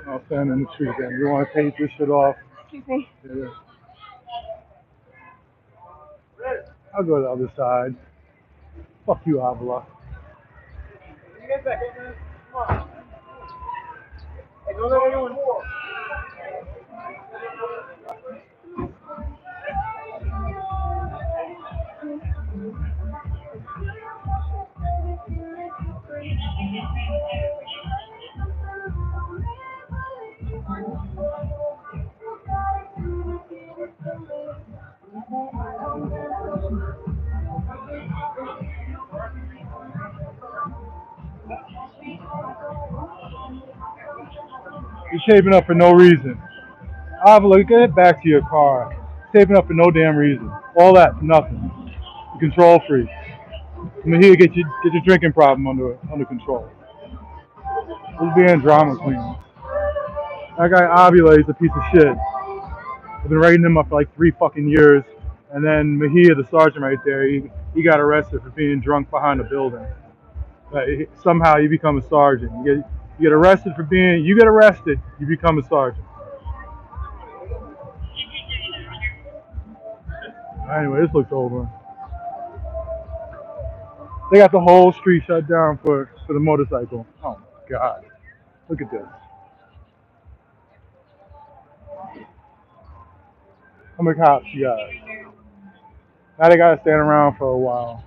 I'll stand in the street then. You want to take this shit off? Excuse me. Yeah. I'll go to the other side. Fuck you, Avila. You're shaping up for no reason. Avila, get back to your car. Shaping up for no damn reason. All that for nothing. You control freak. I'm here to get your drinking problem under control. This being drama queen. That guy Avila is a piece of shit. I've been writing him up for like 3 fucking years. And then Mejia, the sergeant right there, he got arrested for being drunk behind a building. Somehow you become a sergeant. You get arrested for being, you get arrested, you become a sergeant. Anyway, this looks over. They got the whole street shut down for the motorcycle. Oh my God. Look at this. How many cops you got? Now they gotta stand around for a while.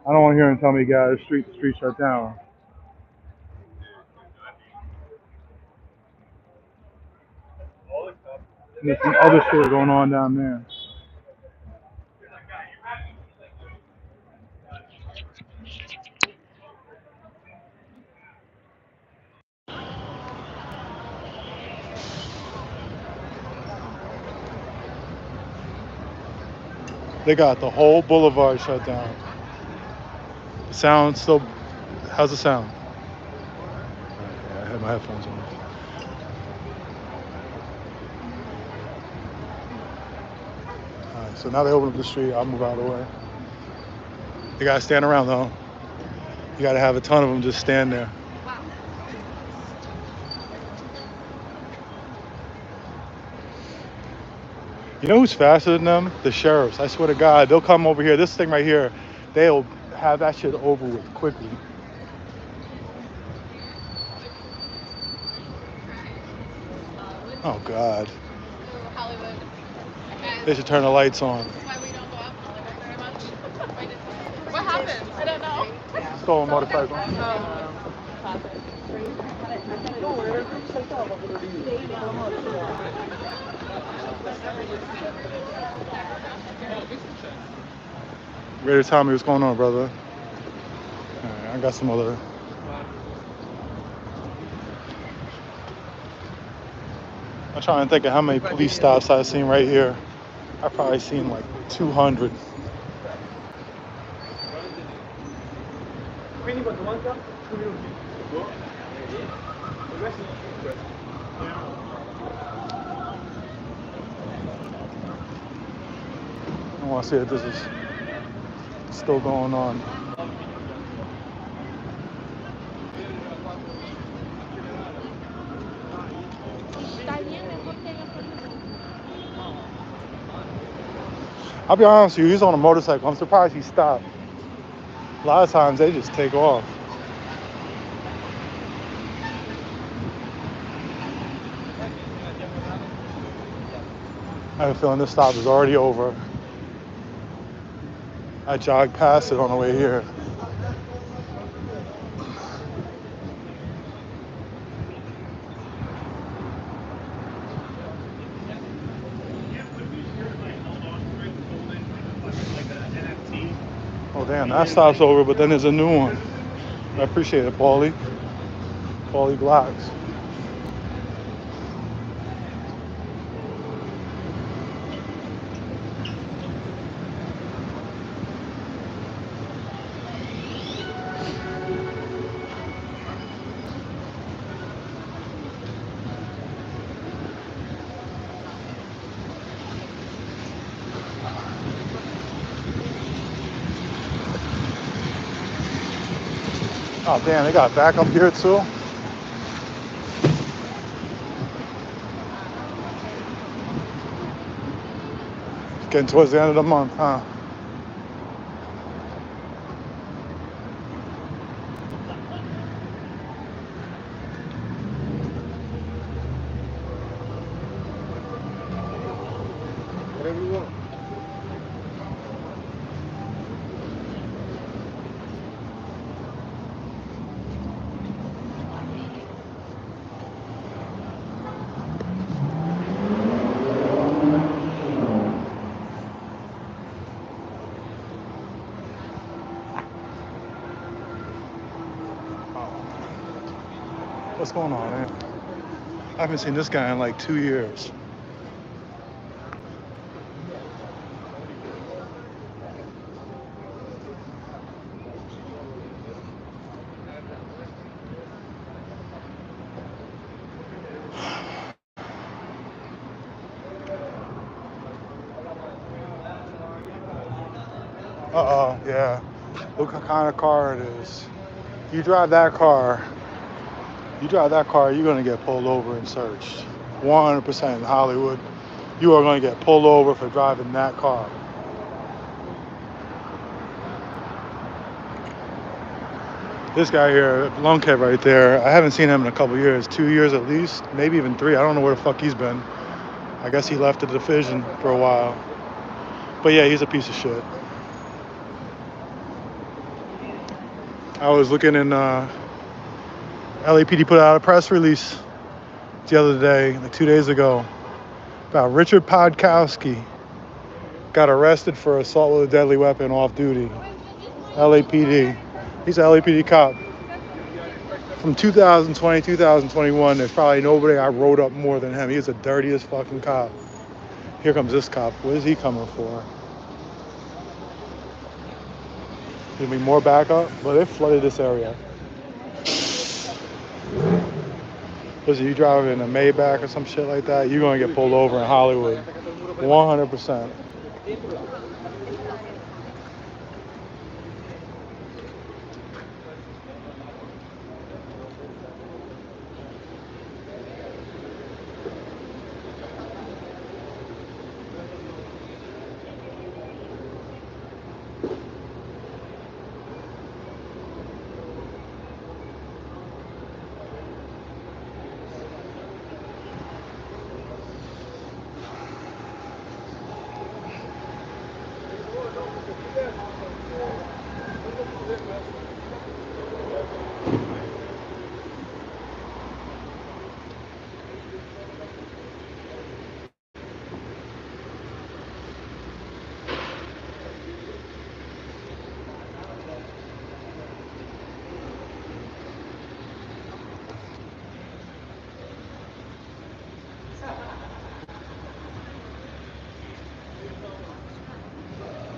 I don't want to hear him tell me, guys, the street shut down. There's some other shit going on down there. They got the whole boulevard shut down. The sound still. How's the sound? Yeah, I have my headphones on. Alright, so now they open up the street. I'll move out of the way. They gotta stand around though. You gotta have a ton of them just stand there. You know who's faster than them? The sheriffs. I swear to God, they'll come over here. This thing right here, they'll have that shit over with quickly. Oh God. They should turn the lights on. What happened? I don't know. Stolen motorcycle. Ready to tell me what's going on, brother? Alright, I got some other. I'm trying to think of how many police stops I've seen right here. I've probably seen like 200. I want to see if this is still going on. I'll be honest with you, he's on a motorcycle. I'm surprised he stopped. A lot of times they just take off. I have a feeling this stop is already over. I jogged past it on the way here. Oh damn, that stop's over, but then there's a new one. I appreciate it, Paulie. Paulie Blocks. Oh damn, they got back up here too. Getting towards the end of the month, huh? Whatever you want. What's going on, man? I haven't seen this guy in like 2 years. Uh-oh, yeah. Look what kind of car it is. You drive that car, you're gonna get pulled over and searched. 100% in Hollywood. You are gonna get pulled over for driving that car. This guy here, Lunkhead right there, I haven't seen him in a couple years, 2 years at least, maybe even 3. I don't know where the fuck he's been. I guess he left the division for a while. But yeah, he's a piece of shit. I was looking in, LAPD put out a press release the other day, like 2 days ago, about Richard Podkowski got arrested for assault with a deadly weapon off duty. LAPD. He's an LAPD cop. From 2020, 2021, there's probably nobody I wrote up more than him. He's the dirtiest fucking cop. Here comes this cop. What is he coming for? Give me more backup? But they flooded this area. Listen, you driving in a Maybach or some shit like that, you're gonna get pulled over in Hollywood. 100%.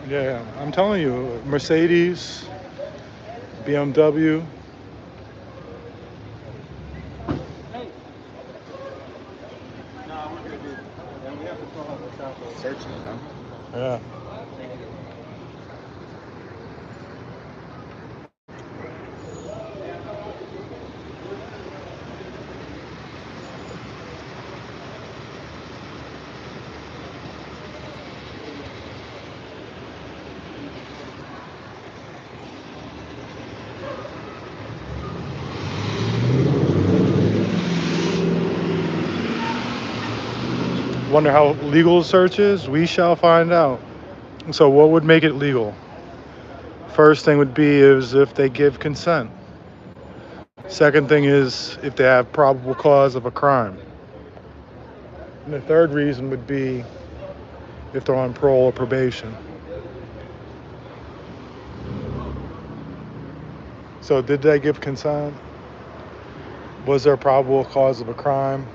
Yeah, I'm telling you, Mercedes, BMW. Searching, huh? Yeah. Wonder how legal the search is? We shall find out. So what would make it legal? First thing would be is if they give consent. Second thing is if they have probable cause of a crime. And the third reason would be if they're on parole or probation. So did they give consent? Was there a probable cause of a crime?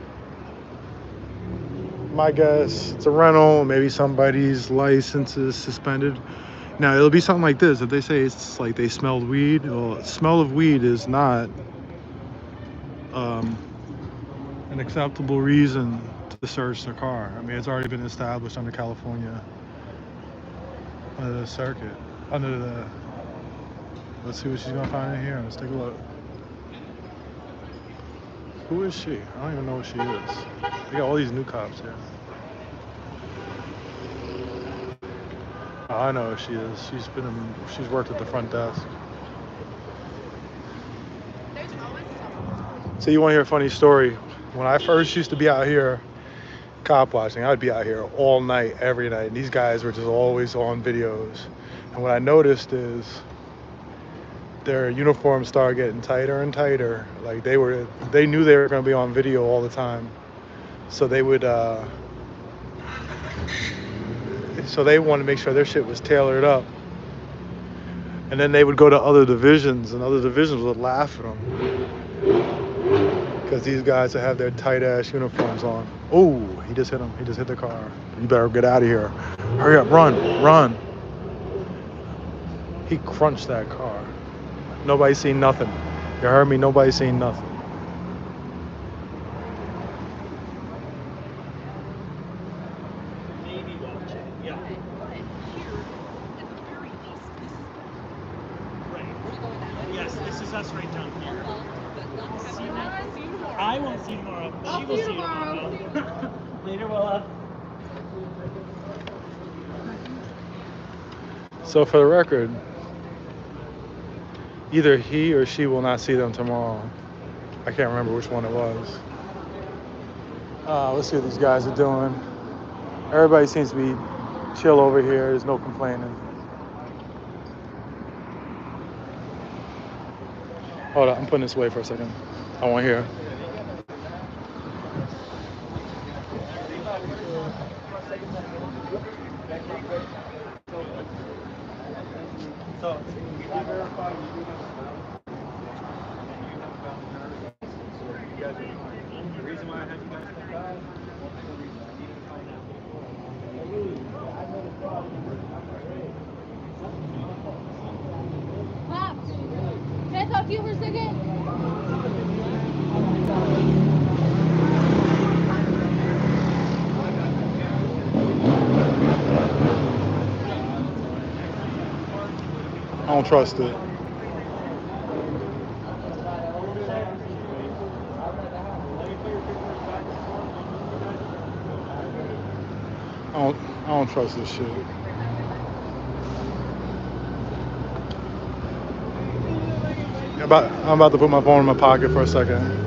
My guess, it's a rental, maybe somebody's license is suspended. Now, it'll be something like this. If they say it's like they smelled weed, well, smell of weed is not um, an acceptable reason to search the car. I mean, it's already been established under California, under the circuit, under the Let's see what she's gonna find in here. Let's take a look. Who is she? I don't even know what she is. They got all these new cops here. Oh, I know who she is. She's worked at the front desk. There's always someone. So you want to hear a funny story? When I first used to be out here cop watching, I'd be out here all night, every night. And these guys were just always on videos. And what I noticed is their uniforms started getting tighter and tighter. Like they knew they were going to be on video all the time. So they would, so they wanted to make sure their shit was tailored up. And then they would go to other divisions, and other divisions would laugh at them because these guys would have their tight ass uniforms on. Oh, he just hit him. He just hit the car. You better get out of here. Hurry up, run. He crunched that car. Nobody's seen nothing. You heard me? Nobody's seen nothing. Maybe watch it. Yeah. Right. Yes, this is us right down here. I won't see you tomorrow. She will see you tomorrow. Later, Willa. So for the record, either he or she will not see them tomorrow. I can't remember which one it was. Let's see what these guys are doing. Everybody seems to be chill over here. There's no complaining. Hold on, I'm putting this away for a second. I want to hear. So, we verify you do have a the reason why I had you guys come back, the reason I needed to find out Pops, can I talk to you for a second? I don't trust it. I don't trust this shit. I'm about to put my phone in my pocket for a second.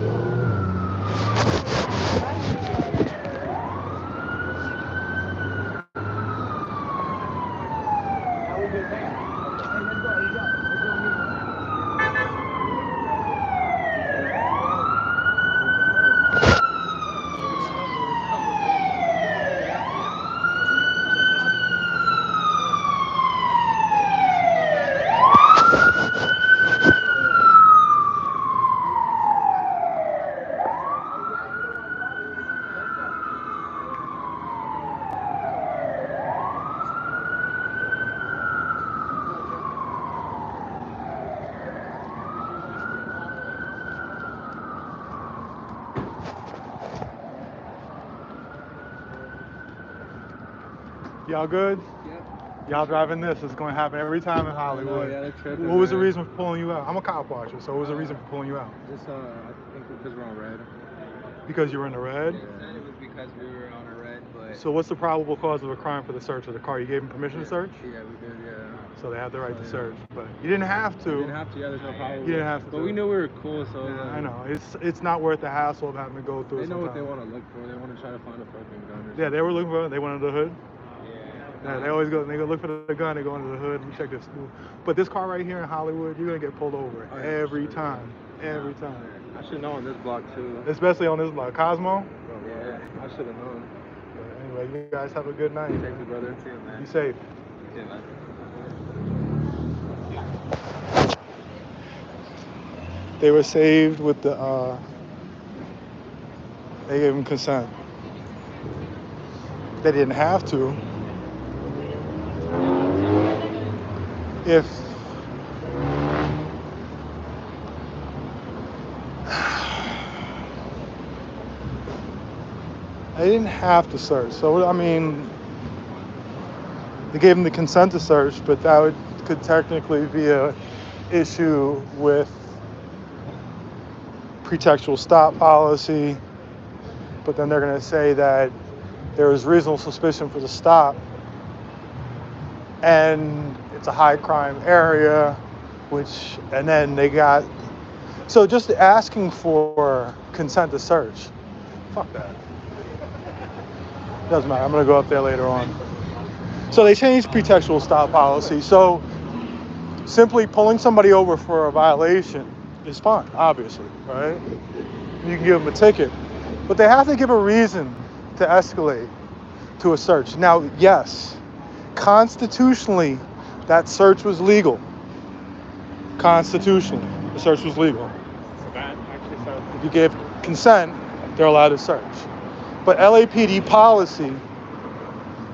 Y'all good? Yep. Y'all driving this. It's going to happen every time in Hollywood. Yeah, they're tripping, What was the man. reason for pulling you out? I'm a cop watcher, so what was the reason for pulling you out? Just, I think because we're on red. Because you were in the red? Said it was because we were on a red, but... So what's the probable cause of a crime for the search of the car? You gave them permission to search? Yeah, we did, yeah. So they have the right to search, but you didn't have to. We didn't have to, yeah, there's no problem. You didn't have to. But we knew we were cool, so... Yeah, I know. It's not worth the hassle of having to go through it. They know what they sometimes. want to look for. They want to try to find a fucking gun or something. Yeah, they were looking for it. They went under the hood. Yeah. They always go look for the gun, they go under the hood, we check this. But this car right here in Hollywood, you're gonna get pulled over every time. Every time. I should know on this block too. Especially on this block. Cosmo? Yeah, I should have known. But anyway, you guys have a good night. Thank you, brother. See you, man. Be safe. See you, man. They were saved with the they gave them consent. They didn't have to. If they didn't have to search, so I mean, they gave them the consent to search, but that could technically be a issue with pretextual stop policy, but then they're going to say that there was reasonable suspicion for the stop and it's a high crime area, and then they got, so just asking for consent to search, fuck that. Doesn't matter, I'm going to go up there later on. So they changed pretextual stop policy. So simply pulling somebody over for a violation is fine, obviously, right? You can give them a ticket, but they have to give a reason to escalate to a search. Now, yes, constitutionally, that search was legal. Constitutionally, the search was legal. So that actually says If you gave consent, they're allowed to search. But LAPD policy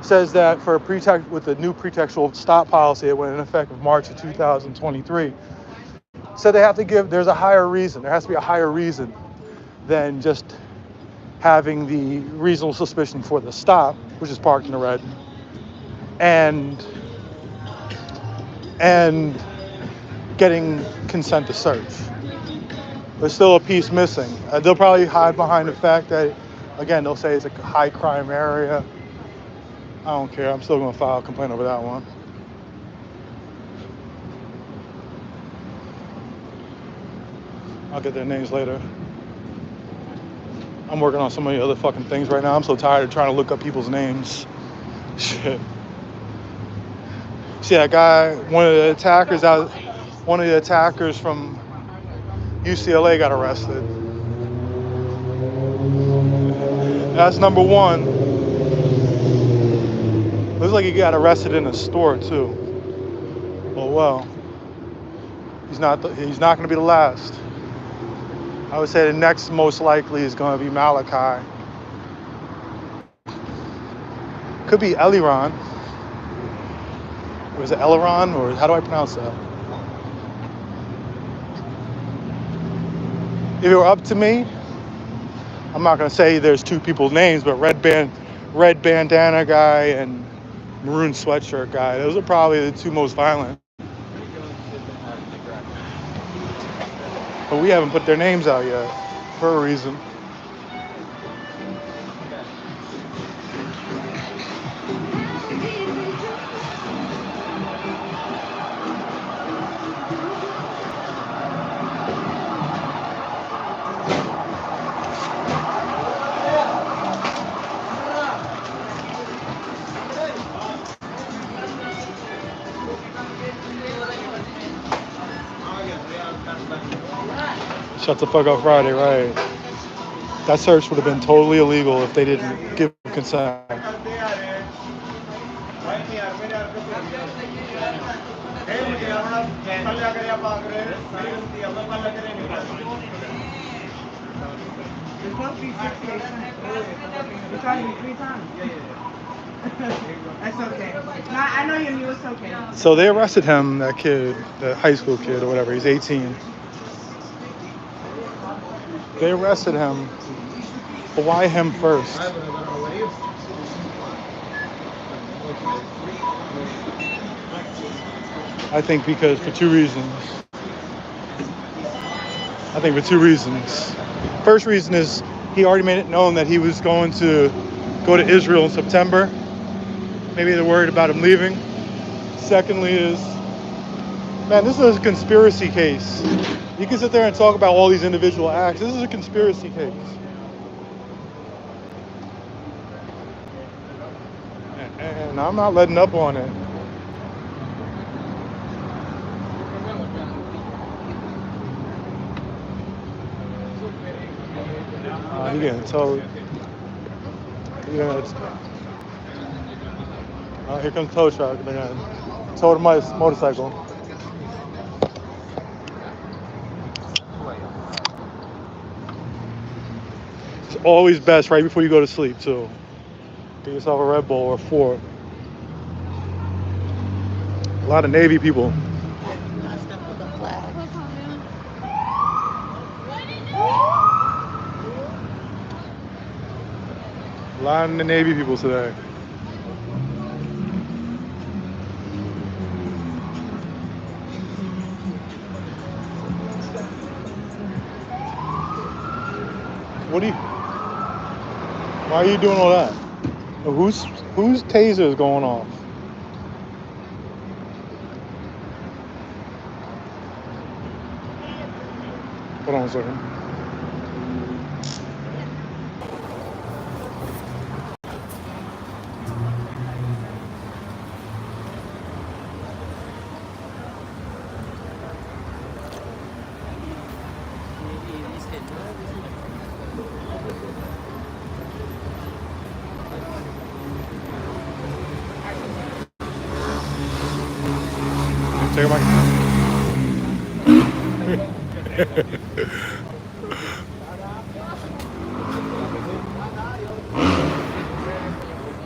says that for a pretext, with the new pretextual stop policy that went in effect in March of 2023, so they have to give, there's a higher reason. There has to be a higher reason than just having the reasonable suspicion for the stop, which is parked in the red, and getting consent to search. There's still a piece missing. They'll probably hide behind the fact that, again, they'll say it's a high crime area. I don't care. I'm still going to file a complaint over that one. I'll get their names later. I'm working on so many other fucking things right now. I'm so tired of trying to look up people's names. Shit. See that guy, one of the attackers from UCLA got arrested. That's number one. Looks like he got arrested in a store too. Oh well. He's not going to be the last. I would say the next most likely is going to be Malachi. Could be Eliron. Or is it Eliron, or how do I pronounce that? If it were up to me, I'm not going to say there's two people's names, but red bandana guy and maroon sweatshirt guy, those are probably the two most violent. But we haven't put their names out yet, for a reason. Shut the fuck up Friday, right? That search would have been totally illegal if they didn't give consent. It's supposed to be 68 cents. You're charging me 3 times. That's okay. No, I know your meal is okay. So they arrested him, that kid, the high school kid or whatever, he's 18. They arrested him, but why him first? I think because for two reasons. First reason is he already made it known that he was going to go to Israel in September. Maybe they're worried about him leaving. Secondly is, man, this is a conspiracy case. You can sit there and talk about all these individual acts. This is a conspiracy case. And I'm not letting up on it. He getting towed. Here comes the tow truck. They're gonna tow the motorcycle. It's always best right before you go to sleep too. Get yourself a Red Bull or 4. A lot of Navy people. A lot of the Navy people today. What do you? Why are you doing all that? Whose taser is going off? Hold on a second. Take my.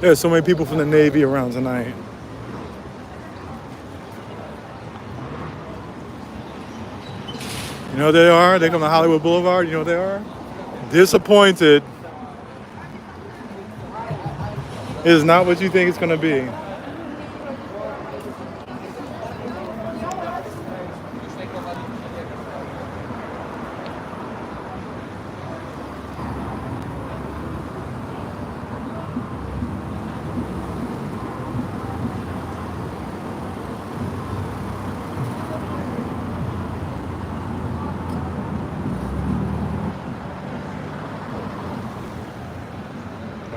There's so many people from the Navy around tonight. You know what they are? They come to Hollywood Boulevard. You know what they are? Disappointed. It is not what you think it's going to be.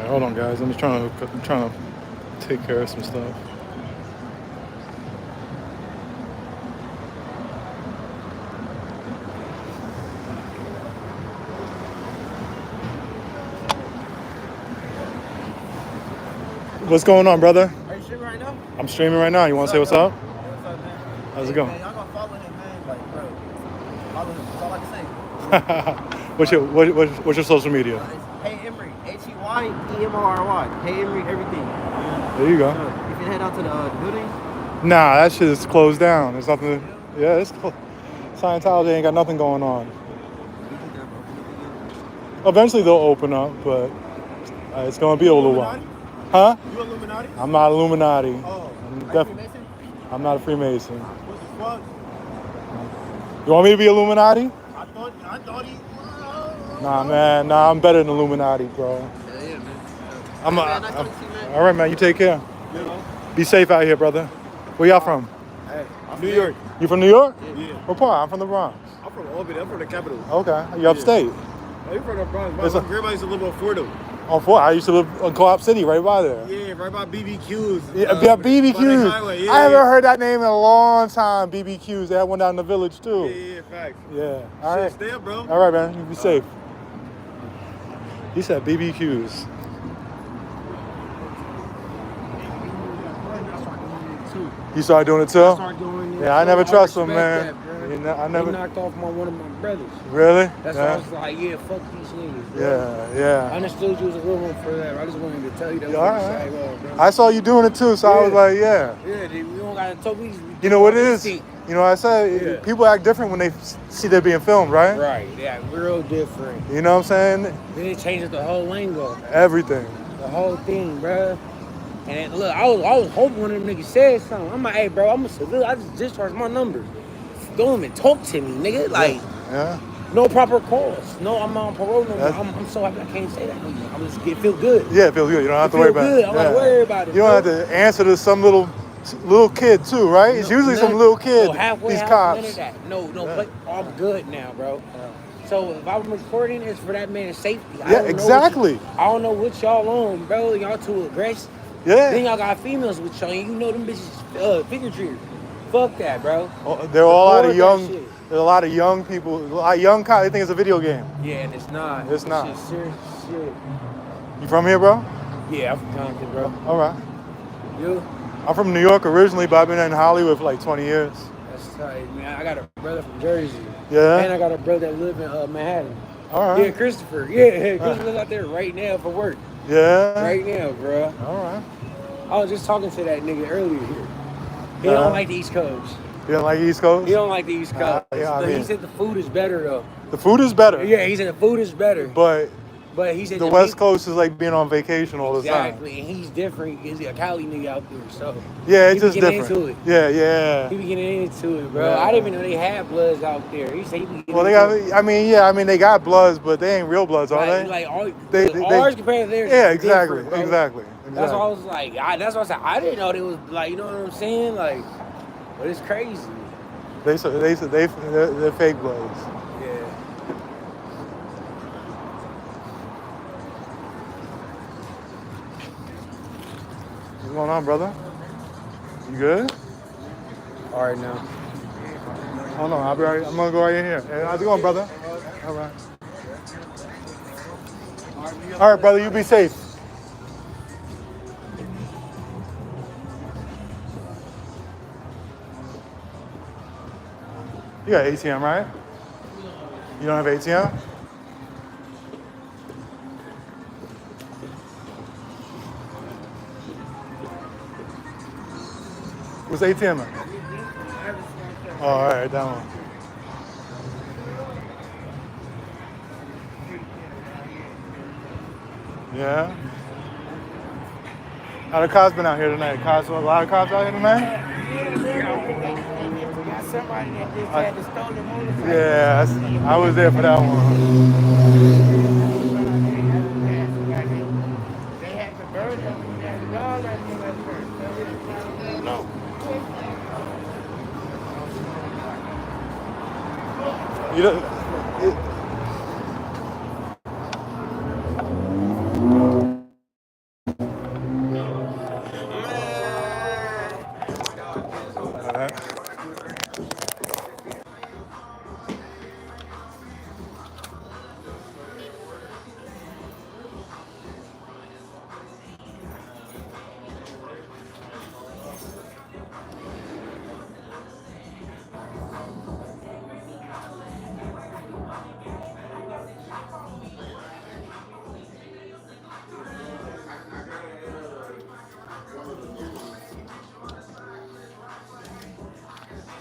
Hold on, guys. I'm trying to take care of some stuff. What's going on, brother? Are you streaming right now? I'm streaming right now. You want to say what's up? Yeah, what's up, man? How's it going? Man, y'all gonna follow him, man. Like, bro, follow him. That's all I can say. What's your social media? It's Hey Emery, HEYEMORY. Hey Emery, everything. There you go. So, if you head out to the building, Nah, that shit is closed down. There's nothing. Yeah, it's closed. Scientology ain't got nothing going on. Eventually they'll open up, but it's gonna be a little while. Huh? you Illuminati? I'm not Illuminati. Oh, Freemason? I'm not a Freemason. What the fuck? You want me to be Illuminati? I thought he. Nah, man. Nah, I'm better than Illuminati, bro. Yeah, I'm man. all right, man. You take care. You know? Be safe out here, brother. Where y'all from? Hey, I'm New York. You from New York? Yeah. What part? I'm from the Bronx. I'm from Albany. I'm from the capital. Okay. You upstate? Oh, you from the Bronx? It's My a- grandma used to live on Fordham. On Fort. I used to live in Co-op City, right by there. Yeah, right by BBQs. Yeah, by the BBQs. highway. Yeah, I haven't yeah. heard that name in a long time. BBQs. They had one down in the village too. Yeah, facts. Yeah. All right. Stay up, bro. All right, man. You be safe. He said BBQs. You started doing it too? I started doing it. Yeah, I never trust him, respect man. that, bro. I never. They knocked off one of my brothers. Really? That's yeah. why I was like, yeah, fuck these niggas, bro. Yeah. I understood you was a real one for that. I just wanted to tell you that. Yeah, All all right. right. Well, bro. I saw you doing it too, so I was like, yeah. Yeah, you don't gotta tell me. You know what it is? You know what I said? Yeah. People act different when they see they're being filmed, right? Right, yeah, real different. You know what I'm saying? Then it changes the whole lingo, Everything. the whole thing, bro. And then, look, I was hoping one of them niggas said something. I'm like, hey, bro, I'm a civilian. I just discharged my numbers. Don't even talk to me, nigga. Like, Yeah. no proper cause. No, I'm on parole no more. That's- I'm so happy I can't say that no more. I'm just feel good. Yeah, it feels good. You don't have to It worry feel about good. it. I'm not worried about it, You don't bro. have to answer to some little kid too, right? It's usually some little kid. No, halfway, these none cops. of that. No, Yeah. but I'm good now, bro. So if I'm recording, it's for that man's safety. I Yeah, don't know exactly. I don't know what y'all on, bro. Y'all too aggressive. Yeah. Then y'all got females with y'all, and you know them bitches figure treaters. Fuck that, bro. There are a lot of Record that young. shit. There's a lot of young people. A lot of young cops. They think it's a video game. Yeah, and it's not. It's not. Shit, serious shit. You from here, bro? Yeah, I'm from Compton, bro. All right. You? I'm from New York originally, but I've been in Hollywood for like 20 years. That's tight, man. I got a brother from Jersey. Yeah? And I got a brother that live in Manhattan. All right. Yeah, Christopher. Yeah, Christopher's out there right now for work. Yeah. Right now, bro. All right. I was just talking to that nigga earlier here. He Yeah. don't like the East Coast. You don't like East Coast? He don't like the East Coast. yeah, I But mean- he said the food is better though. The food is better. Yeah, he said the food is better. But But he said The to West me, Coast is like being on vacation all the time. exactly, and he's different. He's a Cali nigga out there, so Yeah, he it's be just getting different. into it. Yeah. He be getting into it, bro. Yeah. I didn't even know they had Bloods out there. He said he be getting Well, they into got. it. I mean, they got Bloods, but they ain't real Bloods, are they? Like all, They. ours compared to theirs Yeah, is exactly, different, bro. exactly. That's why I was like, that's why I said I didn't know they was like, you know what I'm saying, like, but it's crazy. They're fake Bloods. Yeah. What's going on, brother? You good? All right now. Hold on, I'll be right. I'm gonna go right in here. Hey, how's it going, brother? All right. All right, brother. You be safe. You got ATM, right? You don't have ATM? What's ATM at? Oh, all right, that one. Yeah. How the cops been out here tonight? A lot of cops out here tonight? Got somebody that just had the stolen motorcycle. Yeah, I was there for that one. They had the bird up and that dog that thing up there. No. You don't,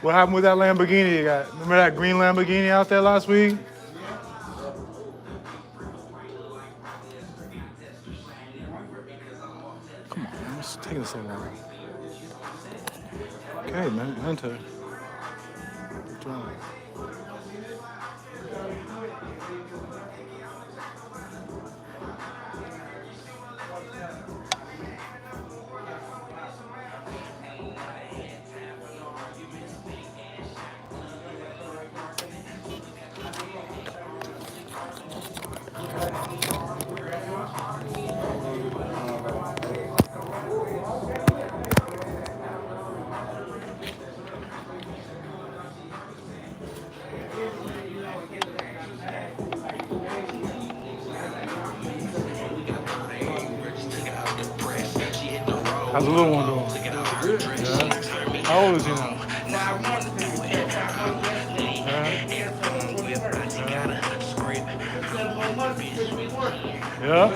What happened with that Lamborghini you got? Remember that green Lamborghini out there last week? Come on, man. It's taking so long. Okay, man. Enter. What's wrong? How's the little one doing? Yeah. How old is he now? Yeah.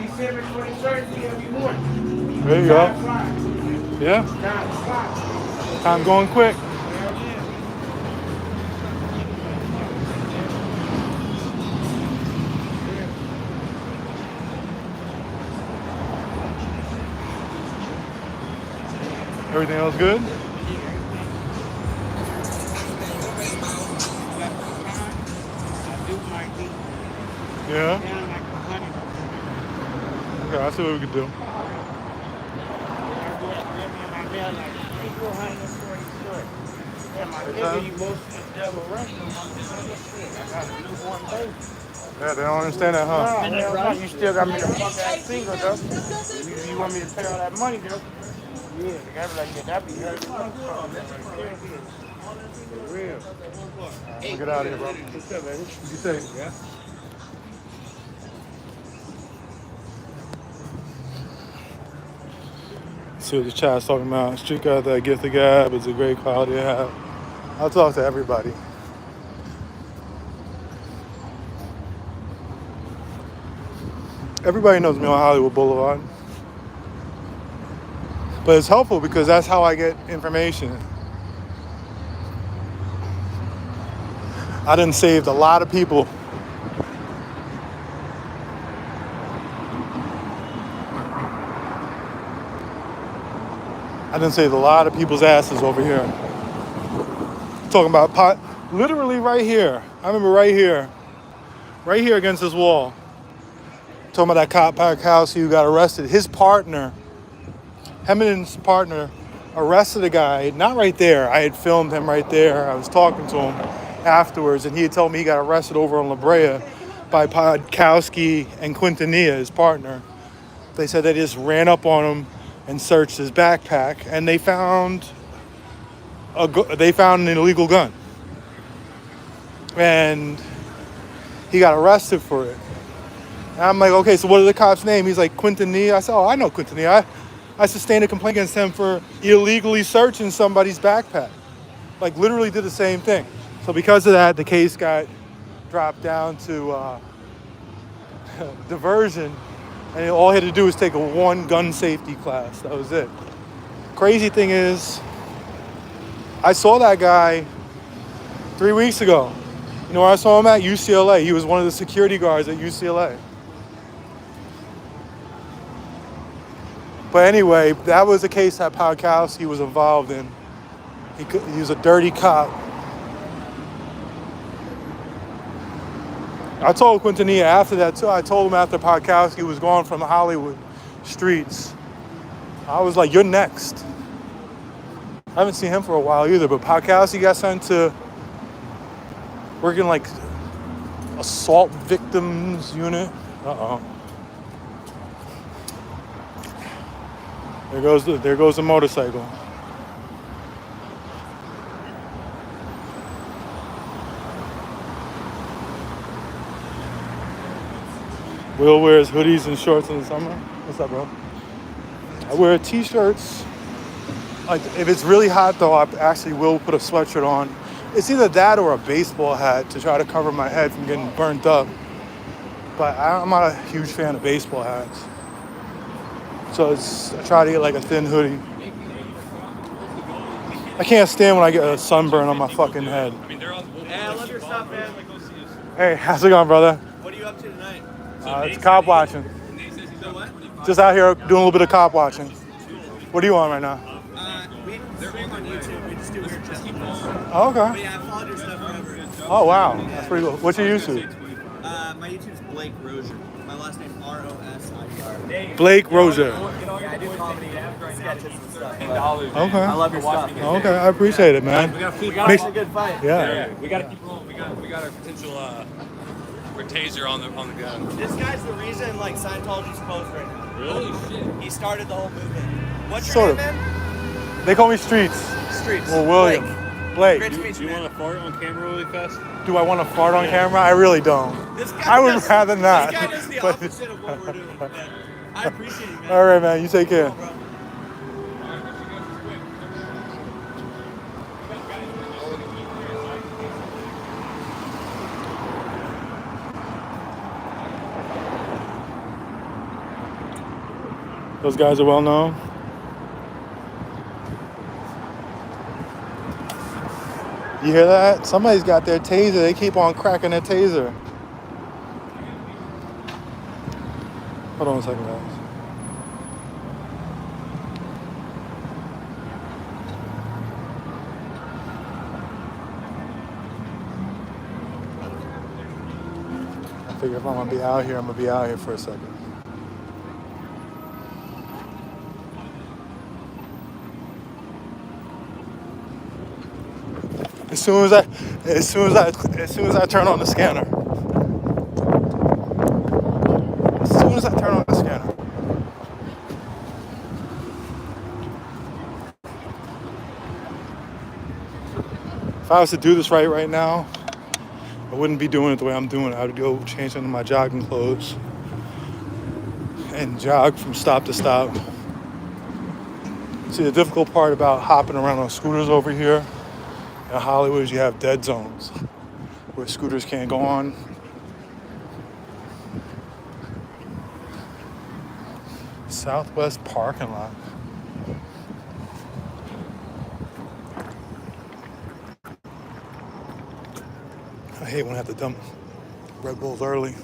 December 21st, he'll be born. There you go. Yeah. Time going quick. Everything else good? Yeah. Okay, I see what we can do. Yeah, they don't understand that, huh? You still got me the fuck ass single, though. You want me to pay all that money, though? Yeah, the guy be like, yeah, that be hurting. For real. We'll get out of here, bro. What's up, baby? Be safe. Yeah. See what the chat's talking about. Street got that gift of gab. It's a great quality to have. I'll talk to everybody. Everybody knows me on Hollywood Boulevard. But it's helpful because that's how I get information. I done saved a lot of people. done saved a lot of people's asses over here. Talking about pot, literally right here. I remember right here against this wall. Talking about that cop Parkowski who got arrested. His partner, Hemington's partner, arrested a guy, not right there. I had filmed him right there. I was talking to him afterwards, and he had told me he got arrested over on La Brea by Podkowski and Quintanilla, his partner. They said they just ran up on him and searched his backpack, and they found an illegal gun. And he got arrested for it. And I'm like, okay, so what is the cop's name? He's like, Quintanilla. I said, oh, I know Quintanilla. I sustained a complaint against him for illegally searching somebody's backpack. Like, literally did the same thing. So because of that, the case got dropped down to diversion. And all he had to do was take one gun safety class. That was it. Crazy thing is, I saw that guy 3 weeks ago. You know where I saw him at? UCLA. He was one of the security guards at UCLA. But anyway, that was a case that Podkowski was involved in. He was a dirty cop. I told Quintanilla after that too. I told him after Podkowski was gone from the Hollywood streets, I was like, you're next. I haven't seen him for a while either, but Podkowski got sent to working like assault victims unit. Uh-oh. There goes the motorcycle. Will wears hoodies and shorts in the summer. What's up, bro? I wear t-shirts. Like, if it's really hot though, I actually will put a sweatshirt on. It's either that or a baseball hat to try to cover my head from getting burnt up. But I'm not a huge fan of baseball hats. So I try to get like a thin hoodie. I can't stand when I get a sunburn on my fucking head. Hey, I love your stuff, man. Hey, how's it going, brother? What are you up to tonight? It's cop watching. So what? Just out here doing a little bit of cop watching. What are you on right now? They're being on YouTube. We just do weird shit. Oh, okay. But yeah, I've followed your stuff forever. Oh, wow. That's pretty cool. What's your YouTube? My YouTube's Blake Rozier. My last name Rosier. Blake Rozier. Yeah, I do comedy sketches and stuff. Okay. I love your stuff. Okay, I appreciate it, man. We got Makes- a good fight. Yeah. We got to keep rolling. We got a potential Taser on the gun. This guy's the reason like Scientology's closed right now. Really? Shit. He started the whole movement. What's your Sort name, of. man? They call me Streets. Streets. Or William. Great Blake. to meet Do you, you man. want to fart on camera really fast? Do I want to fart on camera? I really don't. This guy I would does, rather not. This guy does the But- opposite of what we're doing. Man. I appreciate it, man. All right, man. You take care. Bro. Those guys are well known. You hear that? Somebody's got their taser. They keep on cracking their taser. Hold on a second, guys. I figure if I'm gonna be out here, I'm gonna be out here for a second. As soon as I turn on the scanner. As soon as I turn on the scanner. If I was to do this right now, I wouldn't be doing it the way I'm doing it. I would go change into my jogging clothes and jog from stop to stop. See, the difficult part about hopping around on scooters over here in Hollywood is you have dead zones where scooters can't go on. Southwest parking lot. I hate when I have to dump Red Bulls early.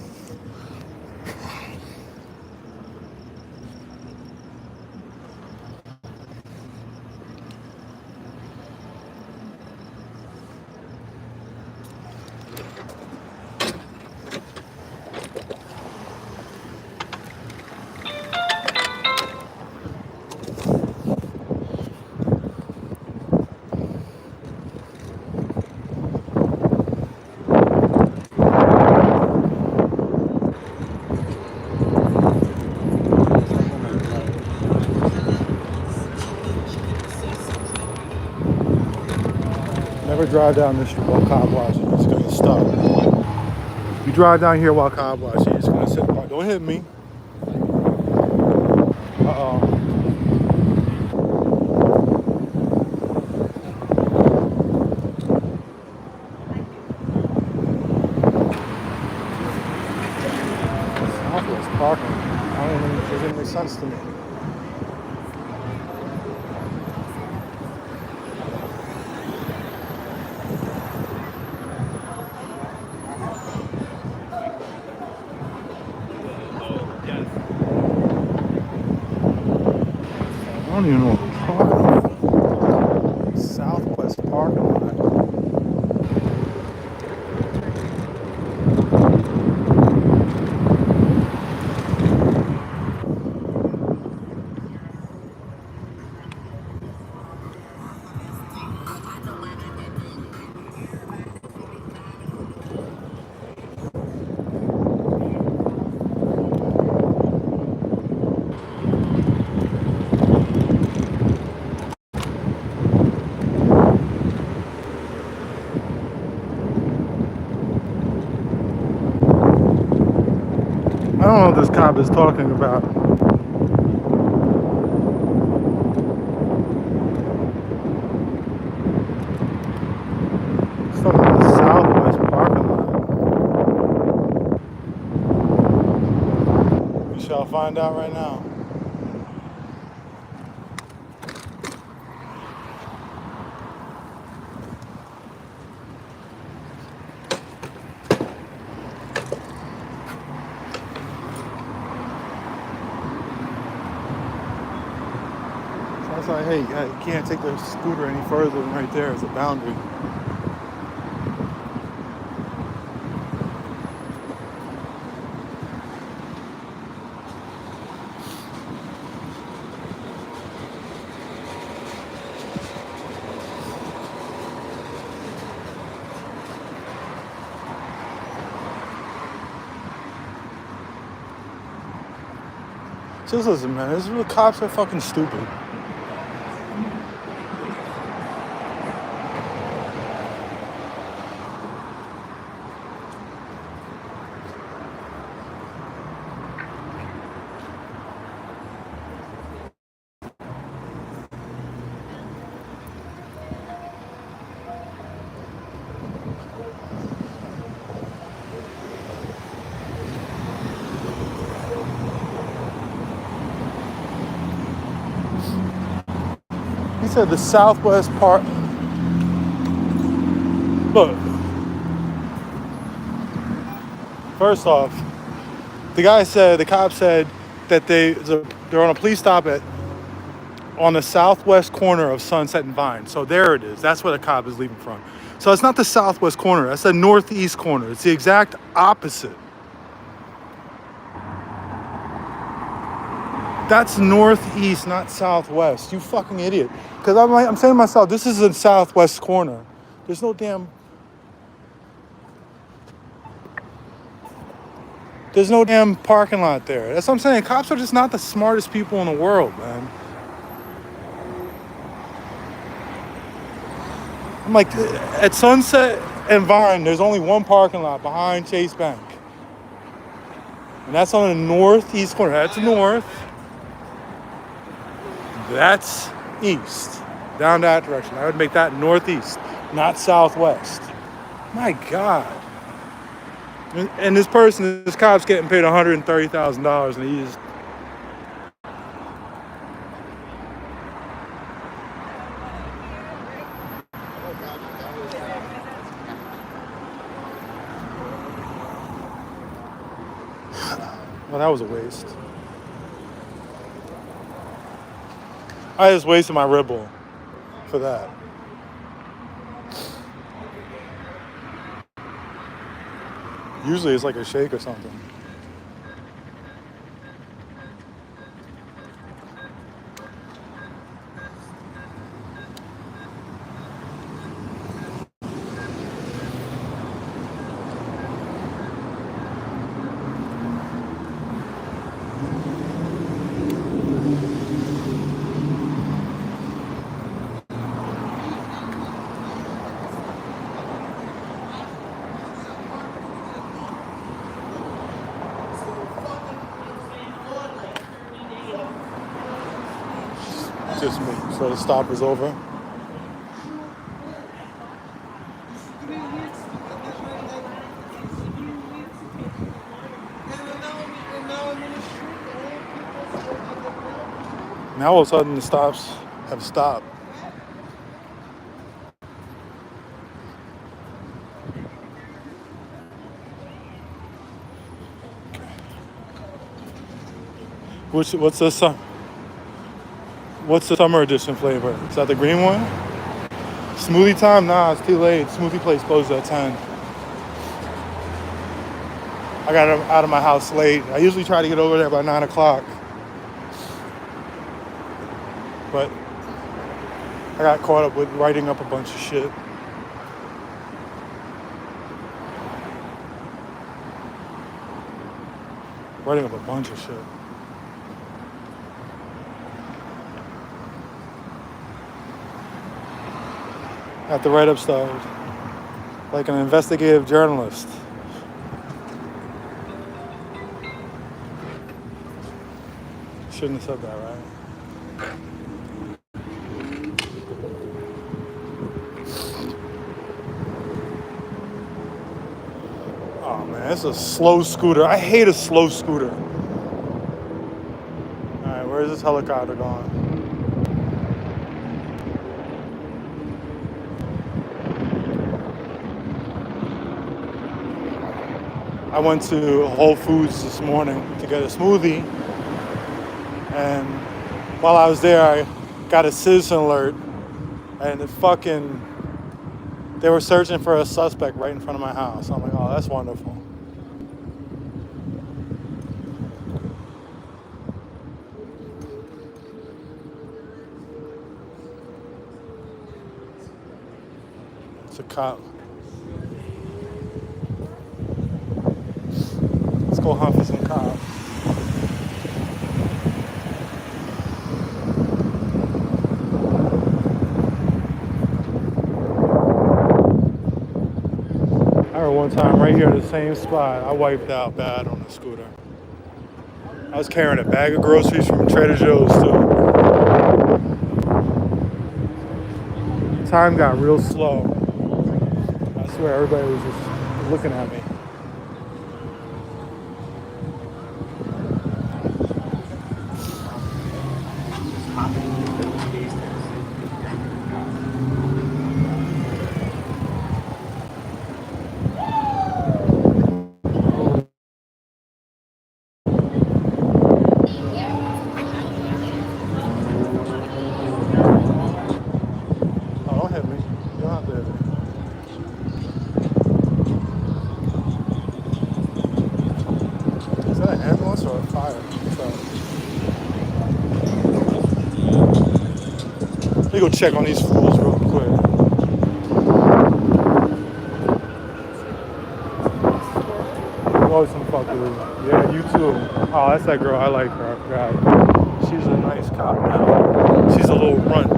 never drive down this street while cop watching. It's gonna stop. You drive down here while cop watching, it's gonna sit apart. Don't hit me. Uh-oh. Southwest parking. I don't even, it doesn't make sense to me. I don't even know what I'm talking about. Southwest parking lot. I don't know what this cop is talking about. Something in the Southwest parking lot. We shall find out right now. That's why, hey, you can't take the scooter any further than right there. It's a boundary. Just listen, man. The cops are fucking stupid. He said the Southwest part. Look. First off, the cop said that they're on a police stop on the southwest corner of Sunset and Vine. So there it is. That's where the cop is leaving from. So it's not the southwest corner. That's the northeast corner. It's the exact opposite. That's northeast, not southwest. You fucking idiot. Because I'm saying to myself, this is the southwest corner. There's no damn parking lot there. That's what I'm saying. Cops are just not the smartest people in the world, man. I'm like, at Sunset and Vine, there's only one parking lot behind Chase Bank. And that's on the northeast corner. That's north. That's east. Down that direction. I would make that northeast, not southwest. My God. And this cop's getting paid $130,000 and he's... Well, that was a waste. I just wasted my Red Bull for that. Usually it's like a shake or something. Just me. So the stop is over. Now all of a sudden the stops have stopped. What's the summer edition flavor? Is that the green one? Smoothie time? Nah, it's too late. Smoothie place closed at 10. I got out of my house late. I usually try to get over there by 9 o'clock. But I got caught up with writing up a bunch of shit. Writing up a bunch of shit. I have to write up stuff like an investigative journalist. Shouldn't have said that, right? Oh man, it's a slow scooter. I hate a slow scooter. Alright, where's this helicopter going? I went to Whole Foods this morning to get a smoothie, and while I was there, I got a citizen alert, and they were searching for a suspect right in front of my house. I'm like, oh, that's wonderful. It's a cop. Let's go hunt for some cops. I heard one time right here at the same spot, I wiped out bad on the scooter. I was carrying a bag of groceries from Trader Joe's too. Time got real slow. I swear everybody was just looking at me. Oh, don't hit me. You don't have to hit me. Is that an ambulance or a fire truck? Let me go check on these fools real quick. Oh, some fuckery. Yeah, you too. Oh, that's that girl. I like her. I forgot. She's a nice cop now. She's a little runt.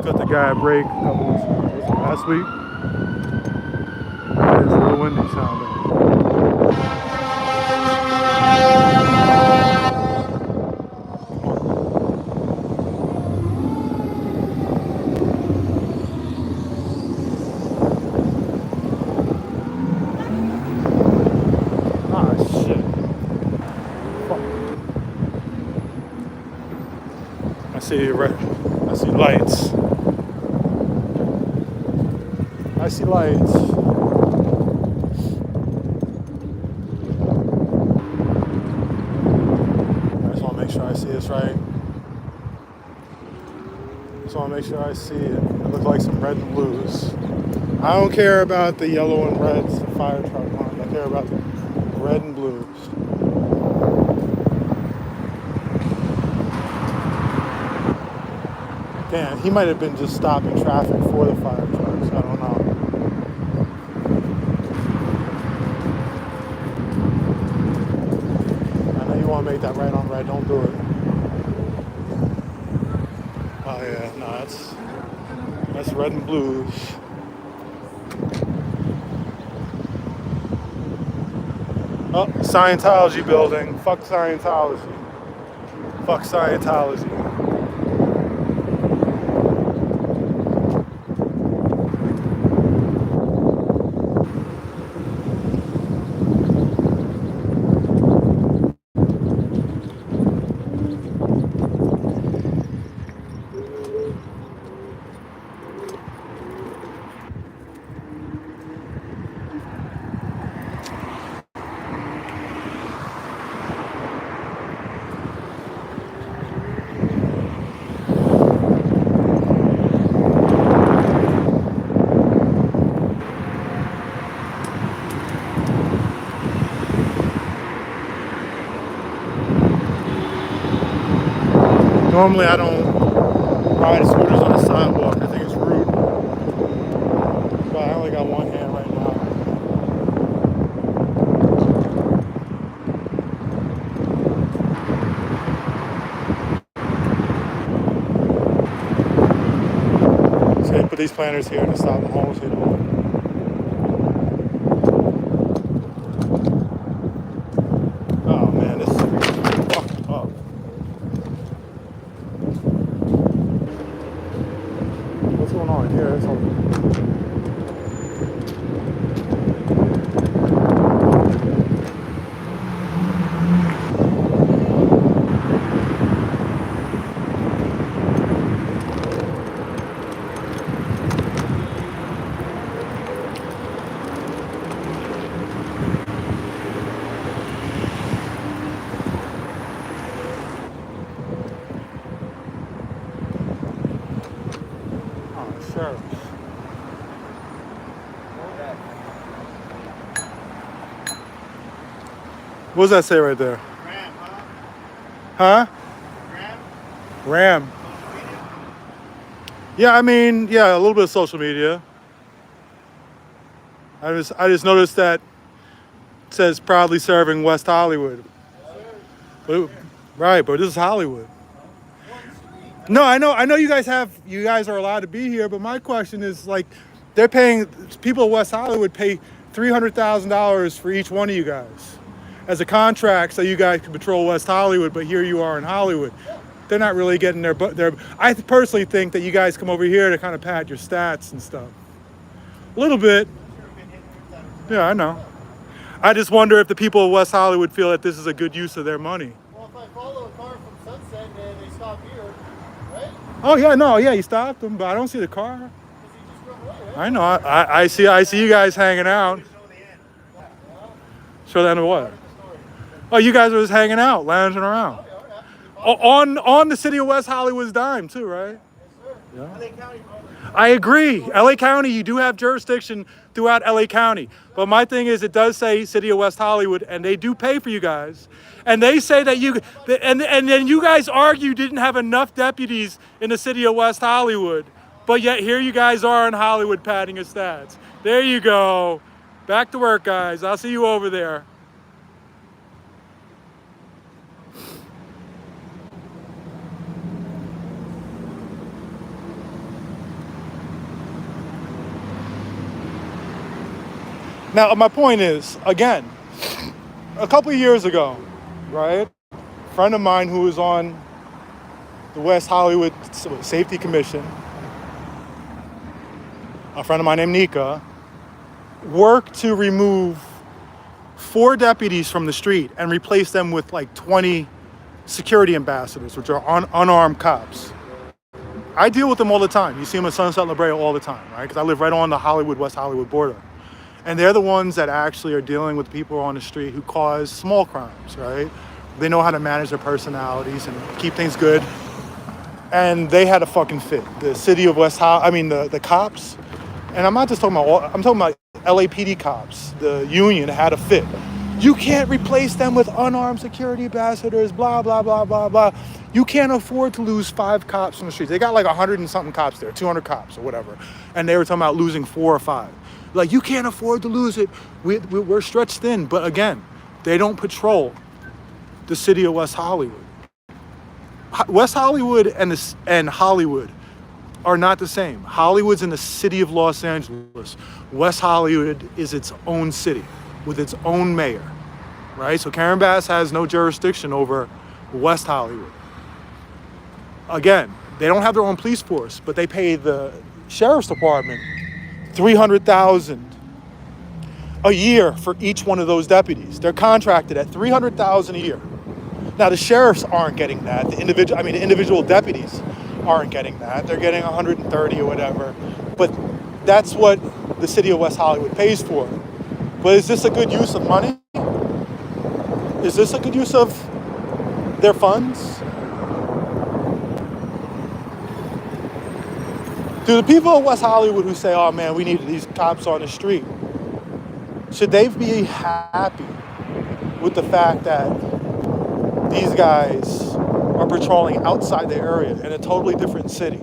Cut the guy a break a couple weeks ago. Last week. It's a little windy sounding. I see lights. I see lights. I just want to make sure I see this right. Just want to make sure I see it. It looks like some red and blues. I don't care about the yellow and reds, the fire truck ones. I care about the red and blues. Damn, he might have been just stopping traffic for the fire trucks. I don't know. I know you want to make that right on red. Don't do it. Oh yeah, no, that's red and blues. Oh, Scientology building. Fuck Scientology. Fuck Scientology. Normally I don't ride scooters on the sidewalk. I think it's rude. But I only got one hand right now. So they put these planters here to stop the homeless people. Oh man, this is fucked up. What's going on here? That's all. Sure. What does that say right there? Ram, Huh? Ram? Ram. Yeah, I mean, yeah, a little bit of social media. I just noticed that it says proudly serving West Hollywood. Right, but this is Hollywood. No, I know you guys are allowed to be here, but my question is like, they're paying, people of West Hollywood pay $300,000 for each one of you guys as a contract so you guys can patrol West Hollywood, but here you are in Hollywood. They're not really getting their, I personally think that you guys come over here to kind of pad your stats and stuff. A little bit. Yeah, I know. I just wonder if the people of West Hollywood feel that this is a good use of their money. Well, if I follow a car from Sunset and they stop here, right? Oh yeah, no, yeah, you stopped them, but I don't see the car. Because he just drove away, right? I know. I see you guys hanging out. Show the end of what? Oh, you guys are just hanging out, lounging around. On the city of West Hollywood's dime too, right? Yeah. LA County, bro. I agree. LA County, you do have jurisdiction throughout LA County. But my thing is, it does say City of West Hollywood, and they do pay for you guys. And they say that and then you guys argue you didn't have enough deputies in the City of West Hollywood. But yet here you guys are in Hollywood padding your stats. There you go. Back to work, guys. I'll see you over there. Now, my point is, again, a couple of years ago, right, a friend of mine who was on the West Hollywood Safety Commission, a friend of mine named Nika, worked to remove 4 deputies from the street and replace them with like 20 security ambassadors, which are unarmed cops. I deal with them all the time. You see them at Sunset La Brea all the time, right? Because I live right on the Hollywood-West Hollywood border. And they're the ones that actually are dealing with people on the street who cause small crimes, right? They know how to manage their personalities and keep things good. And they had a fucking fit. The city of West Hollywood, the cops, and I'm not just talking about, I'm talking about LAPD cops. The union had a fit. You can't replace them with unarmed security ambassadors, blah, blah, blah, blah, blah. You can't afford to lose 5 cops on the streets. They got like 100 and something cops there, 200 cops or whatever. And they were talking about losing 4 or 5. Like, you can't afford to lose it. We're stretched thin. But again, they don't patrol the city of West Hollywood. West Hollywood and Hollywood are not the same. Hollywood's in the city of Los Angeles. West Hollywood is its own city with its own mayor, right? So Karen Bass has no jurisdiction over West Hollywood. Again, they don't have their own police force, but they pay the sheriff's department $300,000 a year for each one of those deputies. They're contracted at $300,000 a year. Now the sheriffs aren't getting that. The individual deputies aren't getting that. They're getting 130 or whatever. But that's what the city of West Hollywood pays for. But is this a good use of money? Is this a good use of their funds? Do the people of West Hollywood who say, oh man, we need these cops on the street, should they be happy with the fact that these guys are patrolling outside the area in a totally different city.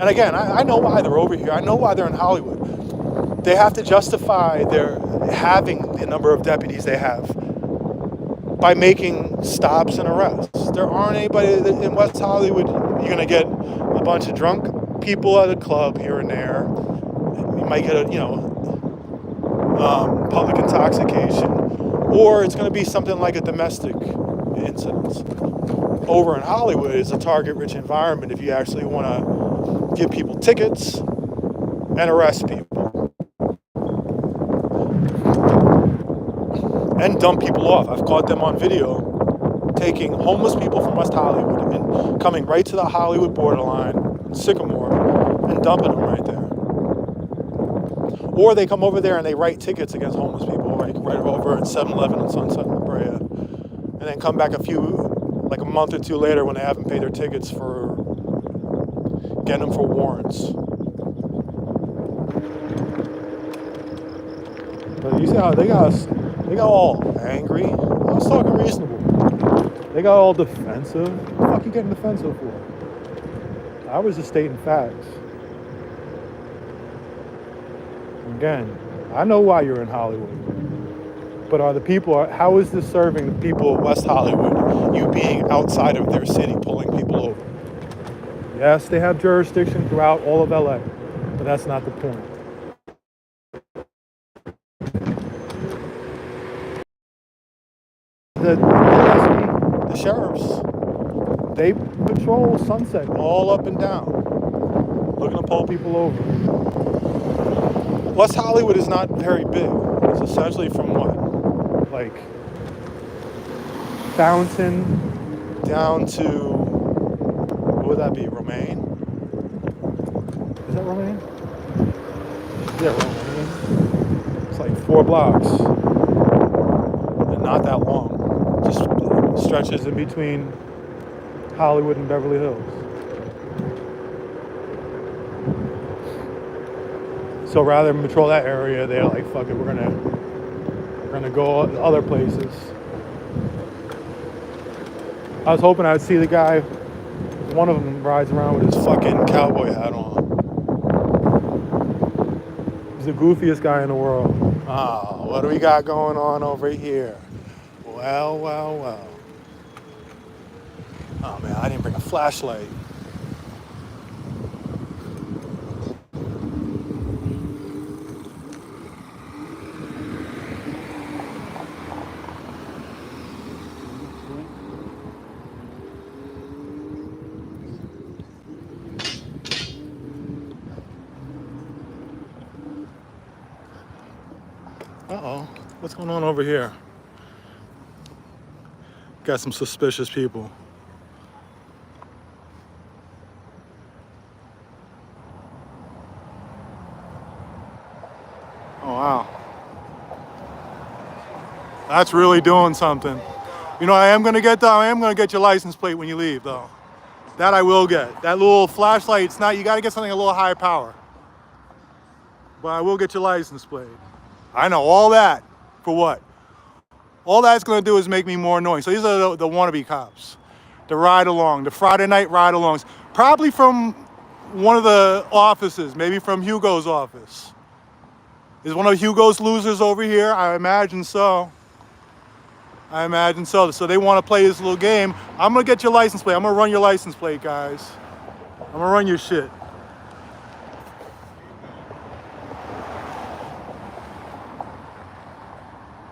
And again, I know why they're over here. I know why they're in Hollywood. They have to justify their having the number of deputies they have by making stops and arrests. There aren't anybody in West Hollywood. You're gonna get a bunch of drunk people at a club here and there. You might get public intoxication, or it's gonna be something like a domestic incident. Over in Hollywood, it's a target-rich environment if you actually want to give people tickets and arrest people and dump people off. I've caught them on video taking homeless people from West Hollywood and coming right to the Hollywood borderline, Sycamore, and dumping them right there. Or they come over there and they write tickets against homeless people, right over at 7-Eleven on Sunset and La Brea, and then come back like a month or two later when they haven't paid their tickets for getting them for warrants. But you see how they got all angry. I was talking reasonable. They got all defensive. What the fuck you getting defensive for? I was just stating facts. Again, I know why you're in Hollywood. But how is this serving the people of West Hollywood, you being outside of their city, pulling people over? Yes, they have jurisdiction throughout all of LA, but that's not the point. The sheriffs, they patrol Sunset all up and down, looking to pull people over. West Hollywood is not very big. It's essentially from what? Like Fountain down to, what would that be, Romaine? Is that Romaine? Yeah, Romaine. It's like 4 blocks. And not that long. Just stretches in between Hollywood and Beverly Hills. So rather than patrol that area, they're like, fuck it, we're gonna go other places. I was hoping I'd see the guy, one of them rides around with his fucking cowboy hat on. He's the goofiest guy in the world. Oh, what do we got going on over here? Well. Oh man, I didn't bring a flashlight. Uh-oh, what's going on over here? Got some suspicious people. Oh, wow. That's really doing something. You know, I am gonna get your license plate when you leave, though. That I will get. That little flashlight, it's not, you gotta get something a little higher power. But I will get your license plate. I know, all that, for what? All that's gonna do is make me more annoying. So these are the wannabe cops. The ride-along, the Friday night ride-alongs. Probably from one of the offices, maybe from Hugo's office. Is one of Hugo's losers over here? I imagine so. So they want to play this little game. I'm gonna get your license plate. I'm gonna run your license plate, guys. I'm gonna run your shit.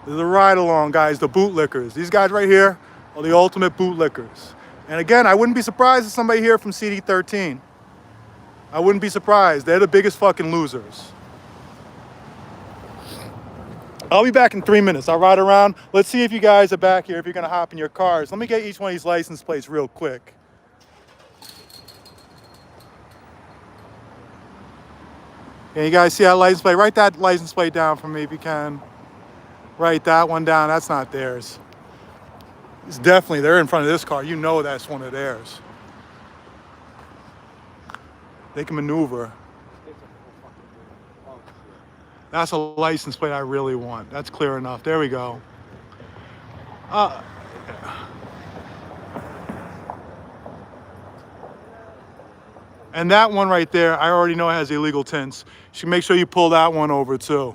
The ride-along guys, the bootlickers. These guys right here are the ultimate bootlickers. And again, I wouldn't be surprised if somebody here from CD13. I wouldn't be surprised. They're the biggest fucking losers. I'll be back in 3 minutes. I'll ride around. Let's see if you guys are back here, if you're gonna hop in your cars. Let me get each one of these license plates real quick. And you guys see that license plate? Write that license plate down for me if you can. Write that one down. That's not theirs. It's definitely, they're in front of this car. You know that's one of theirs. They can maneuver. That's a license plate I really want. That's clear enough. There we go. And that one right there, I already know has illegal tints. You should make sure you pull that one over too.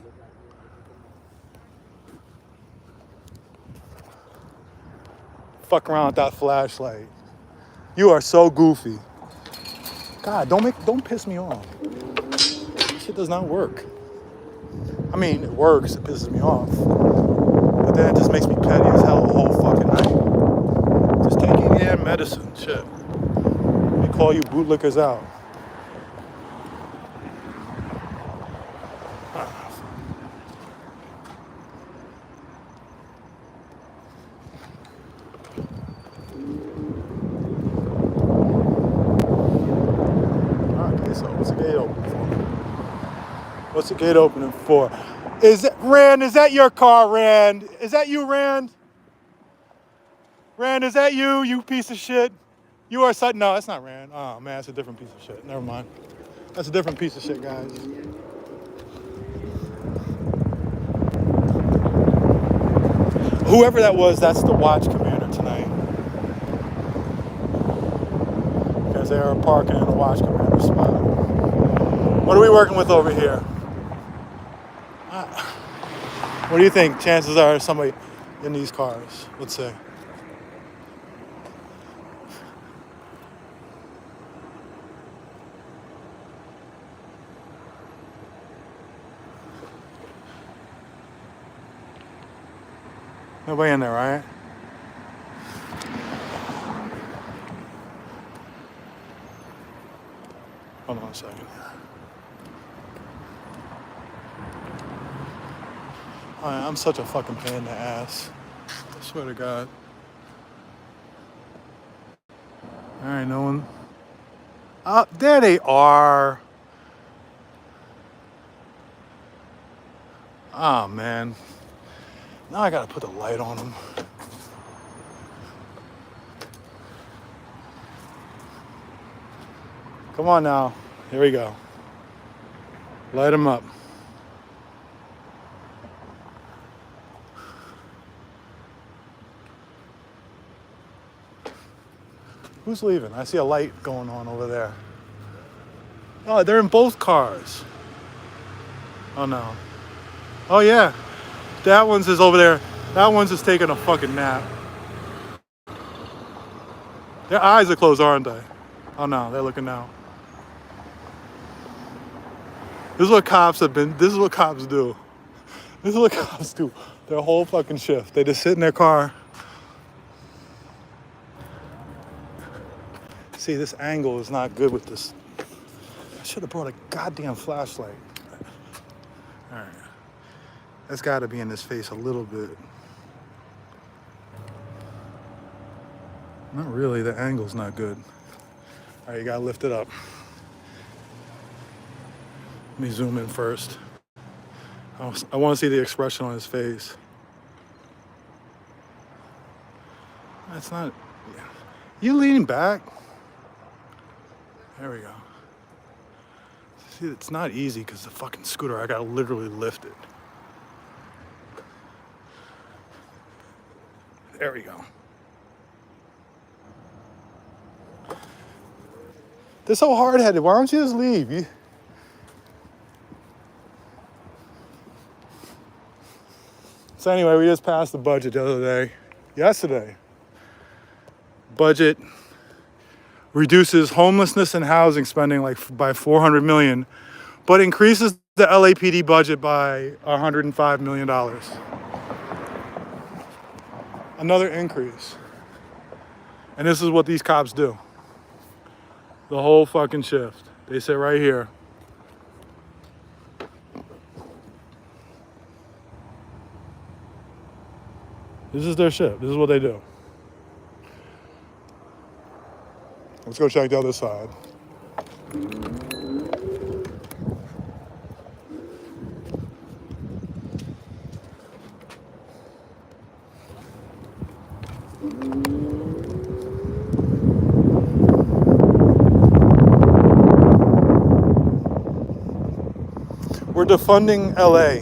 Fuck around with that flashlight. You are so goofy. God, don't piss me off. This shit does not work. I mean, it works, it pisses me off. But then it just makes me petty as hell the whole fucking night. Just take your damn medicine, shit. They call you bootlickers out. Okay, so what's the gate open for? What's the gate opening for? Is that your car, Rand? Is that you, Rand? Rand, is that you, you piece of shit? You are such, no, that's not Rand. Oh man, that's a different piece of shit. Never mind. That's a different piece of shit, guys. Whoever that was, that's the watch commander tonight. Because they are parking in the watch commander spot. What are we working with over here? What do you think? Chances are somebody in these cars. Let's see. Nobody in there, right? Hold on a second. I'm such a fucking pain in the ass. I swear to God. Alright, no one. Oh, there they are. Oh, man. Now I gotta put the light on them. Come on now. Here we go. Light them up. Who's leaving? I see a light going on over there. Oh, they're in both cars. Oh no. Oh yeah. That one's is over there. That one's just taking a fucking nap. Their eyes are closed, aren't they? Oh no, they're looking now. This is what cops have been, this is what cops do. This is what cops do. Their whole fucking shift. They just sit in their car. See, this angle is not good with this. I should have brought a goddamn flashlight. All right. That's got to be in his face a little bit. Not really, the angle's not good. All right, you got to lift it up. Let me zoom in first. I want to see the expression on his face. That's not... You leaning back? There we go. See, it's not easy because the fucking scooter, I gotta literally lift it. There we go. They're so hard-headed. Why don't you just leave? So anyway, we just passed the budget the other day. Yesterday. Budget reduces homelessness and housing spending by $400 million, but increases the LAPD budget by $105 million. Another increase. And this is what these cops do. The whole fucking shift. They sit right here. This is their shift. This is what they do. Let's go check the other side. We're defunding LA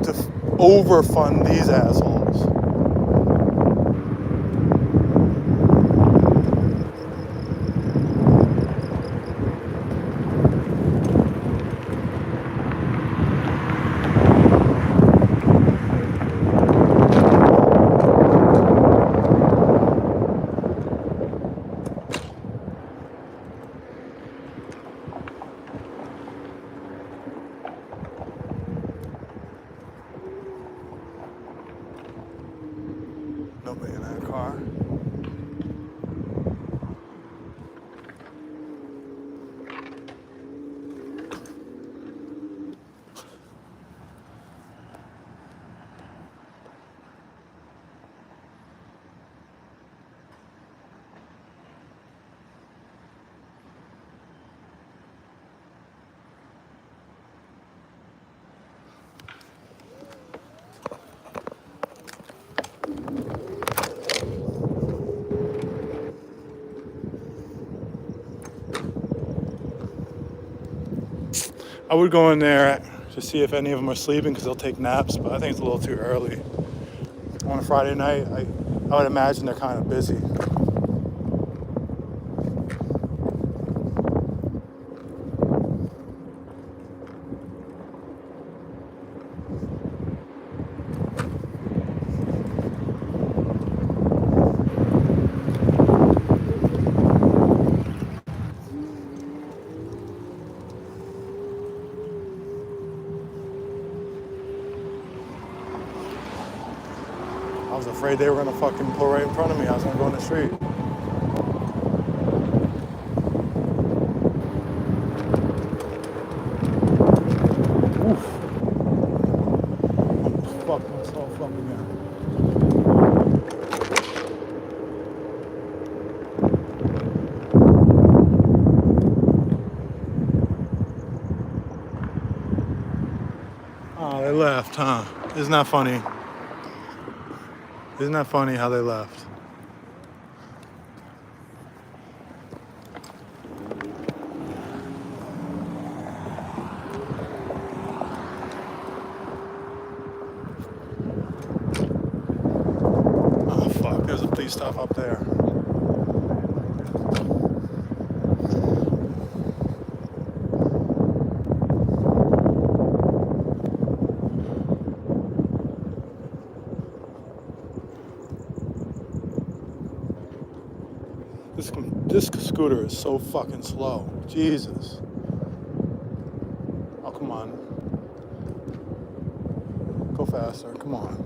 to overfund these assholes. Nobody in that car. I would go in there to see if any of them are sleeping because they'll take naps, but I think it's a little too early. On a Friday night, I would imagine they're kind of busy. I was afraid they were gonna fucking pull right in front of me. I was gonna go in the street. Oof. I'm fucking myself up again. Oh, they left, huh? Isn't that funny? Isn't that funny how they left? Oh fuck, there's a police stop up there. This scooter is so fucking slow. Jesus. Oh, come on. Go faster. Come on.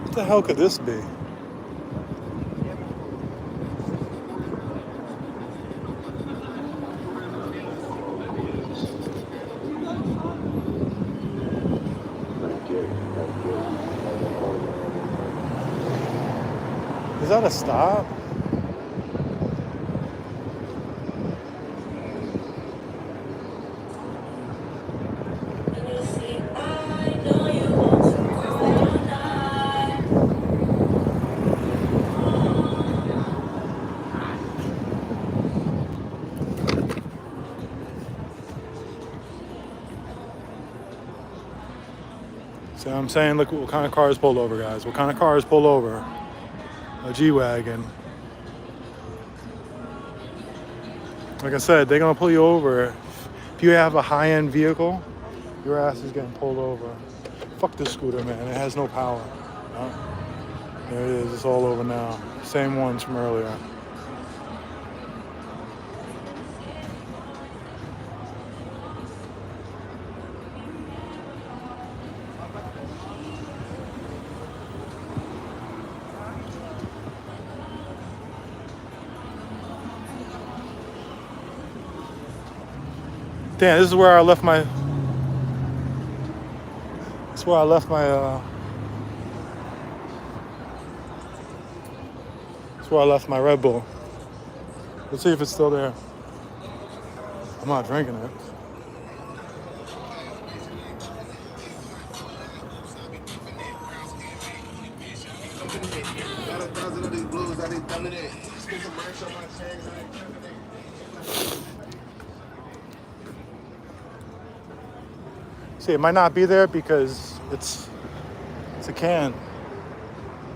What the hell could this be? Is that a stop? See what I'm saying? Look what kind of cars pulled over, guys. What kind of cars pulled over? A G-Wagon. Like I said, they're gonna pull you over. If you have a high-end vehicle, your ass is getting pulled over. Fuck this scooter, man. It has no power. There it is. It's all over now. Same ones from earlier. Damn, this is where I left my. That's where I left my. That's where I left my Red Bull. Let's see if it's still there. I'm not drinking it. See, it might not be there because it's It's a can.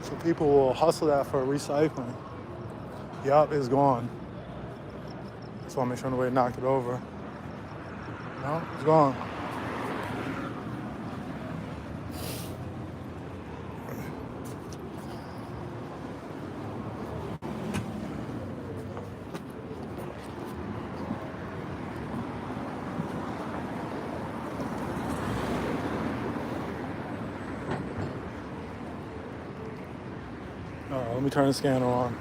So people will hustle that for recycling. Yup, it's gone. So I'll make sure nobody knocked it over. No, it's gone. Let me turn the scanner on.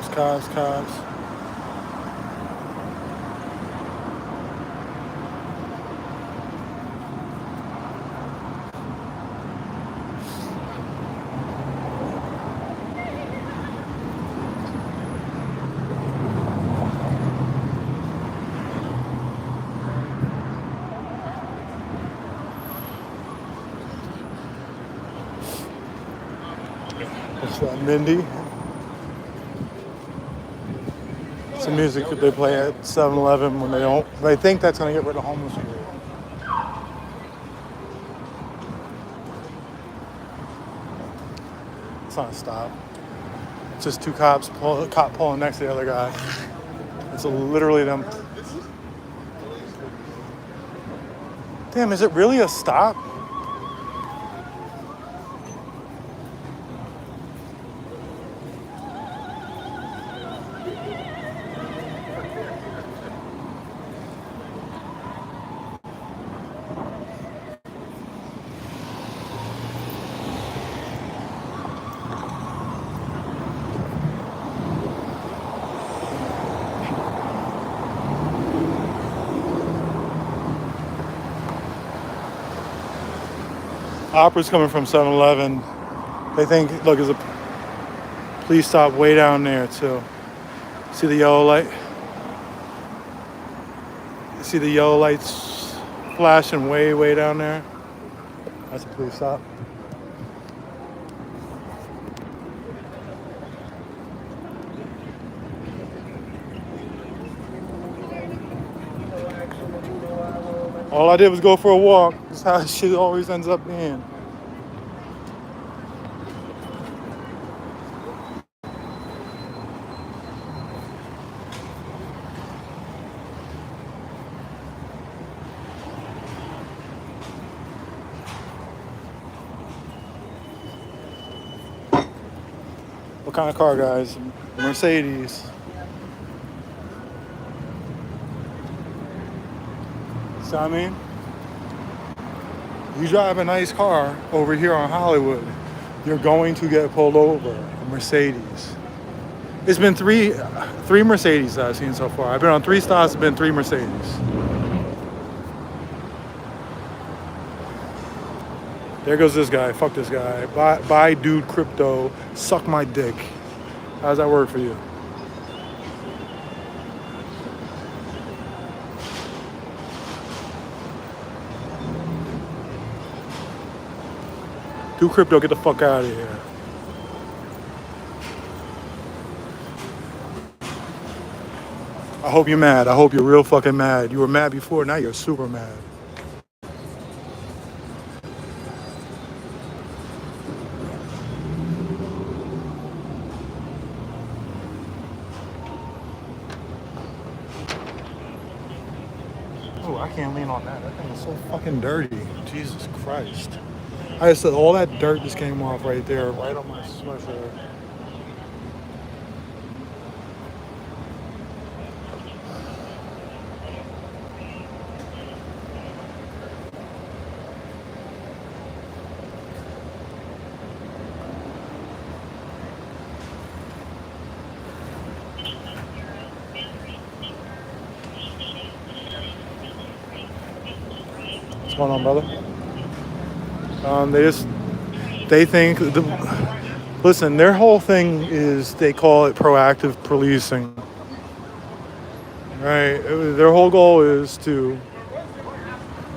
Cops. What's that, Mindy? Some music that they play at 7-Eleven when they think that's gonna get rid of homeless people. It's not a stop. It's just two cops, cop pulling next to the other guy. It's literally them. Damn, is it really a stop? Opera's coming from 7-Eleven. They think, look, there's a police stop way down there too. See the yellow light? You see the yellow lights flashing way down there? That's a police stop. All I did was go for a walk. That's how shit always ends up being. What kind of car, guys? Mercedes. See what I mean? You drive a nice car over here on Hollywood, you're going to get pulled over. A Mercedes. It's been three Mercedes that I've seen so far. I've been on 3 stops, it's been 3 Mercedes. There goes this guy. Fuck this guy. Buy dude crypto. Suck my dick. How does that work for you? Do crypto, get the fuck out of here. I hope you're mad. I hope you're real fucking mad. You were mad before, now you're super mad. Oh, I can't lean on that. That thing is so fucking dirty. Jesus Christ. I just said all that dirt just came off right there, right on my sweatshirt. going on, brother? They think, listen, their whole thing is they call it proactive policing, right? Their whole goal is to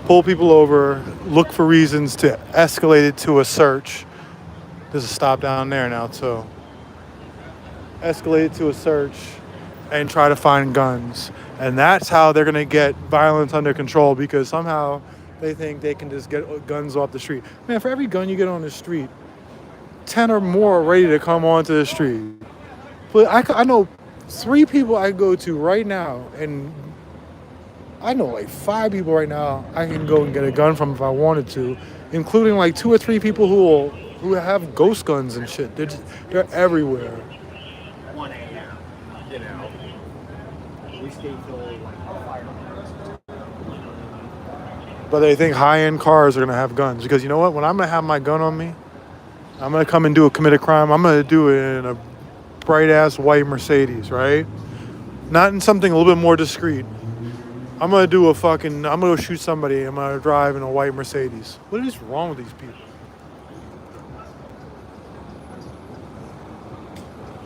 pull people over, look for reasons to escalate it to a search. There's a stop down there now, too. Escalate it to a search and try to find guns. And that's how they're going to get violence under control, because somehow they think they can just get guns off the street. Man, for every gun you get on the street, 10 or more are ready to come onto the street. But I know 3 people I go to right now, and I know like 5 people right now I can go and get a gun from if I wanted to, including like 2 or 3 people who have ghost guns and shit. They're everywhere. 1 a.m. You know, we stay till like fire. But they think high-end cars are gonna have guns, because you know what? When I'm gonna have my gun on me, I'm gonna come and commit a crime. I'm gonna do it in a bright-ass white Mercedes, right? Not in something a little bit more discreet. I'm gonna go shoot somebody. I'm gonna drive in a white Mercedes. What is wrong with these people?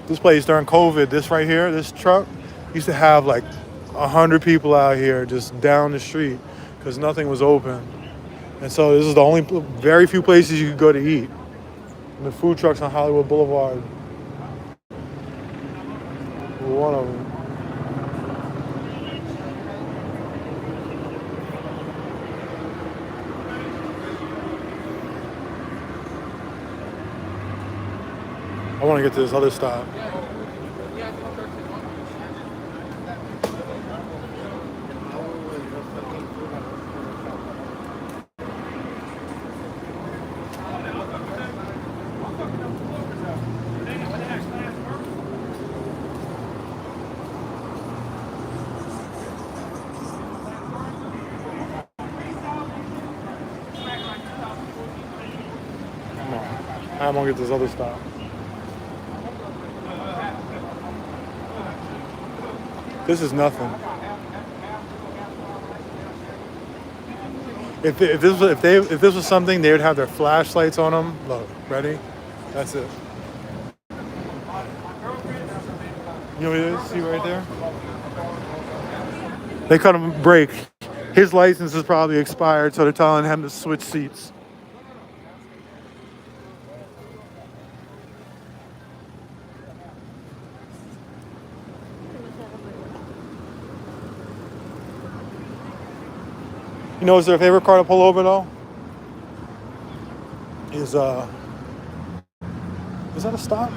This place during COVID, this right here, this truck, used to have like 100 people out here just down the street because nothing was open. And so this is the only very few places you could go to eat. And the food trucks on Hollywood Boulevard. One of them. I want to get to this other stop. Come on. I'm going to get this other stop. This is nothing. If this was something, they would have their flashlights on them. Look, ready? That's it. You know what it is? See right there? They cut him a break. His license is probably expired, so they're telling him to switch seats. You know what's their favorite car to pull over though? Is that a stop?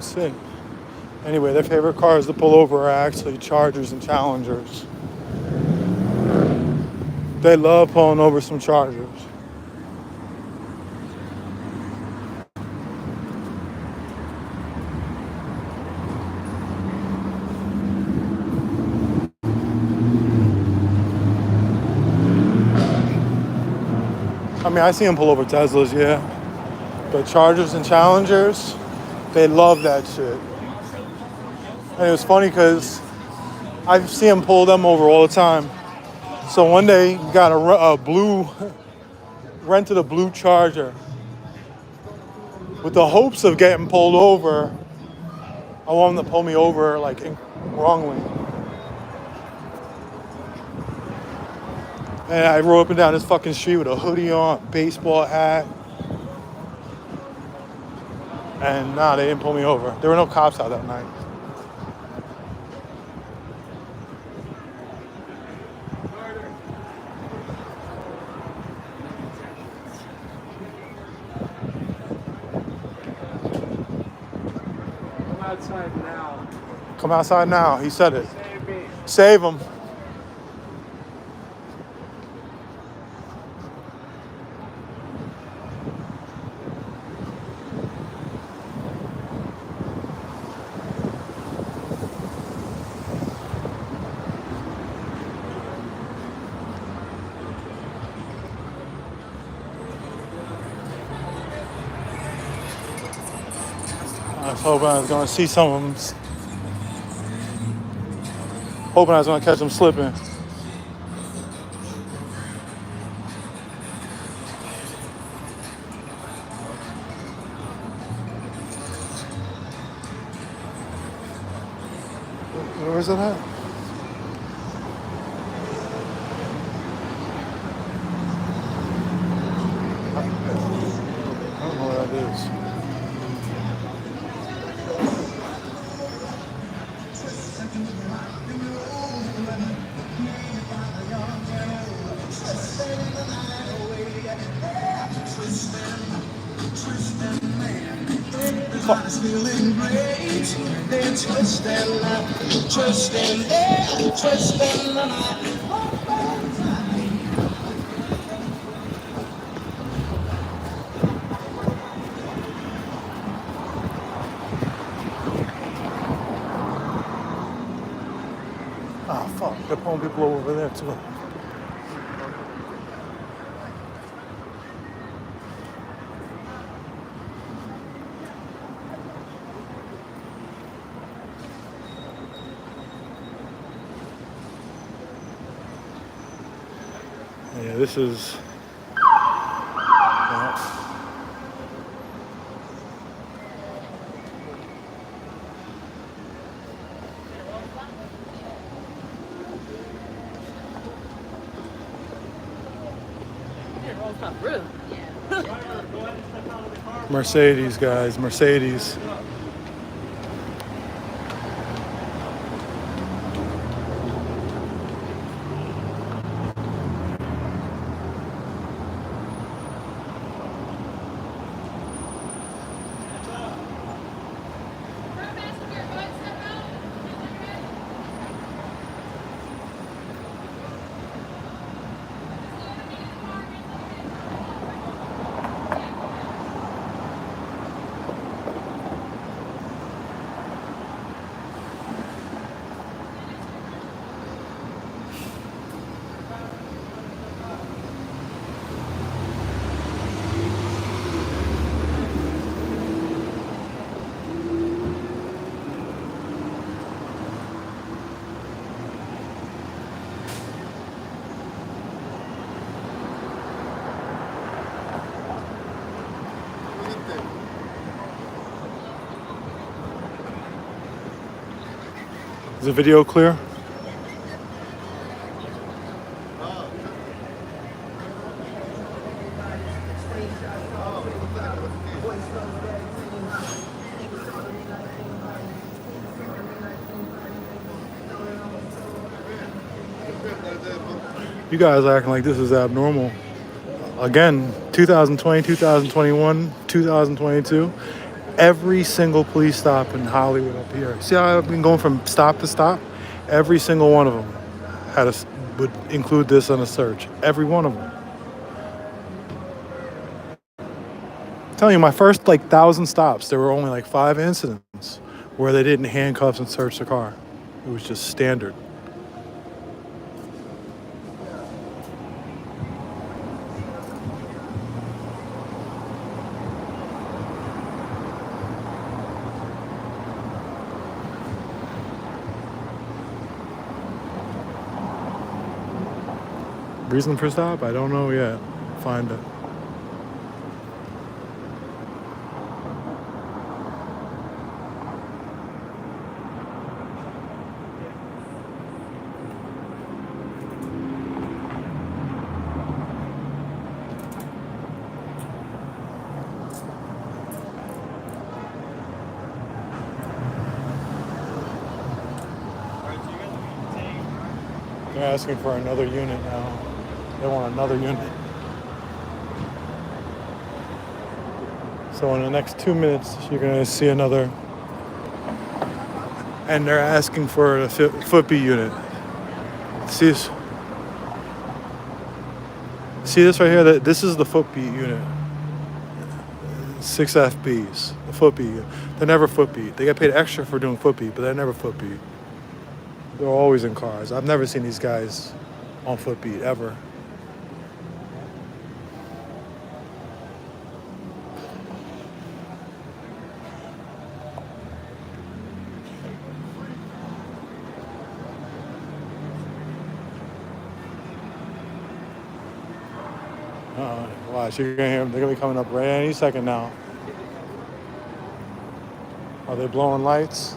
See. Anyway, their favorite cars to pull over are actually Chargers and Challengers. They love pulling over some Chargers. I mean, I see them pull over Teslas, yeah. But Chargers and Challengers, they love that shit. And it was funny because I see them pull them over all the time. So one day, got rented a blue Charger with the hopes of getting pulled over. I want them to pull me over like wrongly. And I rode up and down this fucking street with a hoodie on, baseball hat. And nah, they didn't pull me over. There were no cops out that night. I'm outside now. Come outside now. He said it. Save him. I was hoping I was going to see some of them. Hoping I was going to catch them slipping. Where is it at? I don't know where that is. Ah, fuck. They're pulling people over there, too. Yeah, this is... Mercedes, guys, Mercedes. Is the video clear? You guys are acting like this is abnormal. Again, 2020, 2021, 2022. Every single police stop in Hollywood up here. See how I've been going from stop to stop? Every single one of them would include this on a search. Every one of them. I'm telling you, my first 1,000 stops, there were only 5 incidents where they didn't handcuff and search the car. It was just standard. Reason for stop? I don't know yet. Find it. They're asking for another unit now. They want another unit. So in the next 2 minutes, you're going to see another and they're asking for a footbeat unit. See this? See this right here? This is the footbeat unit. 6 FBs, the footbeat. They're never footbeat. They get paid extra for doing footbeat, but they're never footbeat. They're always in cars. I've never seen these guys on footbeat ever. Watch, you're gonna hear them. They're gonna be coming up right any second now. Are they blowing lights?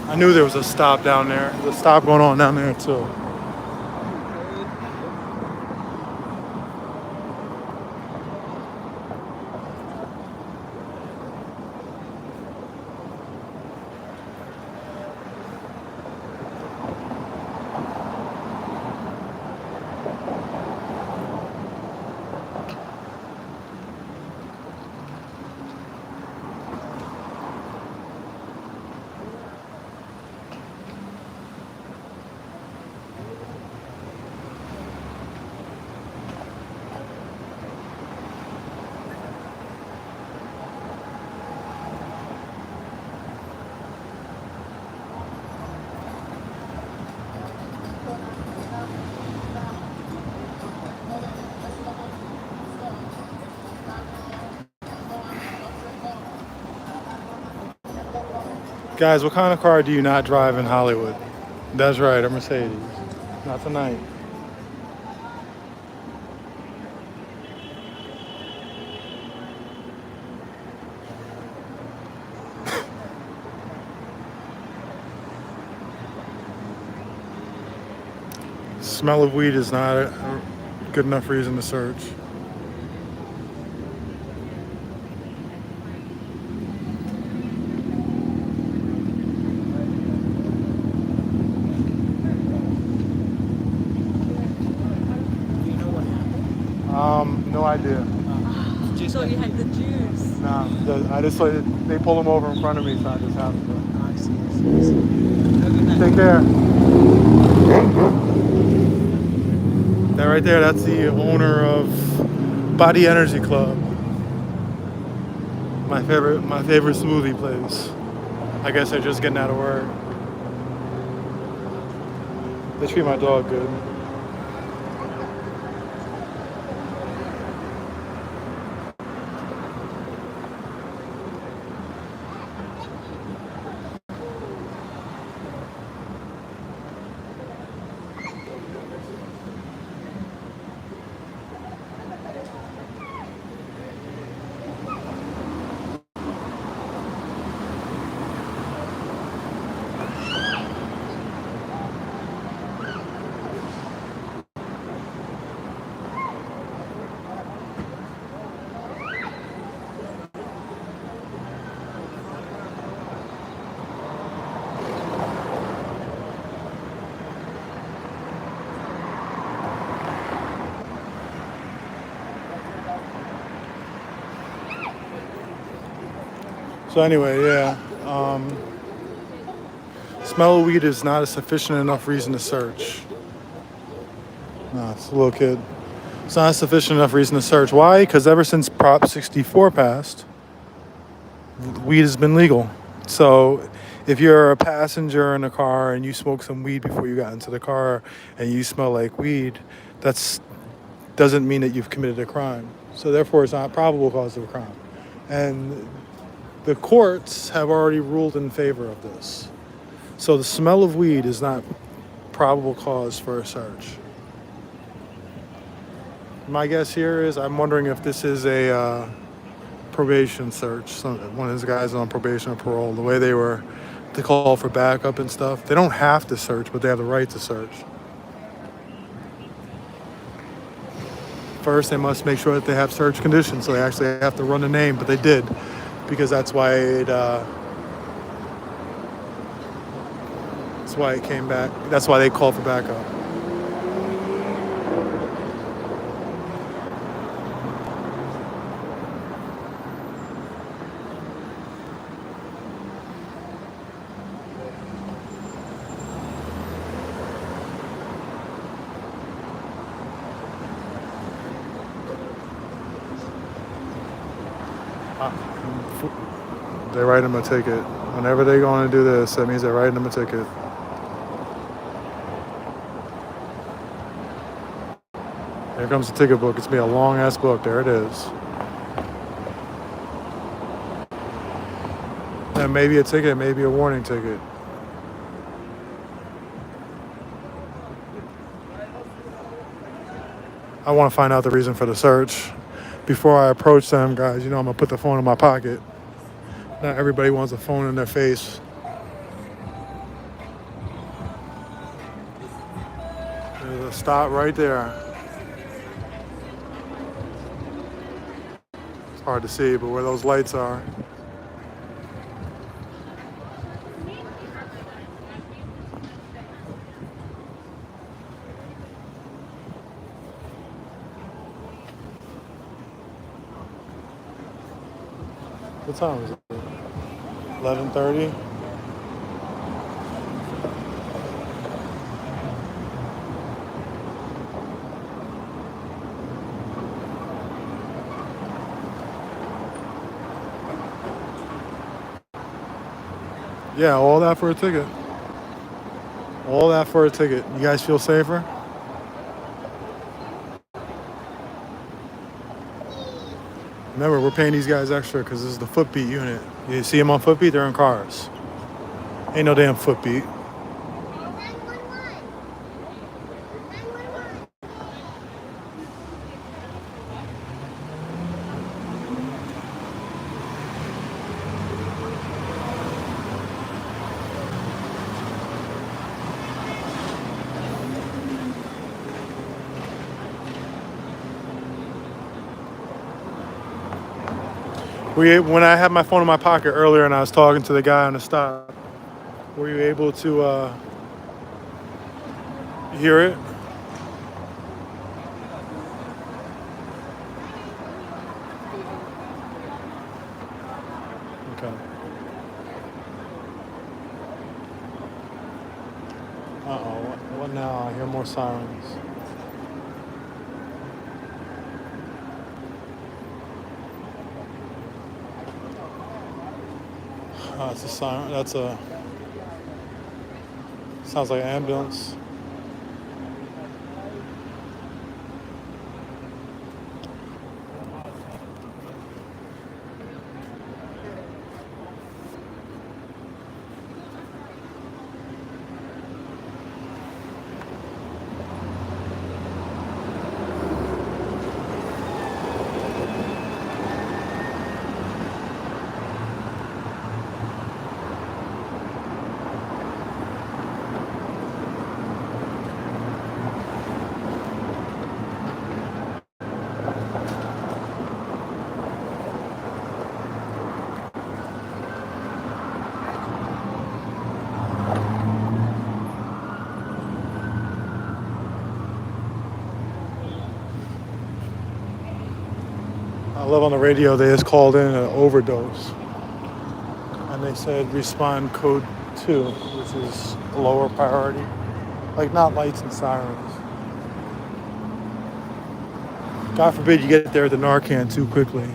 I knew there was a stop down there. There's a stop going on down there too. Guys, what kind of car do you not drive in Hollywood? That's right, a Mercedes. Not tonight. Smell of weed is not a good enough reason to search. No idea. So you had the juice. Nah, I just they pull them over in front of me, so I just have to. I see. Take care. That right there, that's the owner of Body Energy Club. My favorite smoothie place. I guess they're just getting out of work. They treat my dog good. So anyway, yeah. Smell of weed is not a sufficient enough reason to search. No, it's a little kid. It's not a sufficient enough reason to search. Why? Because ever since Prop 64 passed, weed has been legal. So if you're a passenger in a car and you smoke some weed before you got into the car and you smell like weed, that doesn't mean that you've committed a crime. So therefore, it's not a probable cause of a crime. And the courts have already ruled in favor of this. So the smell of weed is not probable cause for a search. My guess here is I'm wondering if this is a probation search. One of these guys on probation or parole, the way they call for backup and stuff. They don't have to search, but they have the right to search. First, they must make sure that they have search conditions, so they actually have to run a name, but they did, because that's why it came back. That's why they called for backup. They write them a ticket. Whenever they're going to do this, that means they're writing them a ticket. Here comes the ticket book. It's going to be a long-ass book. There it is. And maybe a ticket, maybe a warning ticket. I want to find out the reason for the search. Before I approach them, guys, you know I'm going to put the phone in my pocket. Not everybody wants a phone in their face. There's a stop right there. It's hard to see, but where those lights are. What time is it? 11:30. Yeah, all that for a ticket. All that for a ticket. You guys feel safer? Remember, we're paying these guys extra because this is the footbeat unit. You see them on footbeat, they're in cars. Ain't no damn footbeat. When I had my phone in my pocket earlier and I was talking to the guy on the stop, were you able to hear it? Okay. Uh-oh, what now? I hear more sirens. It's a siren. That's a. Sounds like an ambulance. I love on the radio they just called in an overdose. And they said respond code 2, which is a lower priority. Like not lights and sirens. God forbid you get there with the Narcan too quickly.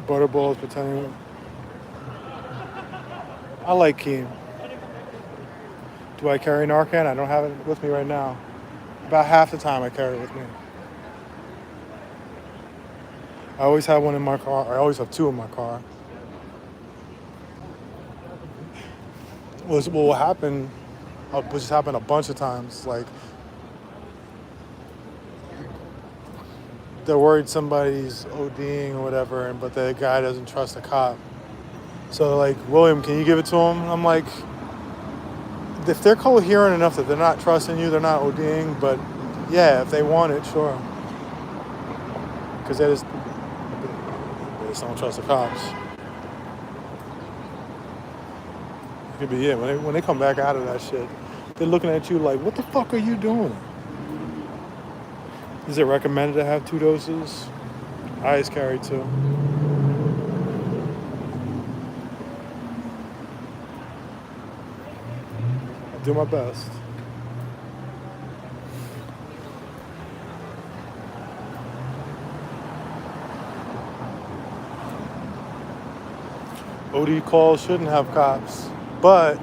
Butterballs pretending. I like Keem. Do I carry Narcan? I don't have it with me right now. About half the time I carry it with me. I always have one in my car. I always have two in my car. What will happen, which has happened a bunch of times, like they're worried somebody's ODing or whatever, but the guy doesn't trust the cop. So they're like, William, can you give it to him? I'm like, if they're coherent enough that they're not trusting you, they're not ODing, but yeah, if they want it, sure. Because they just don't trust the cops. It could be it. When they come back out of that shit, they're looking at you like, what the fuck are you doing? Is it recommended to have 2 doses? I always carry 2. Do my best. OD calls shouldn't have cops, but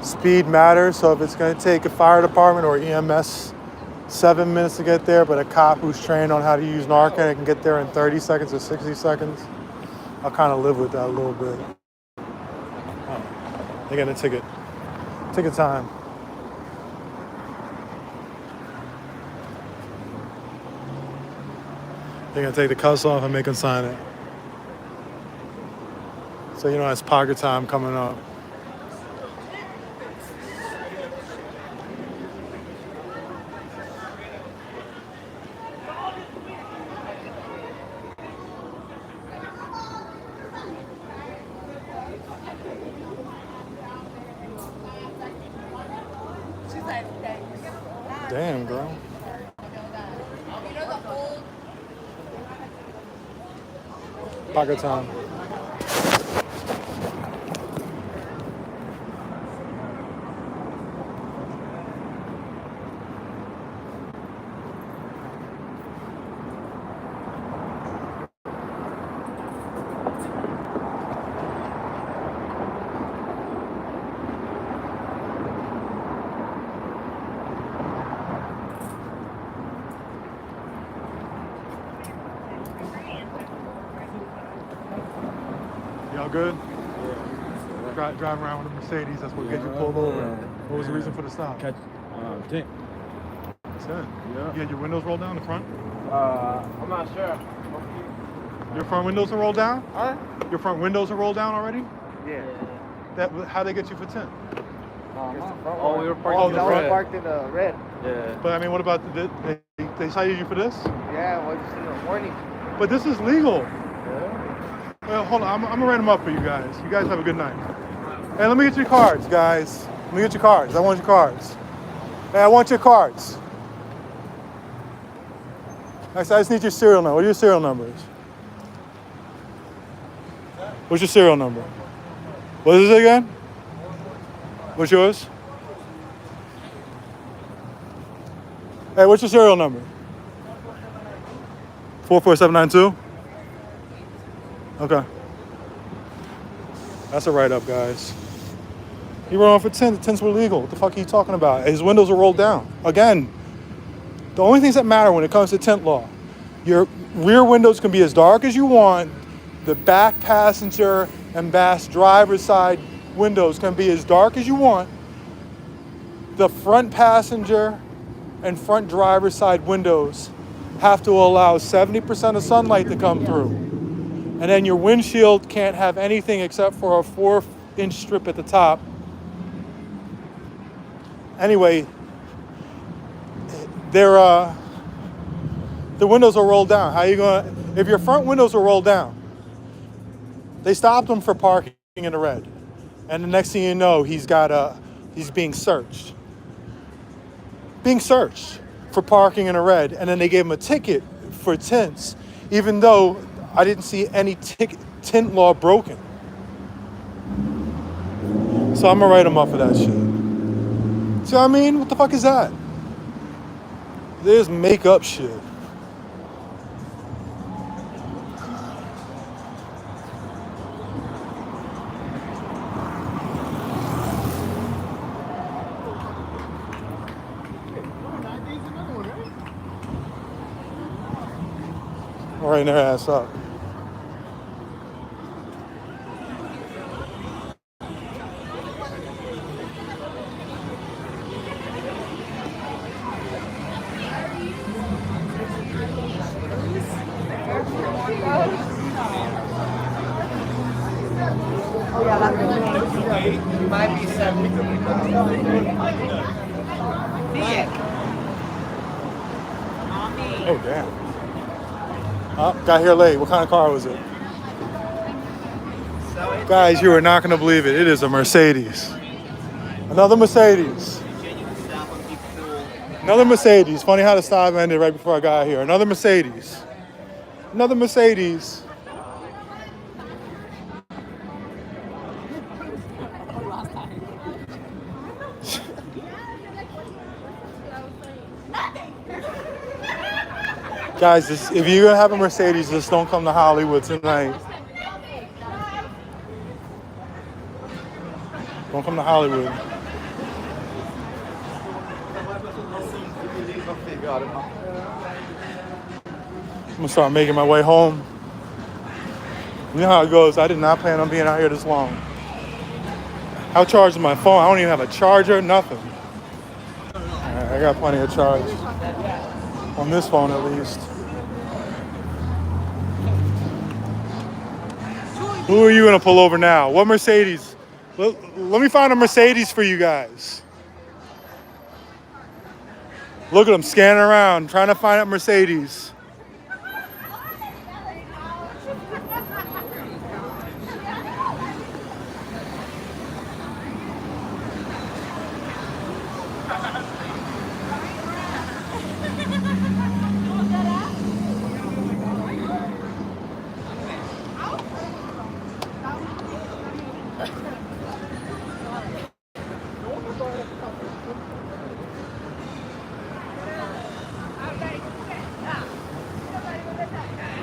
speed matters. So if it's going to take a fire department or EMS 7 minutes to get there, but a cop who's trained on how to use Narcan can get there in 30 seconds or 60 seconds, I'll kind of live with that a little bit. They're getting a ticket. Ticket time. They're gonna take the cuffs off and make them sign it. So you know it's pocket time coming up. Damn, girl. Pocket time. Y'all good? Yeah. Driving around with a Mercedes, that's what gets you pulled over. What was the reason for the stop? Tint. That's it? Yeah. You had your windows rolled down the front? I'm not sure. Your front windows are rolled down? Huh? Your front windows are rolled down already? Yeah. How'd they get you for 10? Oh, we were parked Oh, in the the front. red. Parked in the red. Yeah. But I mean, what about they cited you for this? Yeah, well, just in the morning. But this is legal. Yeah. Well, hold on, I'm gonna write them up for you guys. You guys have a good night. Hey, let me get your cards, guys. Let me get your cards. I want your cards. Hey, I want your cards. I just need your serial number. What are your serial numbers? What's your serial number? What is it again? What's yours? Hey, what's your serial number? 44792? Okay. That's a write-up, guys. He ran off for 10. The 10s were legal. What the fuck are you talking about? His windows are rolled down. Again, the only things that matter when it comes to tent law, your rear windows can be as dark as you want. The back passenger and back driver's side windows can be as dark as you want. The front passenger and front driver's side windows have to allow 70% of sunlight to come through. And then your windshield can't have anything except for a 4-inch strip at the top. Anyway, the windows are rolled down. How are you gonna, if your front windows are rolled down, they stopped him for parking in the red. And the next thing you know, he's being searched. Being searched for parking in the red. And then they gave him a ticket for tints, even though I didn't see any tint law broken. So I'm gonna write him up for that shit. See what I mean? What the fuck is that? There's make-up shit. Writing their ass up. Might be 70. Oh, damn. Oh, got here late. What kind of car was it? Guys, you are not going to believe it. It is a Mercedes. Another Mercedes. Another Mercedes. Funny how the stop ended right before I got here. Another Mercedes. Another Mercedes. Guys, if you're gonna have a Mercedes, just don't come to Hollywood tonight. Don't come to Hollywood. I'm gonna start making my way home. You know how it goes. I did not plan on being out here this long. I'll charge my phone. I don't even have a charger, nothing. Right, I got plenty of charge. On this phone at least. Who are you gonna pull over now? What Mercedes? Let me find a Mercedes for you guys. Look at them scanning around, trying to find a Mercedes.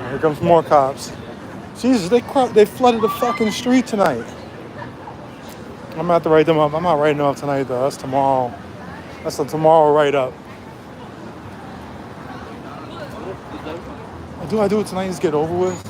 Here comes more cops. Jesus, they flooded the fucking street tonight. I'm gonna have to write them up. I'm not writing them up tonight though. That's tomorrow. That's a tomorrow write-up. Do I do it tonight and just get over with?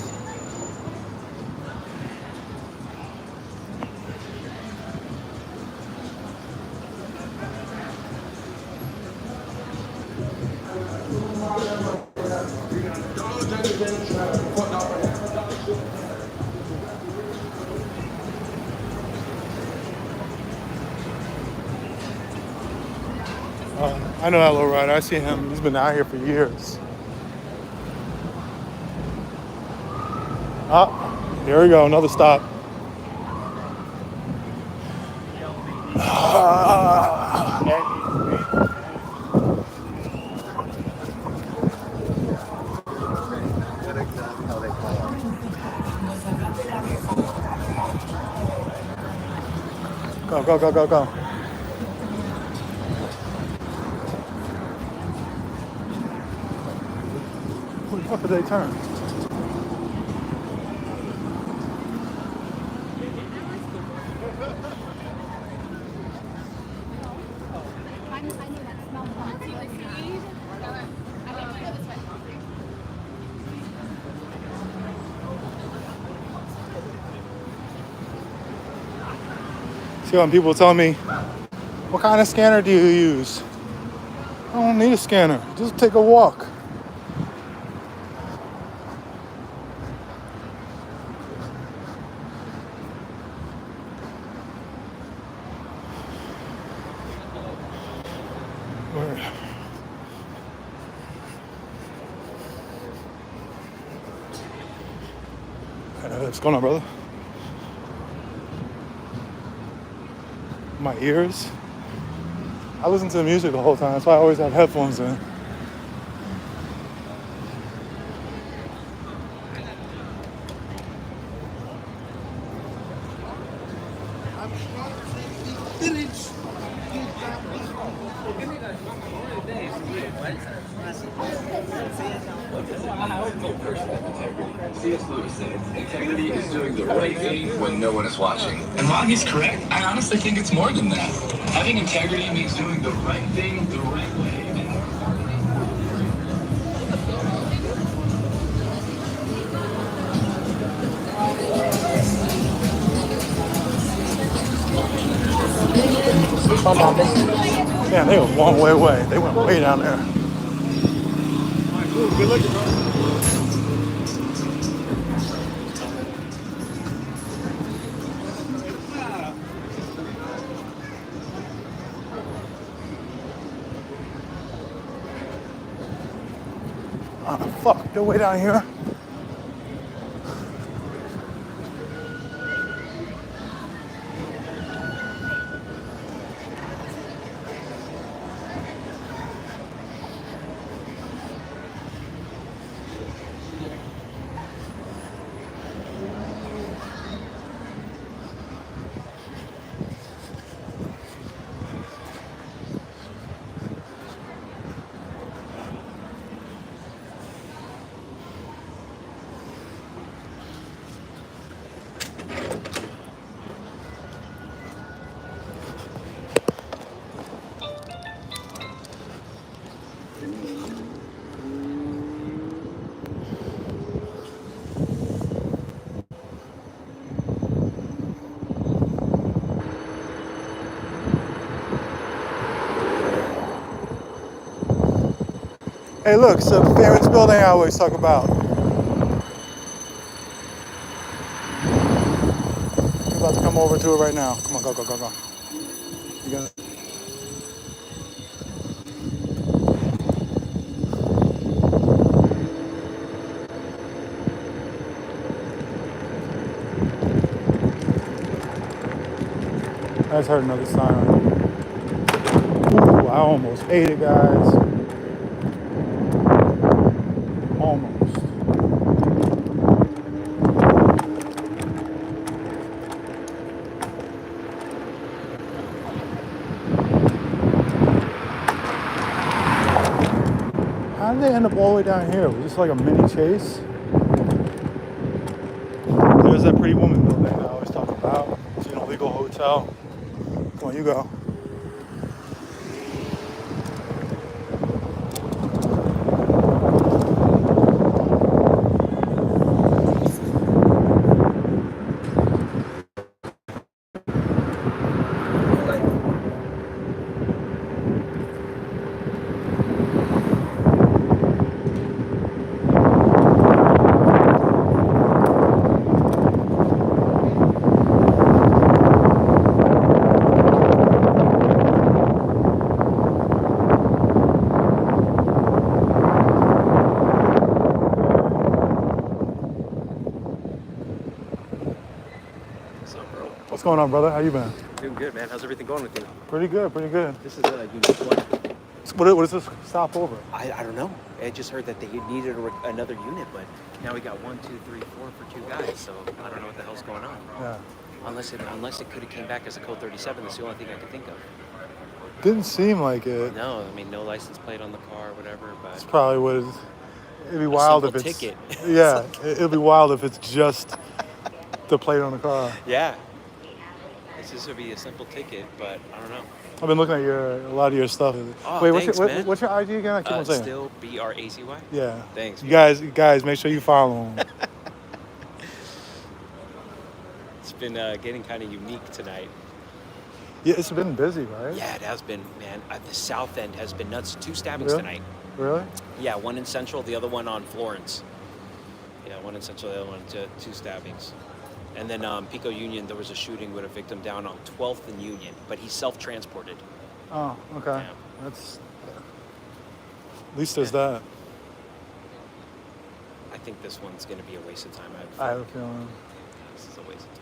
I know that little rider. I see him. He's been out here for years. Ah, here we go. Another stop. Go, go, go, go, go. Where the fuck did they turn? See when people tell me, what kind of scanner do you use? I don't need a scanner. Just take a walk. What's going on, brother? My ears. I listen to the music the whole time. That's why I always have headphones in. C.S. Lewis said, integrity is doing the right thing when no one is watching. And while he's correct, I honestly think it's more than that. Having integrity means doing the right thing the right way. Man, they were a long way away. They went way down there. Good looking, bro. Fuck, they're way down here. Hey, look, it's the famous building I always talk about. We're about to come over to it right now. Come on, go, go, go, go. You gonna... I just heard another siren. Ooh, I almost ate it, guys. Almost. How did they end up all the way down here? Was this like a mini chase? There's that Pretty Woman building I always talk about. It's an illegal hotel. Come on, you go. What's going on, brother? How you been? Doing good, man. How's everything going with you? Pretty good, pretty good. This is a unique one. What is this stop over? I don't know. I just heard that they needed another unit, but now we got 1, 2, 3, 4 for 2 guys. So I don't know what the hell's going on. Yeah. Unless it could have came back as a code 37. That's the only thing I could think of. Didn't seem like it. No, I mean no license plate on the car, whatever. But it's probably what it'd be wild if it's ticket. Yeah, it'd be wild if it's just the plate on the car. Yeah. This would be a simple ticket, but I don't know. I've been looking at a lot of your stuff. Oh, wait, thanks, man. what's your IG again? I keep on saying. Still BRAZY. Yeah. Thanks. You guys, make sure you follow him. It's been getting kind of unique tonight. Yeah, it's been busy, right? Yeah, it has been, man. The South End has been nuts. 2 stabbings tonight. Really? Yeah, one in Central, the other one on Florence. Yeah, one in Central, the other one, 2 stabbings. And then Pico Union, there was a shooting with a victim down on 12th and Union, but he's self-transported. Oh, okay. Yeah. That's at least there's that. I think this one's going to be a waste of time. I have a feeling. This is a waste of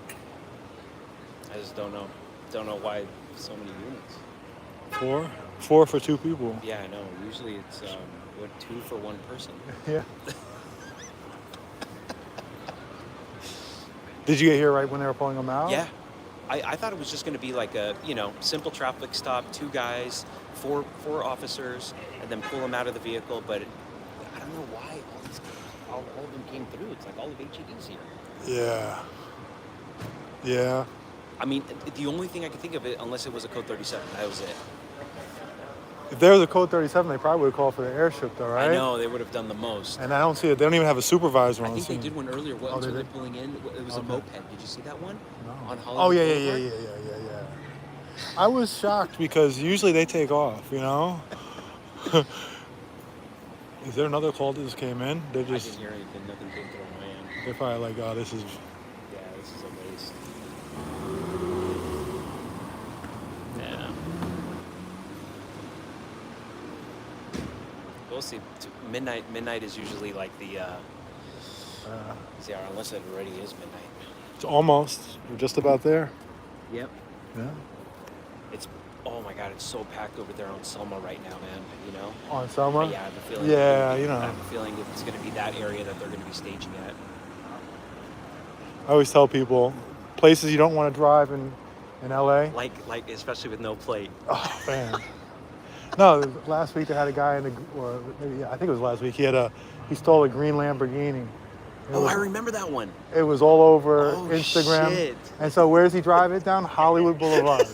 time. I just don't know why so many units. 4 for 2 people. Yeah, I know. Usually it's 2 for 1 person. Yeah. Did you get here right when they were pulling them out? Yeah. I thought it was just going to be like a, simple traffic stop, 2 guys, 4 officers, and then pull them out of the vehicle. But I don't know why all of them came through. It's like all of HED's here. Yeah. Yeah. I mean, the only thing I could think of it, unless it was a code 37, that was it. If there was a code 37, they probably would have called for the airship, though, right? I know, they would have done the most. And I don't see it. They don't even have a supervisor on the I think scene. they did one earlier. What until they're pulling in? It was a moped. Did you see that one? No. On Hollywood Oh, yeah. I was shocked because usually they take off, Is there another call that just came in? They just. I didn't hear anything. Nothing came through on my end. They're probably like, oh, this is. Yeah, this is a waste. Yeah. We'll see. Midnight is usually like the. Yeah, unless it already is midnight. It's almost. We're just about there. Yep. Yeah. Oh my God, it's so packed over there on Selma right now, man. On Selma? Yeah, I have a feeling. Yeah, I have a feeling it's going to be that area that they're going to be staging at. I always tell people, places you don't want to drive in LA. Like especially with no plate. Oh man. No, last week they had a guy I think it was last week. He stole a green Lamborghini. I remember that one. It was all over Oh, Instagram. shit. And so where does he drive it down? Hollywood Boulevard.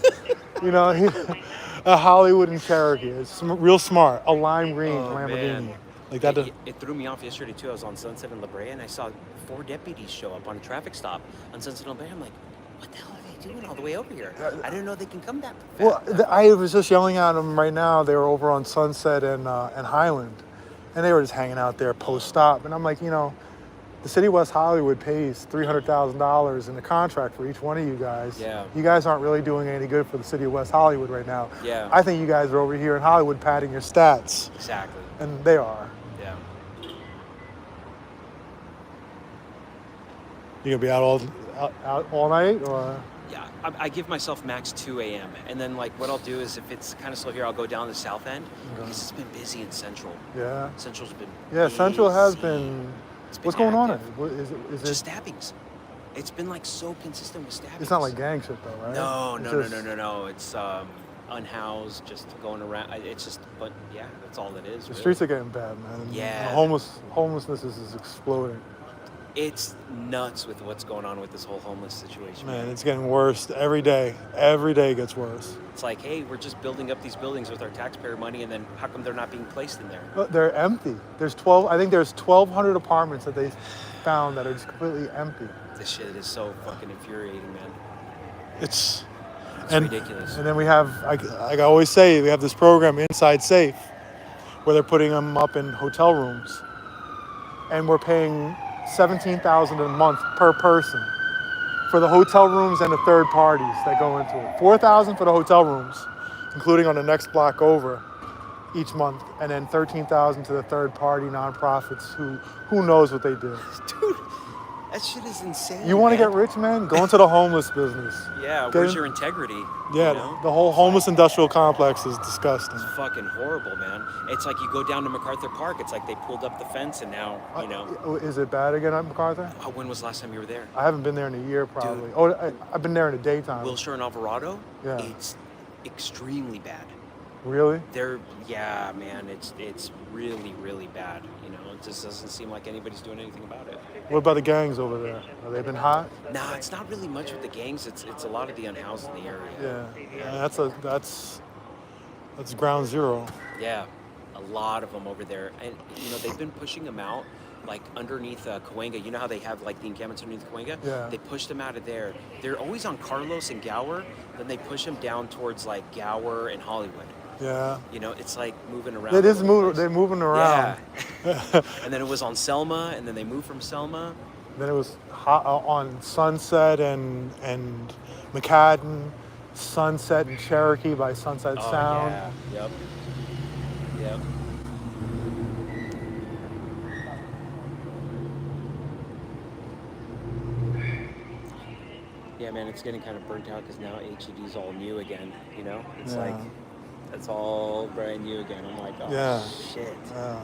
A Hollywood and Cherokee. It's real smart. A lime green Lamborghini. Man. Like that. It threw me off yesterday too. I was on Sunset and La Brea and I saw 4 deputies show up on a traffic stop on Sunset and La Brea. I'm like, what the hell are they doing all the way over here? I didn't know they can come that fast. Well, I was just yelling at them right now. They were over on Sunset and Highland, and they were just hanging out there post-stop. And I'm like, the city of West Hollywood pays $300,000 in the contract for each one of you guys. Yeah. You guys aren't really doing any good for the city of West Hollywood right now. Yeah. I think you guys are over here in Hollywood padding your stats. Exactly. And they are. Yeah. You gonna be out all night, or? Yeah, I give myself max 2 a.m. And then, like, what I'll do is if it's kind of slow here, I'll go down the south end because it's been busy in Central. Yeah. Central's been busy. Central has been. What's going on? Is it just stabbings? It's been like so consistent with stabbings. It's not like gang shit though, right? No. It's unhoused, just going around. It's just, but yeah, that's all it is. The really. streets are getting bad, man. Yeah. Homelessness is exploding. It's nuts with what's going on with this whole homeless situation. Man, it's getting worse every day. Every day gets worse. It's like, hey, we're just building up these buildings with our taxpayer money, and then how come they're not being placed in there? They're empty. There's 1,200 apartments that they found that are just completely empty. This shit is so fucking infuriating, man. It's ridiculous. And then we have, like I always say, we have this program, Inside Safe, where they're putting them up in hotel rooms, and we're paying $17,000 a month per person for the hotel rooms and the third parties that go into it. $4,000 for the hotel rooms, including on the next block over each month, and then $13,000 to the third party nonprofits who knows what they do. Dude, that shit is insane. You want to get rich, man? Go into the homeless business. Yeah, where's your integrity? Yeah, the whole homeless industrial complex is disgusting. It's fucking horrible, man. It's like you go down to MacArthur Park, it's like they pulled up the fence and now, Is it bad again at MacArthur? When was the last time you were there? I haven't been there in a year, probably. Dude. I've been there in the daytime. Wilshire and Alvarado? Yeah. It's extremely bad. Really? Yeah, man, it's really, really bad. It just doesn't seem like anybody's doing anything about it. What about the gangs over there? Have they been hot? Nah, it's not really much with the gangs. It's a lot of the unhoused in the area. Yeah. That's ground zero. Yeah, a lot of them over there, and they've been pushing them out like underneath Cahuenga. You know how they have like the encampments underneath Cahuenga? Yeah. They pushed them out of there. They're always on Carlos and Gower. Then they push them down towards like Gower and Hollywood. Yeah. It's like moving around. They're moving around. Yeah. And then it was on Selma, and then they moved from Selma. Then it was on Sunset and McCadden, Sunset and Cherokee by Sunset Sound. Yeah. Yep. Yeah, man, it's getting kind of burnt out because now HED's all new again. It's like it's all brand new again. I'm like, shit. Yeah.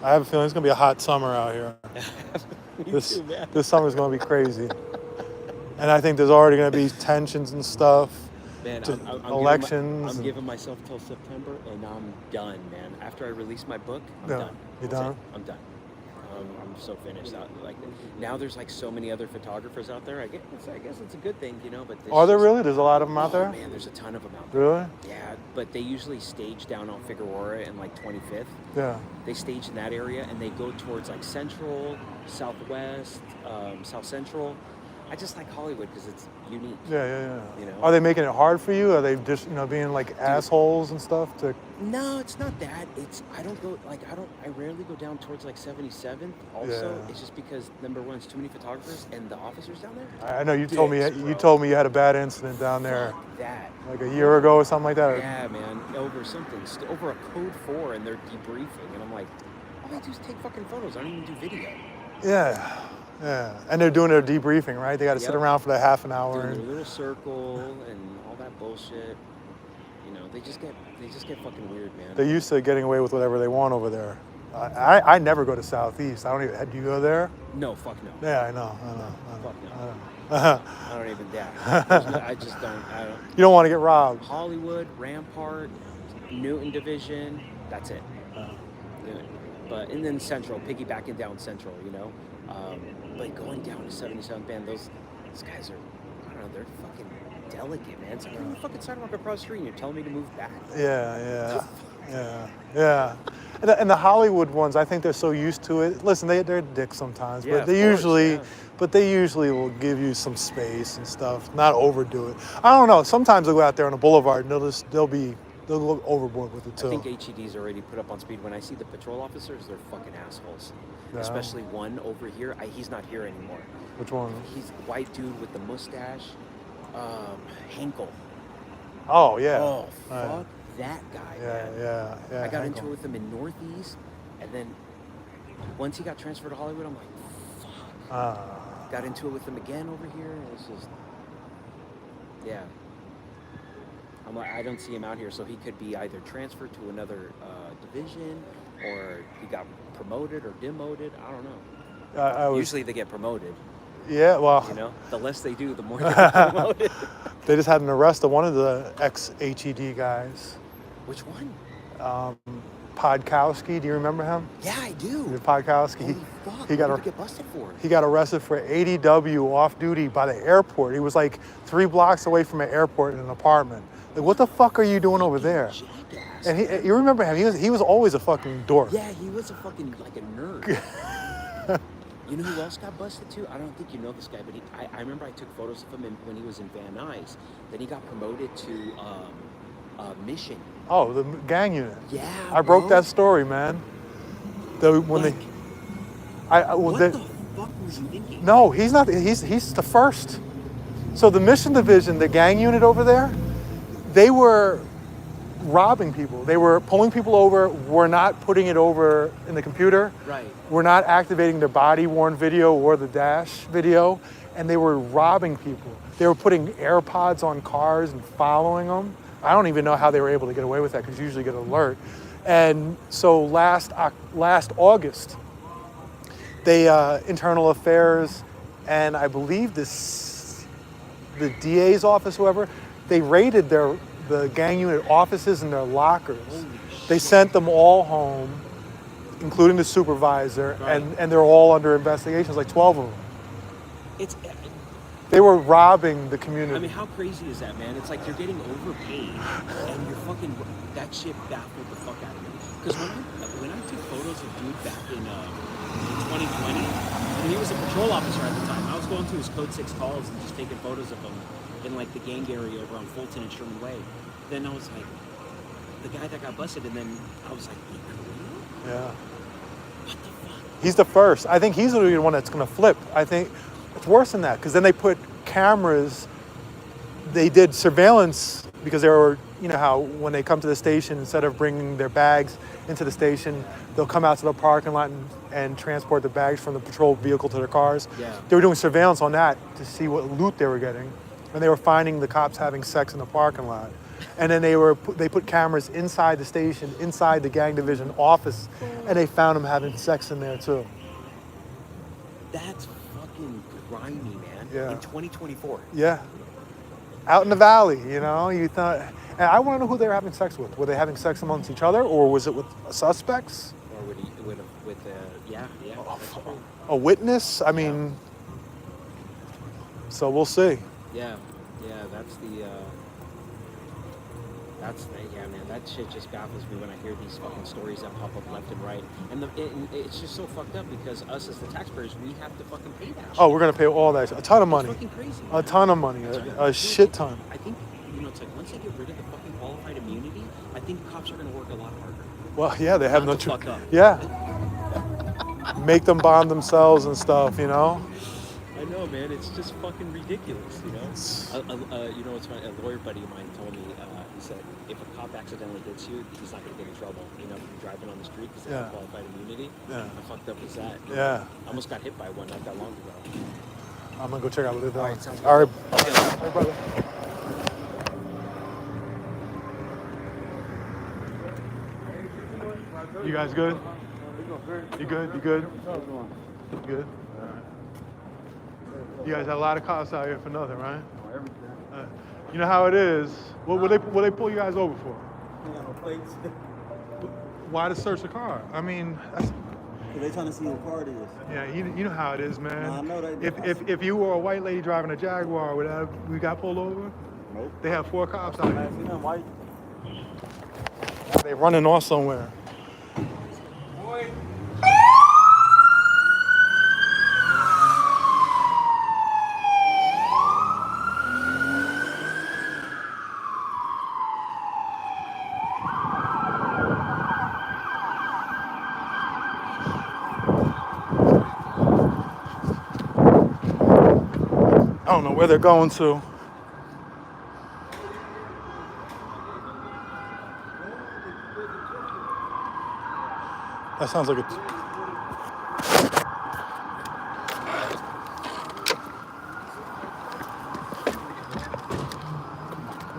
I have a feeling it's gonna be a hot summer out here. This summer's gonna be crazy, and I think there's already gonna be tensions and stuff. Man, I'm elections. I'm giving myself till September, and I'm done, man. After I release my book, I'm done. You done? I'm done. I'm so finished. Now there's like so many other photographers out there. I guess it's a good thing, But are there really? There's a lot of them out there. Man, there's a ton of them out there. Really? Yeah, but they usually stage down on Figueroa and like 25th. Yeah. They stage in that area, and they go towards like Central, Southwest, South Central. I just like Hollywood because it's unique. Yeah. Are they making it hard for you? Are they just being like assholes and stuff? No, it's not that. I rarely go down towards like 77th. Also, it's just because number one, it's too many photographers and the officers down there. I know you told me you had a bad incident down there. Fuck that. Like a year ago or something like that. Yeah, man. Over a code 4, and they're debriefing, and I'm like, all I do is take fucking photos. I don't even do video. Yeah. Yeah, and they're doing their debriefing, right? They got to sit around for that half an hour. Doing their little circle and all that bullshit. They just get fucking weird, man. They're used to getting away with whatever they want over there. I never go to Southeast. Do you go there? No, fuck no. Yeah, I know. Fuck no. I don't even dare. I don't. You don't want to get robbed. Hollywood, Rampart, Newton Division. That's it. And then Central, piggybacking down Central, But going down to 77th band, those guys are, I don't know, they're fucking delicate, man. It's like, I'm on the fucking sidewalk across the street and you're telling me to move back. Yeah. Yeah. And the Hollywood ones, I think they're so used to it. Listen, they're dicks sometimes, Yeah, but they of course, usually, yeah. but they usually will give you some space and stuff, not overdo it. I don't know. Sometimes they'll go out there on the boulevard and they'll go overboard with it too. I think HED's already put up on speed. When I see the patrol officers, they're fucking assholes. Yeah. Especially one over here. He's not here anymore. Which one? He's a white dude with the mustache. Henkel. Oh yeah. Oh, fuck that guy, man. Yeah. I got Henkel. into it with him in Northeast, and then once he got transferred to Hollywood, I'm like, fuck. Got into it with him again over here, and it's just, yeah. I'm like, I don't see him out here, so he could be either transferred to another division, or he got promoted or demoted. I don't know. Usually they get promoted. Yeah, well. You know, the less they do, the more they get promoted. They just had an arrest of one of the ex-HED guys. Which one? Podkowski, do you remember him? Yeah, I do. Podkowski. Holy fuck, He what did he get busted for? He got arrested for ADW off duty by the airport. He was like 3 blocks away from an airport in an apartment. Like, what the fuck are you doing over there? Jackass. And you remember him? He was always a fucking dork. Yeah, he was a fucking like a nerd. You know who else got busted too? I don't think you know this guy, but I remember I took photos of him when he was in Van Nuys. Then he got promoted to Mission. Oh, the gang unit. Yeah, I broke bro. that story, man. What the fuck were you thinking? No, he's not. He's the first. So the Mission Division, the gang unit over there, they were robbing people. They were pulling people over. We're not putting it over in the computer. Right. We're not activating the body-worn video or the dash video, and they were robbing people. They were putting AirPods on cars and following them. I don't even know how they were able to get away with that, because you usually get an alert. And so last August, they Internal Affairs and I believe the DA's office, whoever, they raided the gang unit offices and their lockers. They sent them all home, including the supervisor, Right. and they're all under investigations, like 12 of them. They were robbing the community. I mean, how crazy is that, man? It's like you're getting overpaid, and you're fucking. That shit baffled the fuck out of me. Because when I took photos of dude back in 2020, and he was a patrol officer at the time, I was going to his Code 6 calls and just taking photos of him in like the gang area over on Fulton and Sherman Way. Then I was like, the guy that got busted, and then I was like, Yeah. what the fuck? He's the first. I think he's the one that's going to flip. I think it's worse than that, because then they put cameras. They did surveillance, because they were, you know how when they come to the station, instead of bringing their bags into the station, they'll come out to the parking lot and transport the bags from the patrol vehicle to their cars. Yeah. They were doing surveillance on that to see what loot they were getting, and they were finding the cops having sex in the parking lot. And then they put cameras inside the station, inside the gang division office, and they found them having sex in there too. That's fucking grimy, man. Yeah. In 2024. Yeah. Out in the valley, you know, you thought, and I want to know who they were having sex with. Were they having sex amongst each other, or was it with suspects? Or with yeah. That's true. A witness? I mean, so we'll see. Yeah, yeah, man, that shit just baffles me when I hear these fucking stories that pop up left and right. And it's just so fucked up, because us as the taxpayers, we have to fucking pay that shit. Oh, we're going to pay all that, a ton of money. It's fucking crazy. A ton of money, a shit ton. I think, it's like once they get rid of the fucking qualified immunity, I think cops are going to work a lot harder. Well, yeah, they have Not no to fuck up. Yeah. Make them bomb themselves and stuff, you know? I know, man. It's just fucking ridiculous, you know? You know what's funny? A lawyer buddy of mine told me, he said, if a cop accidentally hits you, he's not going to get in trouble. You know, if you're driving on the street because they have qualified immunity. Yeah. How fucked up is that? Yeah. I almost got hit by one not that long ago. I'm going to go check out what they're doing. All right, sounds good. All right. Hey, brother. You guys good? You good? You good? You good? All right. You guys had a lot of cops out here for nothing, right? You know how it is. What they pull you guys over for? Why to search the car? I mean, that's... They trying to see what car it is. Yeah, you know how it is, man. I know that. If you were a white lady driving a Jaguar, we got pulled over? Nope. They have 4 cops out here. You know, why? They running off somewhere. I don't know where they're going to. That sounds like a...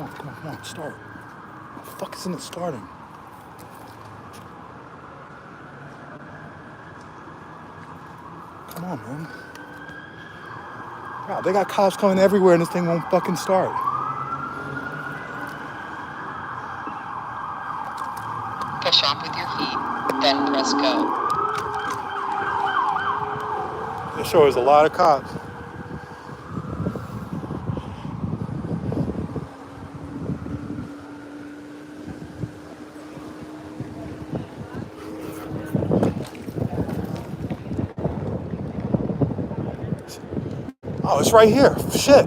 Come on, start. The fuck isn't it starting? Come on, man. God, they got cops coming everywhere and this thing won't fucking start. Push off with your feet, then press go. It sure is a lot of cops. Oh, it's right here. Shit.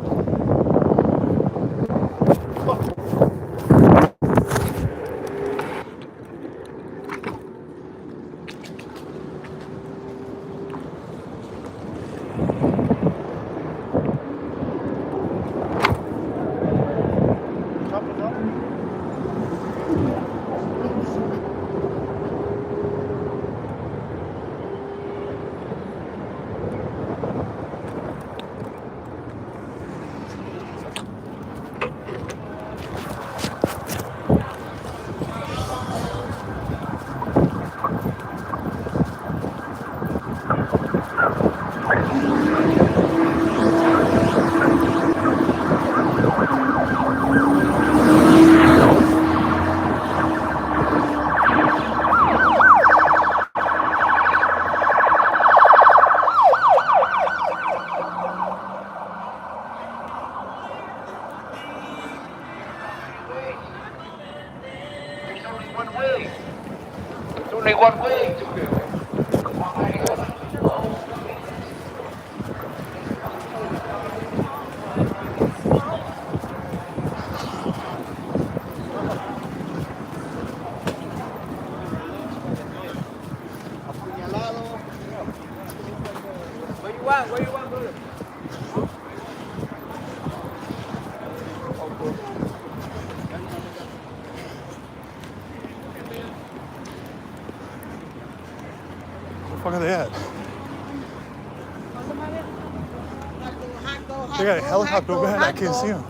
Where you want, brother? Where the fuck are they at? They got a helicopter overhead. I can't see them.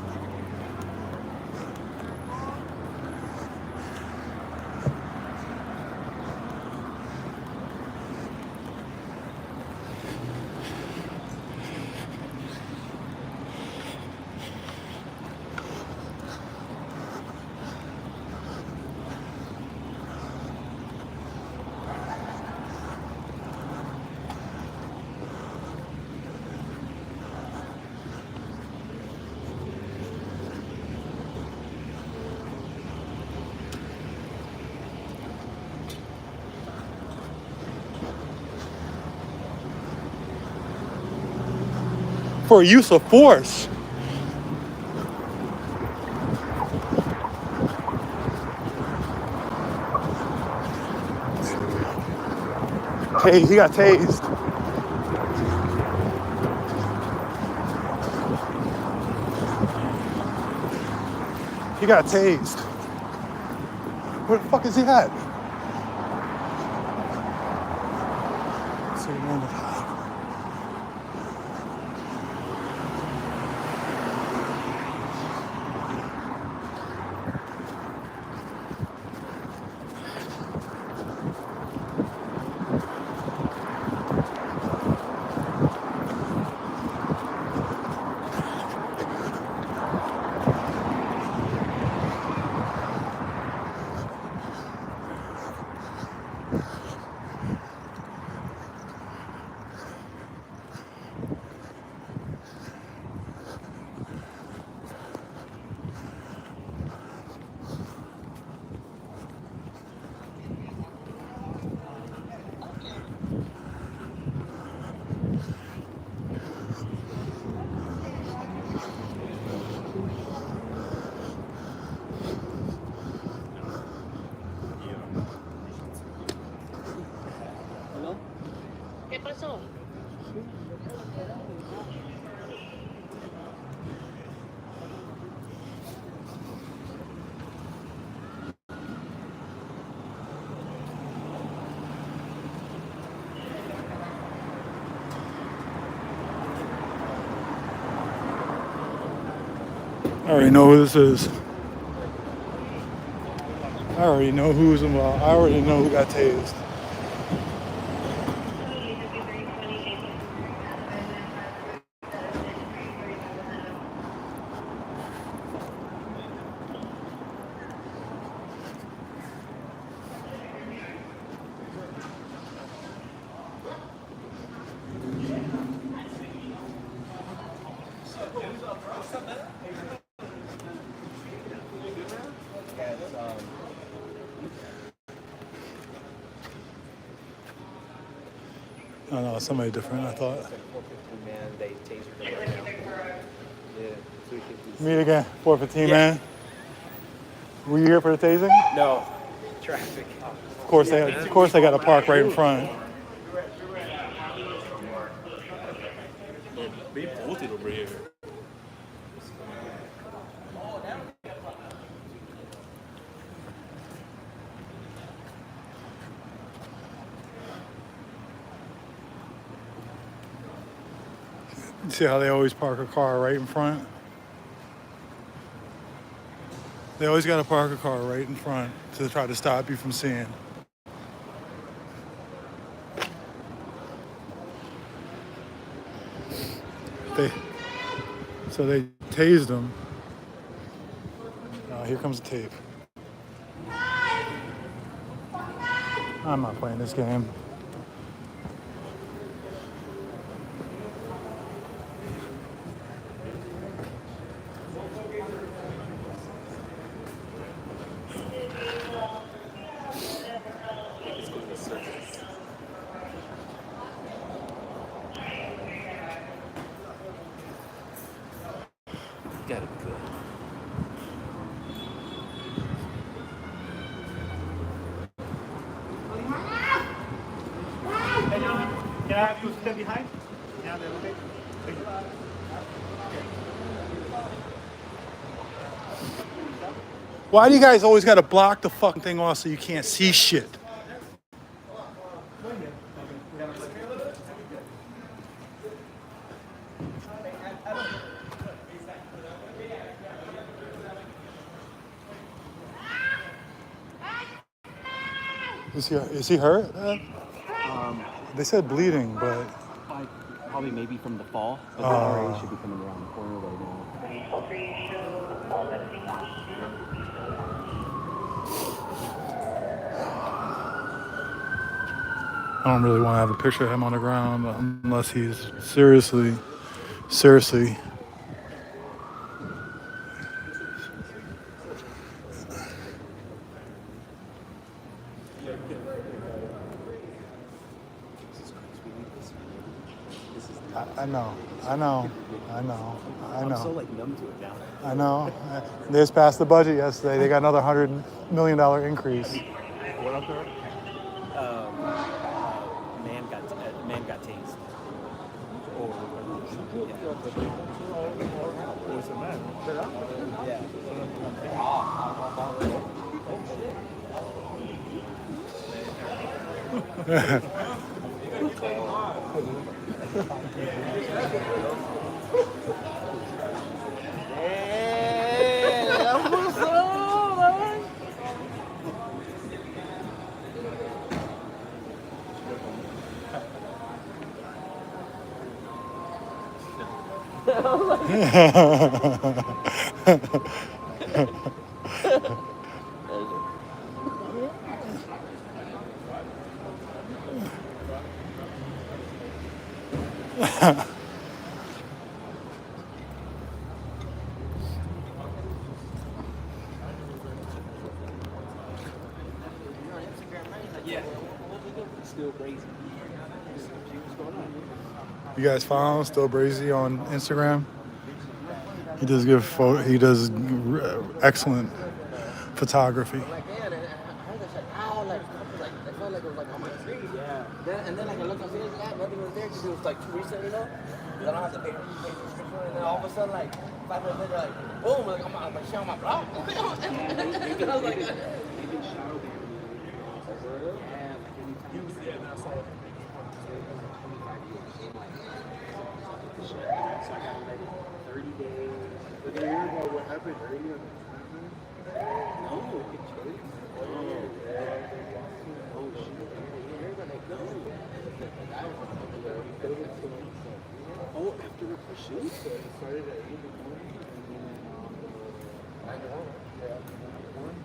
For use of force. Hey, he got tased. He got tased. Where the fuck is he at? Let's see, man. I already know who this is. I already know who's involved. I already know who got tased. Oh no, somebody different, I thought. Man, they tasered him right now. Yeah. Meet again, 415, man. Were you here for the tasing? No. Traffic. Of course they got to park right in front. They bolted over here. You see how they always park a car right in front? They always got to park a car right in front to try to stop you from seeing. So they tased him. Here comes the tape. I'm not playing this game. Gotta be good. Hey, gentlemen, can I have you step behind? Yeah, they're okay. Thank you. Why do you guys always got to block the fucking thing off so you can't see shit? Is he hurt? They said bleeding, but Probably maybe from the fall, but the RA should be coming around the corner right now. I don't really want to have a picture of him on the ground unless he's seriously. I know. I'm so like numb to it now. I know. They just passed the budget yesterday. They got another $100 million increase. What else, sir? Man got tased. What's the man? Yeah. Still crazy. You guys follow him, Still Brazy, on Instagram? He does excellent photography. And then I can look and see nothing was there because it was like too recent, you know? Because I don't have to pay subscription, and then all of a sudden, like 5 minutes later, like boom, like I'm like shit on my block. I was like, What happened earlier? oh, after the pursuit?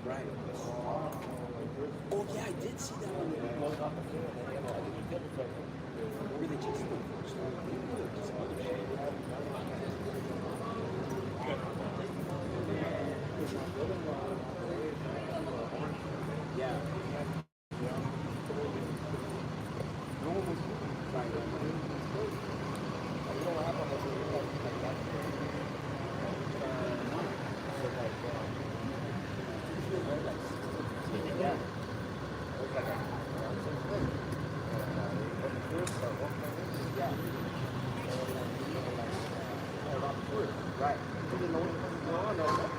Right. Oh yeah, I did see that one. Where they chased them first. Yeah. Right. They didn't know what was going on though.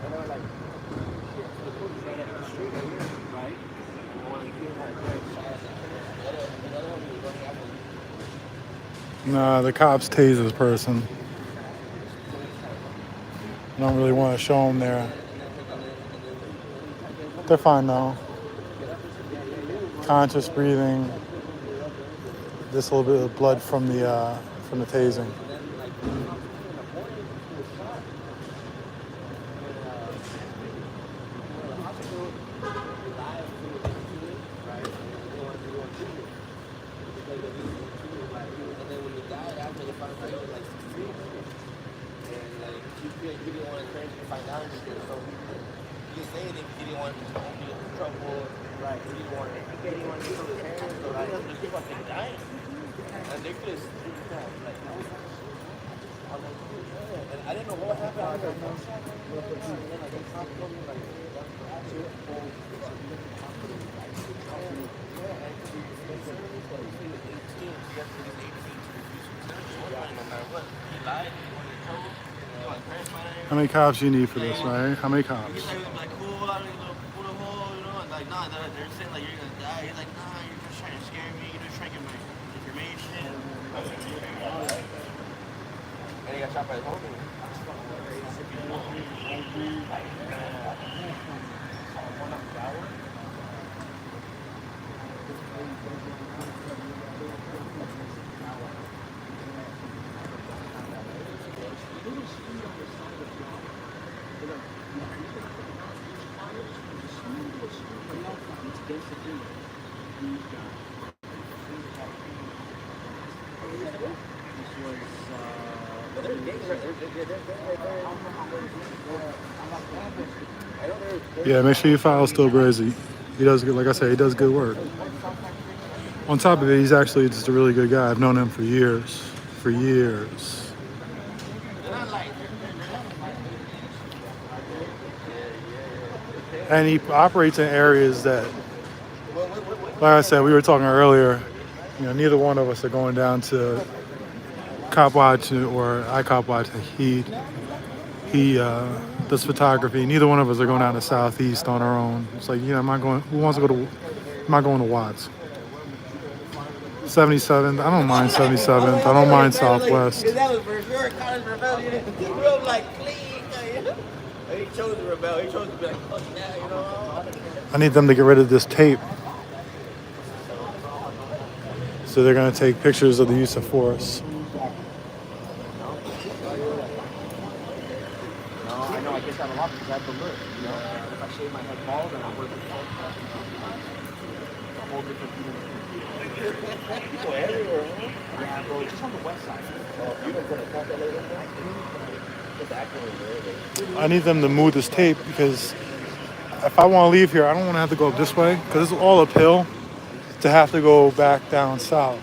And they were like, shit, the police right up the street right here, right? And one of the kids had a great shot. The other one was running after. Nah, the cops tase this person. I don't really want to show them there. They're fine now. Conscious breathing. Just a little bit of blood from the tasing. I didn't know what happened. How many cops you need for this, right? How many cops? He's like, cool, I don't know, pull the hole, you know, and like, nah, they're saying like you're gonna die. He's like, nah, you're just trying to scare me, you're just trying to get my information. And he got shot by his homie. Yeah, make sure you file still Brizzy. He does good, like I said, he does good work. On top of it, he's actually just a really good guy. I've known him for years. For years. And he operates in areas that, like I said, we were talking earlier, you know, neither one of us are going down to cop watch or I cop watch. He does photography. Neither one of us are going down to Southeast on our own. It's like, yeah, who wants to go to, am I going to Watts? 77th, I don't mind 77th. I don't mind Southwest. That was for sure Connor's rebellion. Real like clean. He chose to rebel. He chose to be like, fuck that, you know. I need them to get rid of this tape. So they're going to take pictures of the use of force. I know I get that a lot because I have to look, you know. If I shave my head bald and I work with a whole different people everywhere, huh? Yeah, bro, just on the west side. Oh, you don't put a calculator there? I need them to move this tape because if I want to leave here, I don't want to have to go up this way because it's all uphill to have to go back down south.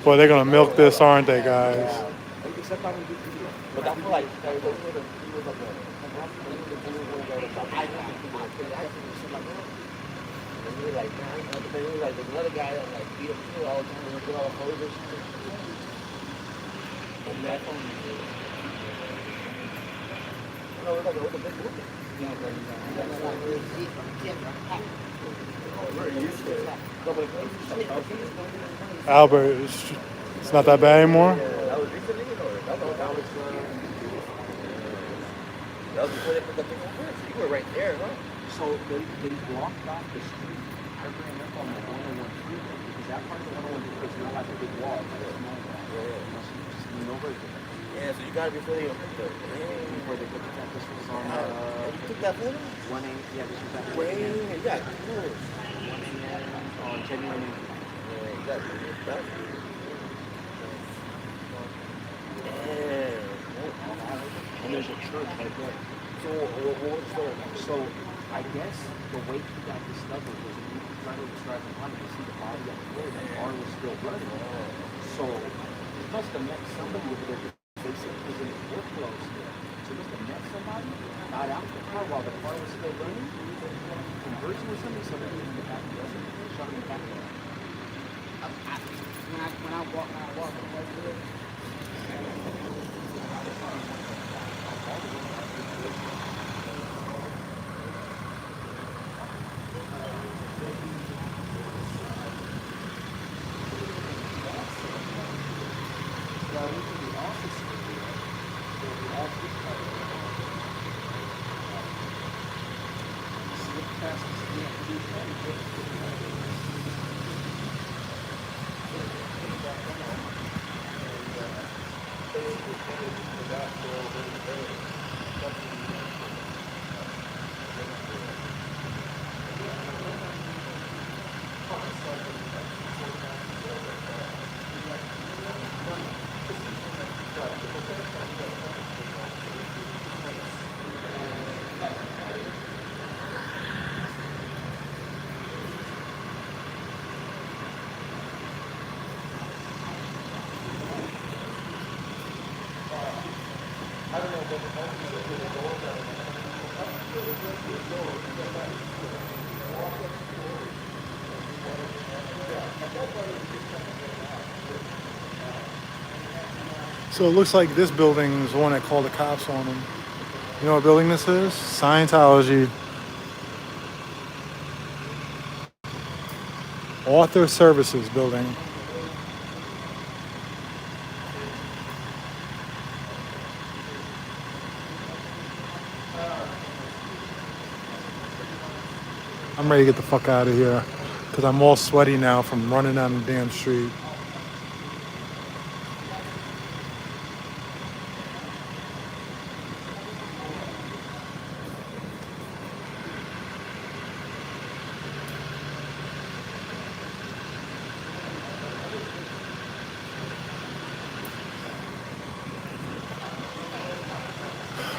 Boy, they're going to milk this, aren't they, guys? Except on the video. But I feel like he was like I and we were like, nah, but then we were like, there's another guy that like beat up too all the time and we get all the photos. And that phone no, we're like, what the big movie? Yeah, Albert, it's not that bad anymore. that was recently, that was before they put the thing on first. You were right there, huh? So they blocked off the street. I ran up on the 101 freeway because that part of the 101 freeway is not like a big wall. It's small wall. Yeah, so you gotta be feeling where they put the tent. This was on you took that photo? 1 a.m. Yeah, this was at 1 Way, a.m. yeah, cool. 1 a.m. on January 9th. Yeah, exactly. And there's a church right there. So I guess the way he got discovered was when he started driving on to see the body on the road, the car was still running. So he must have met somebody over there basically because in his workflow still. So he must have met somebody, got out the car while the car was still running, conversing with somebody, somebody in the back of the shot in the back of the when I walk over there. So it looks like this building is the one that called the cops on him. You know what building this is? Scientology. Author Services building. I'm ready to get the fuck out of here because I'm all sweaty now from running down the damn street.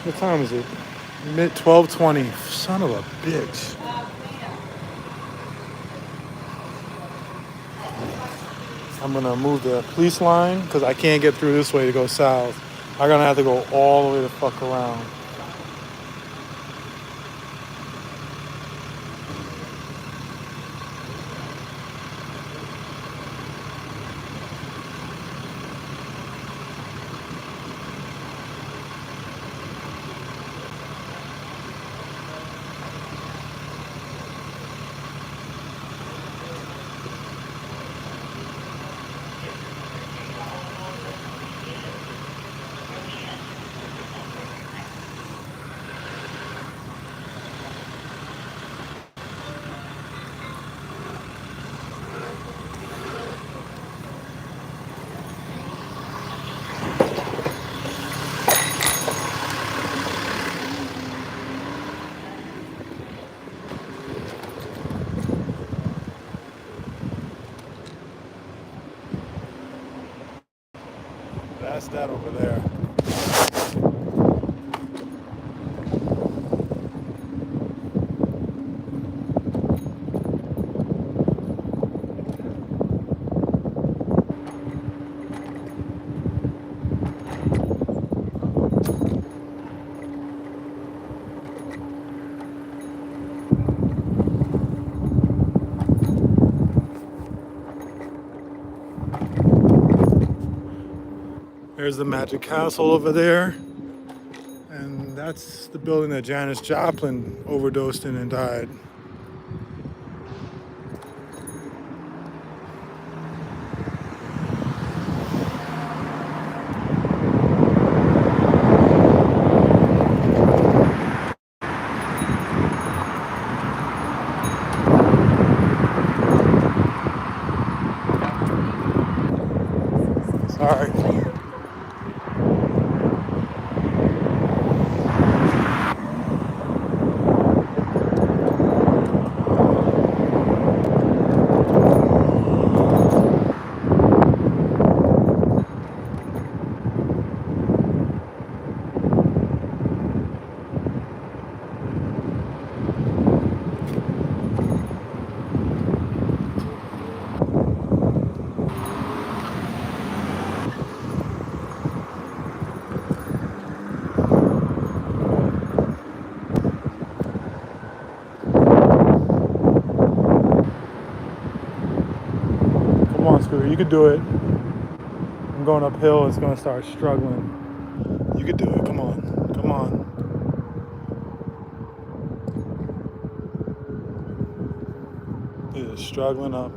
What time is it? 12:20. Son of a bitch. I'm gonna move the police line because I can't get through this way to go south. I'm gonna have to go all the way the fuck around. That's that over there. there's the Magic Castle over there. And that's the building that Janis Joplin overdosed in and died. Sorry. Come on, Scooter, you could do it. I'm going uphill, it's gonna start struggling. You could do it, come on, come on. It is struggling up.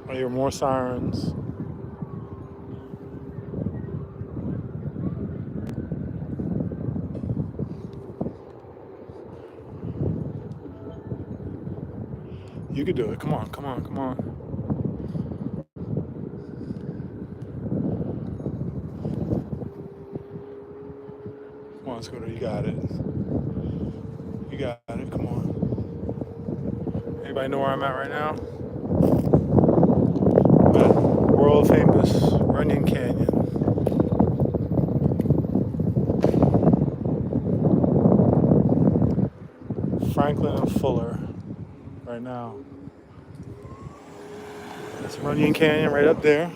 I hear more sirens. You could do it, come on, come on, come on. Come on, Scooter, you got it. You got it, come on. Anybody know where I'm at right now? I'm at world famous Runyon Canyon. Franklin and Fuller right now. That's Runyon Canyon right up there.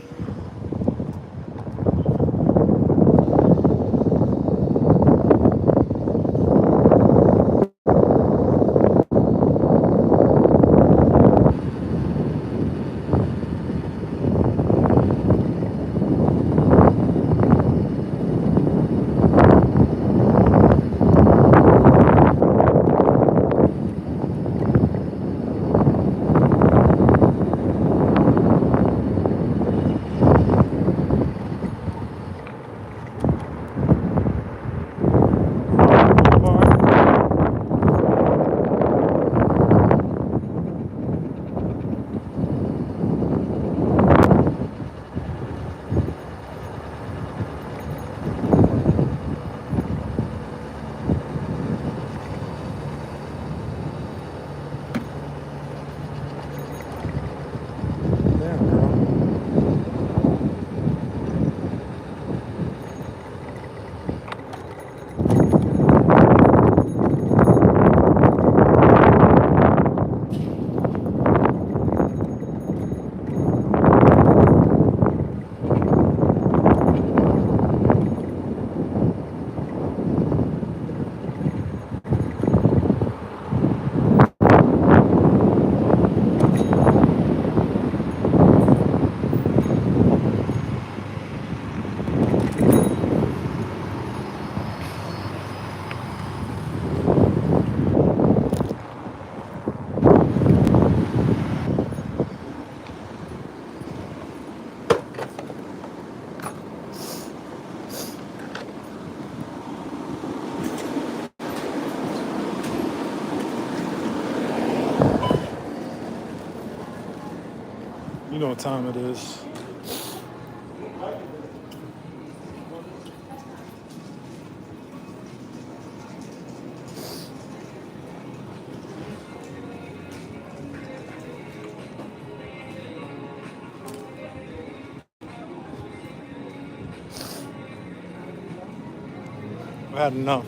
You know what time it is. I've had enough.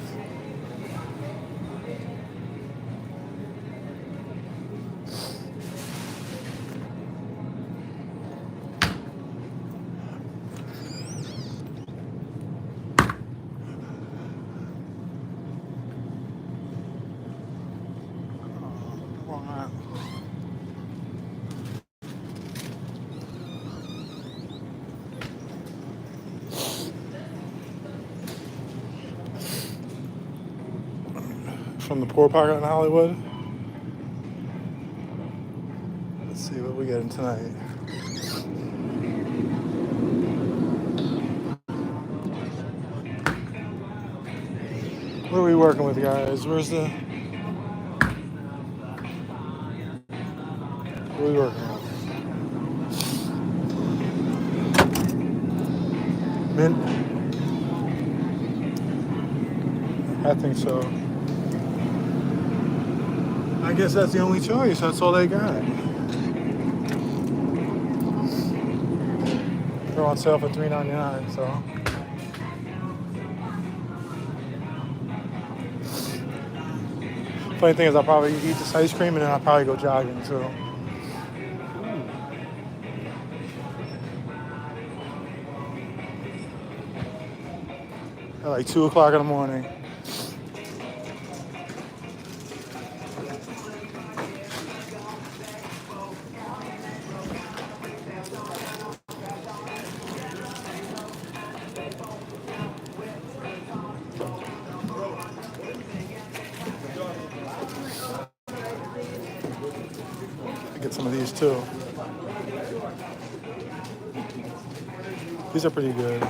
from the poor pocket in Hollywood. Let's see what we getting tonight. What are we working with, guys? Where's the... What are we working with? Mint? I think so. I guess that's the only choice. That's all they got. They're on sale for $3.99, so. Funny thing is, I'll probably eat this ice cream and then I'll probably go jogging too. At like 2 o'clock in the morning. Get some of these too. These are pretty good.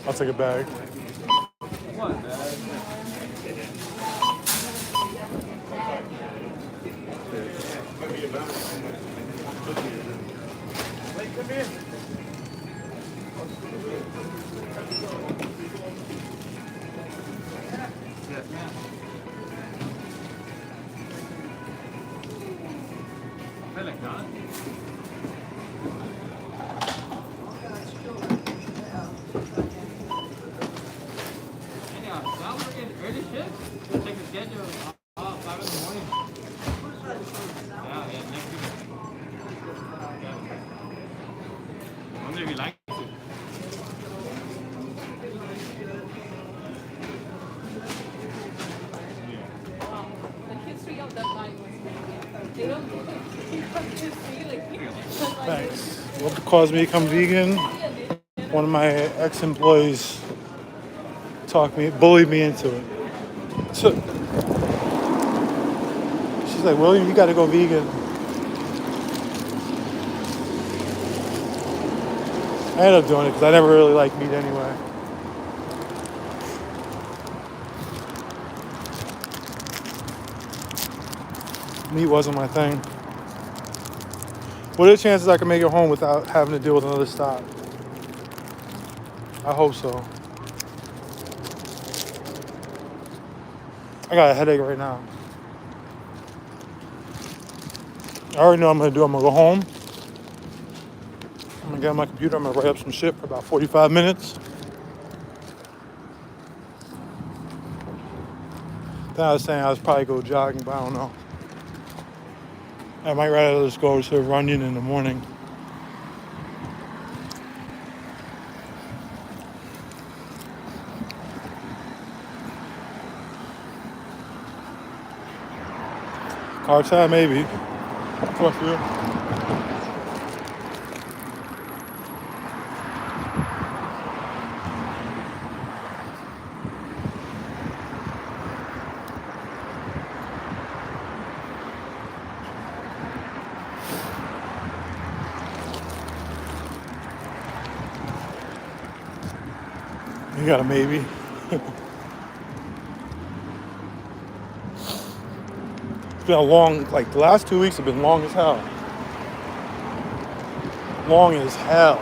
I'll take a bag. Thanks. What caused me to become vegan? One of my ex-employees bullied me into it. So, she's like, William, you gotta go vegan. I ended up doing it because I never really liked meat anyway. Meat wasn't my thing. What are the chances I can make it home without having to deal with another stop? I hope so. I got a headache right now. I already know what I'm gonna do. I'm gonna go home. I'm gonna get on my computer. I'm gonna write up some shit for about 45 minutes. Then I was saying I was probably go jogging, but I don't know. I might rather just go to running in the morning. Car time, maybe. Fuck you. You got a maybe. It's been a long, like the last 2 weeks have been long as hell. Long as hell.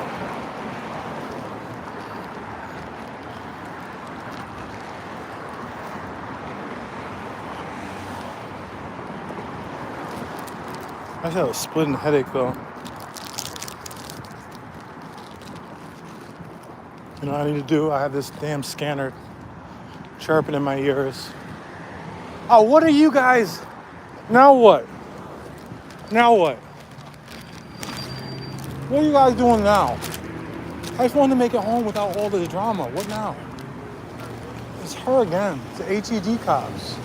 I just had a splitting headache though. You know what I need to do? I have this damn scanner chirping in my ears. Oh, what are you guys? Now what? Now what? What are you guys doing now? I just wanted to make it home without all this drama. What now? It's her again. It's the HED cops.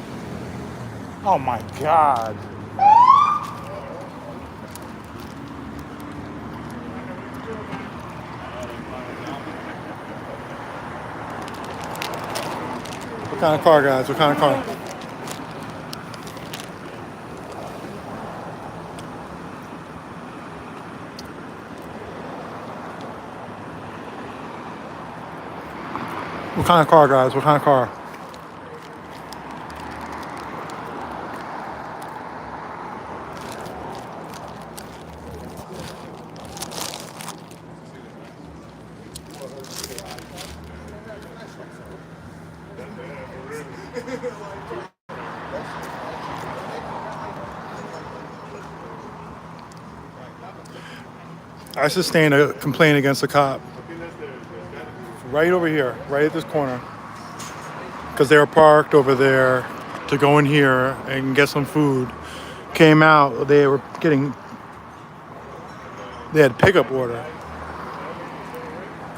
Oh my God. What kind of car, guys? What kind of car? What kind of car, guys? What kind of car? I sustained a complaint against a cop right over here, right at this corner, because they were parked over there to go in here and get some food. Came out, they had a pickup order.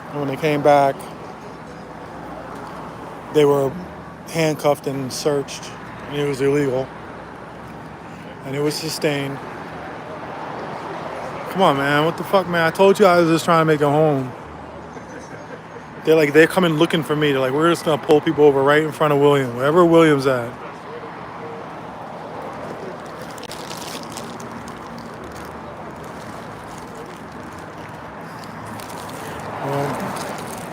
And when they came back, they were handcuffed and searched, and it was illegal. And it was sustained. Come on, man, what the fuck, man? I told you I was just trying to make it home. They're coming looking for me. They're like, we're just gonna pull people over right in front of William, wherever William's at. Well,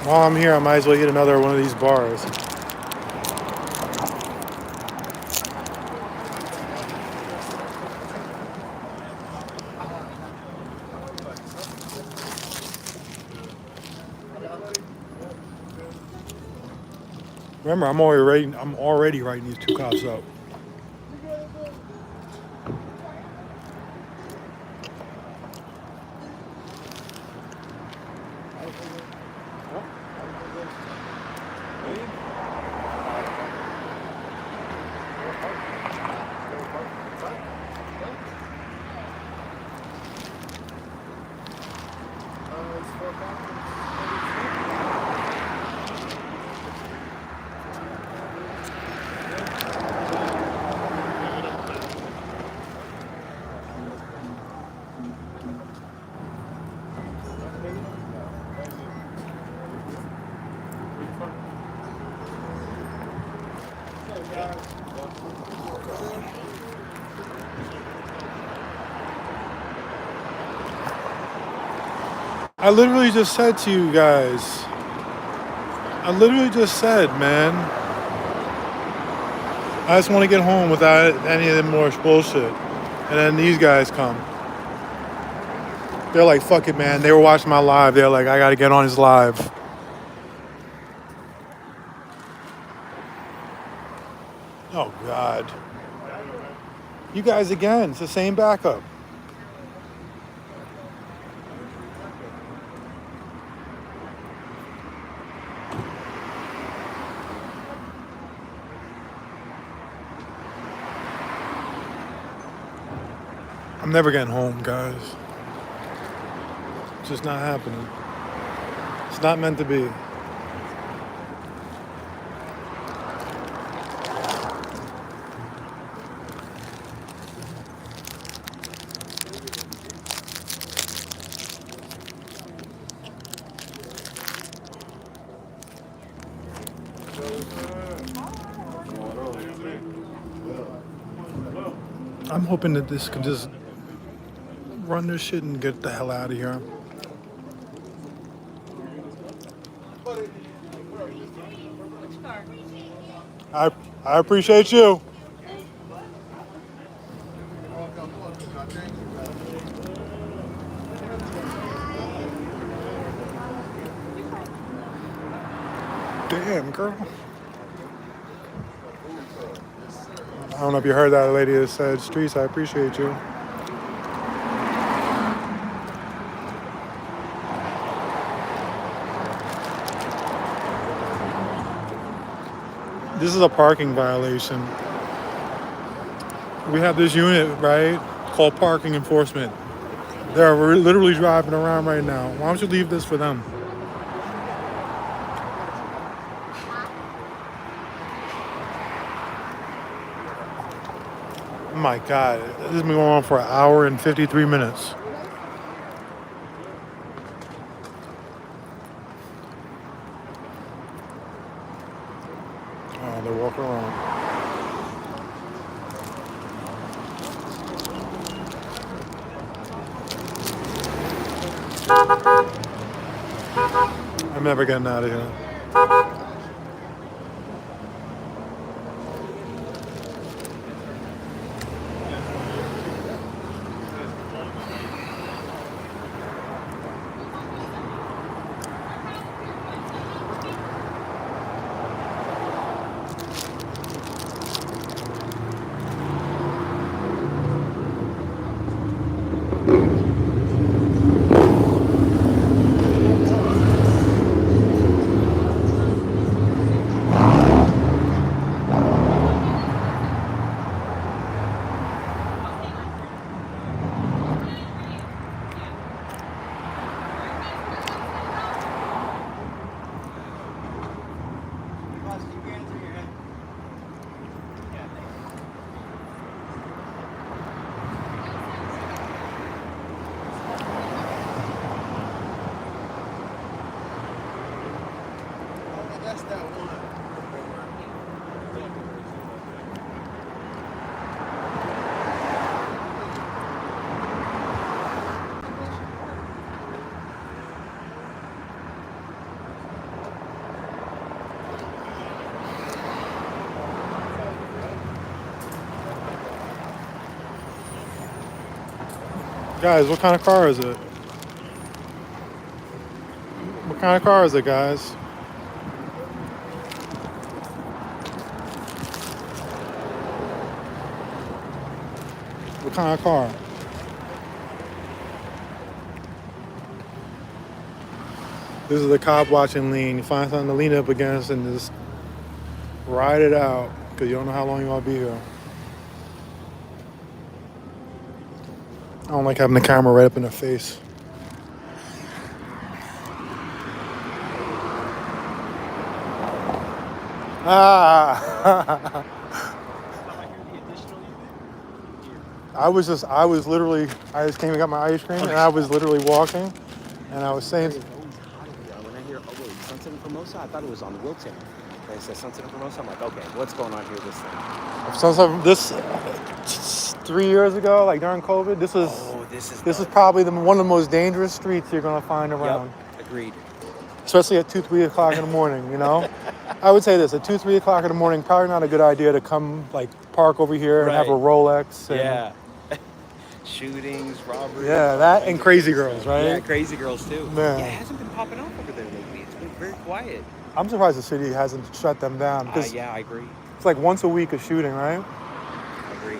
while I'm here, I might as well eat another one of these bars. Remember, I'm already writing these two cops up. I literally just said to you guys, man, I just want to get home without any of them more bullshit. And then these guys come. They're like, fuck it, man. They were watching my live. They're like, I got to get on his live. Oh, God. You guys again. It's the same backup. I'm never getting home, guys. It's just not happening. It's not meant to be. I'm hoping that this can just run this shit and get the hell out of here. I appreciate you. Damn, girl. I don't know if you heard that lady that said, Streets, I appreciate you. This is a parking violation. We have this unit, right, called parking enforcement. They're literally driving around right now. Why don't you leave this for them? my God. This has been going on for an hour and 53 minutes. Oh, they're walking around. I'm never getting out of here. Guys, what kind of car is it? What kind of car is it, guys? What kind of car? This is the cop watching lean. You find something to lean up against and just ride it out because you don't know how long you're going to be here. I don't like having the camera right up in the face. Ah! I just came and got my ice cream and I was literally walking and I was saying... When I hear, Sunset and Formosa, I thought it was on Wilton. They said Sunset and Formosa, I'm like, okay, what's going on here this thing? This 3 years ago, like during COVID, this is probably one of the most dangerous streets you're gonna find around. Yep, agreed. Especially at 2, 3 o'clock in the morning, you know? I would say this, at 2, 3 o'clock in the morning, probably not a good idea to come like park over here and have a Rolex. And, yeah. Shootings, robberies. Yeah, that and Crazy Girls, right? Yeah, Crazy Girls too. Yeah. Yeah, it hasn't been popping off over there lately. It's been very quiet. I'm surprised the city hasn't shut them down. Yeah, I agree. It's like once a week a shooting, right? I agree.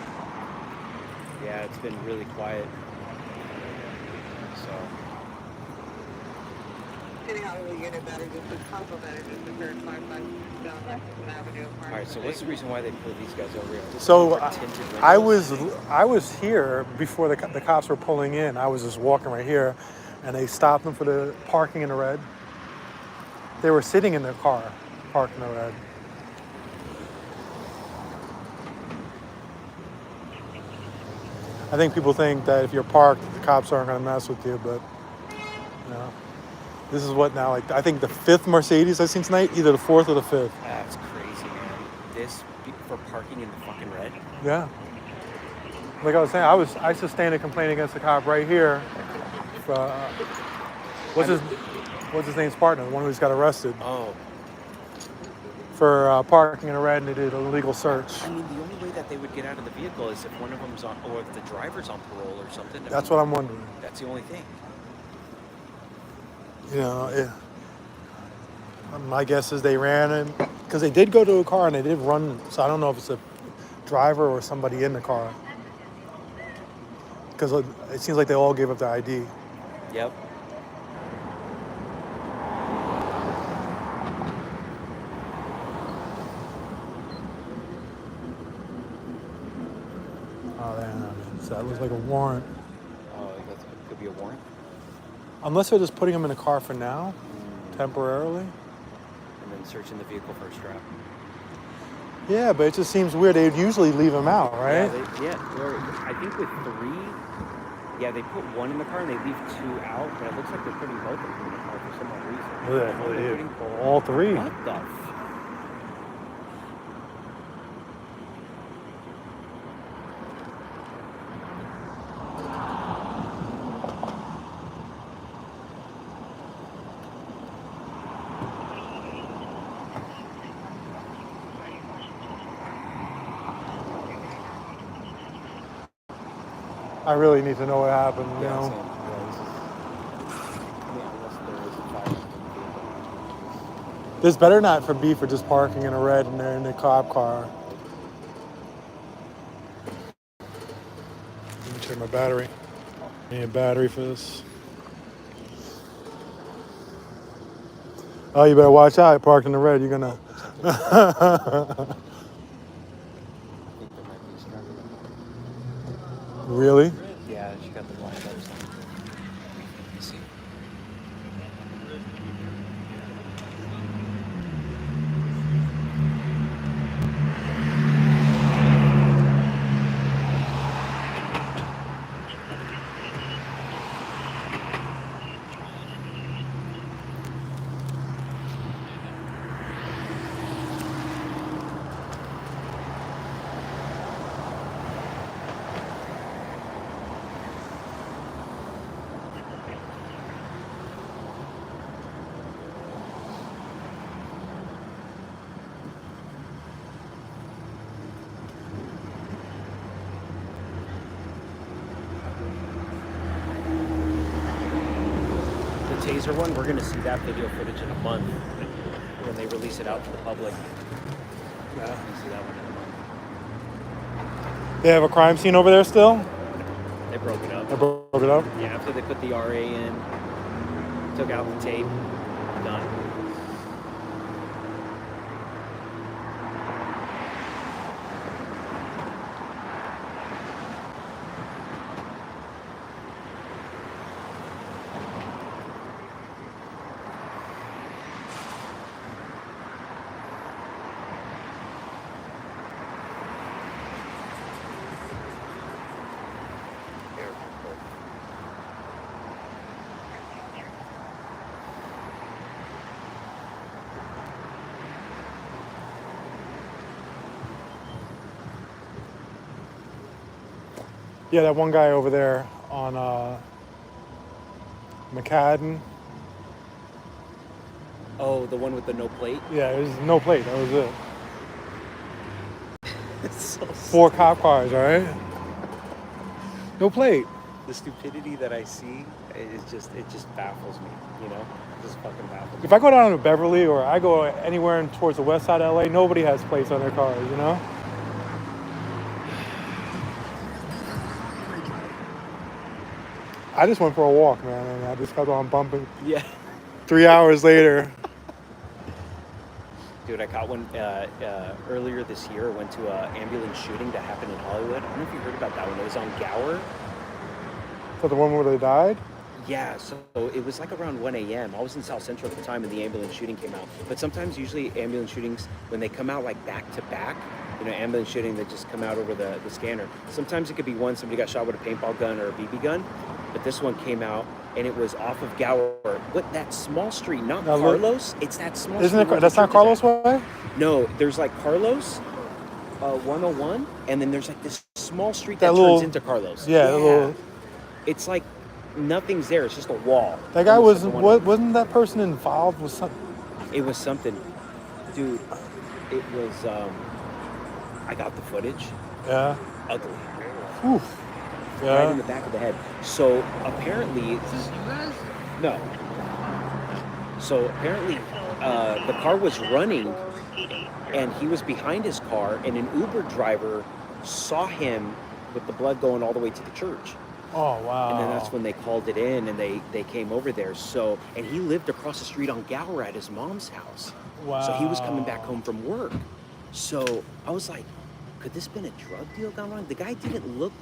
Yeah, it's been really quiet. So. All right, so what's the reason why they pulled these guys over here? So I was here before the cops were pulling in. I was just walking right here, and they stopped them for the parking in the red. They were sitting in their car, parked in the red. I think people think that if you're parked, the cops aren't going to mess with you, but you know, this is what now, like I think the 5th Mercedes I've seen tonight, either the 4th or the 5th. That's crazy, man. This for parking in the fucking red? Yeah. Like I was saying, I used to stand and complain against the cop right here. What's his name's partner, the one who just got arrested. Oh. For parking in a red and they did an illegal search. I mean, the only way that they would get out of the vehicle is if one of them's on, or if the driver's on parole or something. That's what I'm wondering. That's the only thing. You know, my guess is they ran him, because they did go to a car and they did run, so I don't know if it's a driver or somebody in the car. Because it seems like they all gave up their ID. Yep. Oh, damn. So that looks like a warrant. Oh, that could be a warrant? Unless they're just putting him in the car for now, temporarily. And then searching the vehicle for a strap. Yeah, but it just seems weird. They'd usually leave them out, right? Or I think with 3, yeah, they put 1 in the car and they leave 2 out, but it looks like they're putting both of them in the car for some odd reason. They're Putting all 3. What the I really need to know what happened, you know? This better not for be for just parking in a red and they're in the cop car. Let me check my battery. I need a battery for this. Oh, you better watch out. Parked in the red. You're gonna. Really? Yeah, she got the blind up. Let me see. Taser one, we're going to see that video footage in a month when they release it out to the public. Yeah. We're going to see that one in a month. They have a crime scene over there still? They broke it up. They broke it up? Yeah, after they put the RA in, took out the tape, done. Yeah, that one guy over there on McCadden. Oh, the one with the no plate? Yeah, there's no plate. That was it. It's so 4 cop cars, all right? No plate. The stupidity that I see, it just baffles me, you know? It just fucking baffles me. If I go down to Beverly or I go anywhere towards the west side of LA, nobody has plates on their cars, you know? I just went for a walk, man, and I just kept on bumping. Yeah. 3 hours later. Dude, I caught one earlier this year. I went to an ambulance shooting that happened in Hollywood. I don't know if you heard about that one. It was on Gower. Is that the one where they died? Yeah, so it was like around 1 a.m. I was in South Central at the time and the ambulance shooting came out. But sometimes, usually ambulance shootings, when they come out like back to back, you know, ambulance shooting, they just come out over the scanner. Sometimes it could be one, somebody got shot with a paintball gun or a BB gun. But this one came out and it was off of Gower. What, that small street, not now, Carlos? It's that small isn't street. it? That's not Carlos Way? No, there's like Carlos, 101, and then there's like this small street that turns into Carlos. Yeah. It's like nothing's there. It's just a wall. That guy wasn't that person involved with something? It was something, dude. It was. I got the footage. Yeah. Ugly. Oof. Yeah. Right in the back of the head. So apparently, no. So apparently, the car was running, and he was behind his car, and an Uber driver saw him with the blood going all the way to the church. Oh, wow. And then that's when they called it in and they came over there. So, and he lived across the street on Gower at his mom's house. Wow. So he was coming back home from work. So I was like, could this been a drug deal gone wrong? The guy didn't look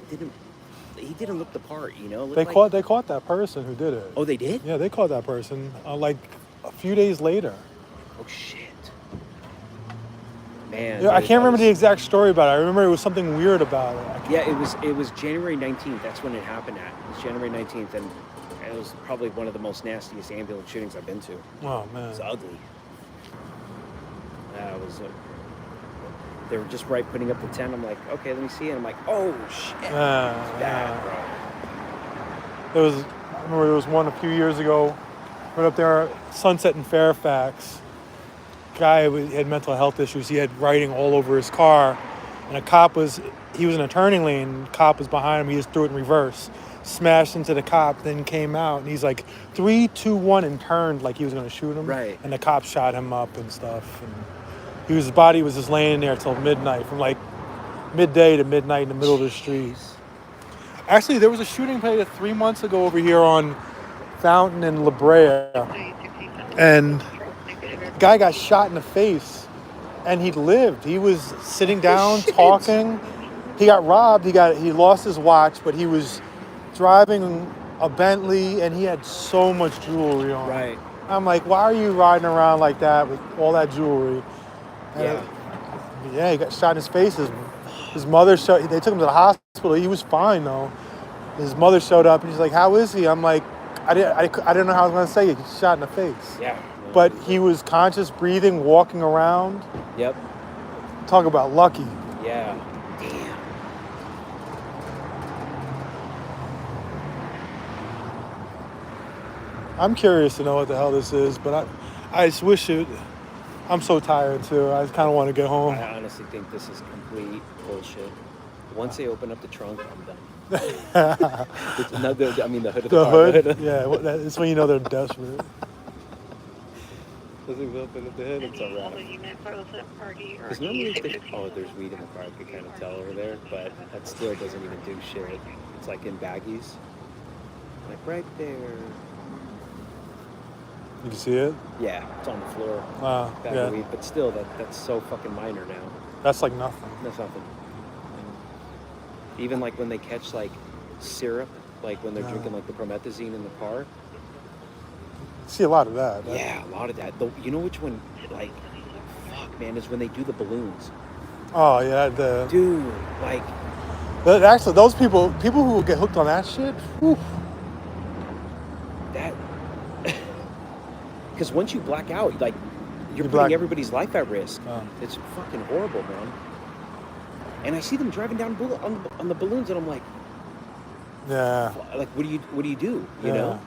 the part, you know? They caught that person who did it. Oh, they did? Yeah, they caught that person like a few days later. Oh, shit. Man, Yeah, I dude, can't that remember the was- exact story about it. I remember it was something weird about it. Yeah, it was January 19th. That's when it happened at. It was January 19th, and it was probably one of the most nastiest ambulance shootings I've been to. Oh man, It's ugly. Yeah, it was. They were just right putting up the tent. I'm like, okay, let me see it. I'm like, oh shit, it's bad, bro. There was. I remember there was one a few years ago, right up there, Sunset in Fairfax. Guy had mental health issues. He had writing all over his car, and he was in a turning lane. Cop was behind him. He just threw it in reverse, smashed into the cop, then came out, and he's like 3, 2, 1, and turned like he was gonna shoot him. Right. And the cop shot him up and stuff. And his body was just laying there till midnight, from like midday to midnight in the middle of the street. Actually, there was a shooting played 3 months ago over here on Fountain and La Brea, and the guy got shot in the face, and he lived. He was sitting down talking. He got robbed. He lost his watch, but he was driving a Bentley, and he had so much jewelry on. Right. I'm like, why are you riding around like that with all that jewelry? And yeah, he got shot in his face. His mother they took him to the hospital. He was fine though. His mother showed up and she's like, how is he? I'm like, I didn't know how I was going to say it. He's shot in the face. Yeah. But he was conscious, breathing, walking around. Yep. Talk about lucky. Yeah. Damn. I'm curious to know what the hell this is, but I just wish it. I'm so tired too. I just kind of want to get home. I honestly think this is complete bullshit. Once they open up the trunk, I'm done. The hood of the car. Hood? Yeah, that's when you know they're desperate. Once they open up the hood, it's a wrap. Because normally if there's weed in the car, I could kind of tell over there, but that still doesn't even do shit. It's like in baggies. Like right there. You can see it? Yeah, it's on the floor. Wow, Bag of weed, but still, that's so fucking minor now. That's like nothing. That's nothing. Even like when they catch like syrup, like when they're drinking like the promethazine in the car. See a lot of that. Yeah, a lot of that. You know which one, like, fuck, man, is when they do the balloons. Oh, yeah. Dude, like... Actually, those people who get hooked on that shit, whew. That... Because once you black out, like, you're putting everybody's life at risk. Oh. It's fucking horrible, man. And I see them driving down on the balloons, and I'm like... Yeah. Like, what do you do, you know?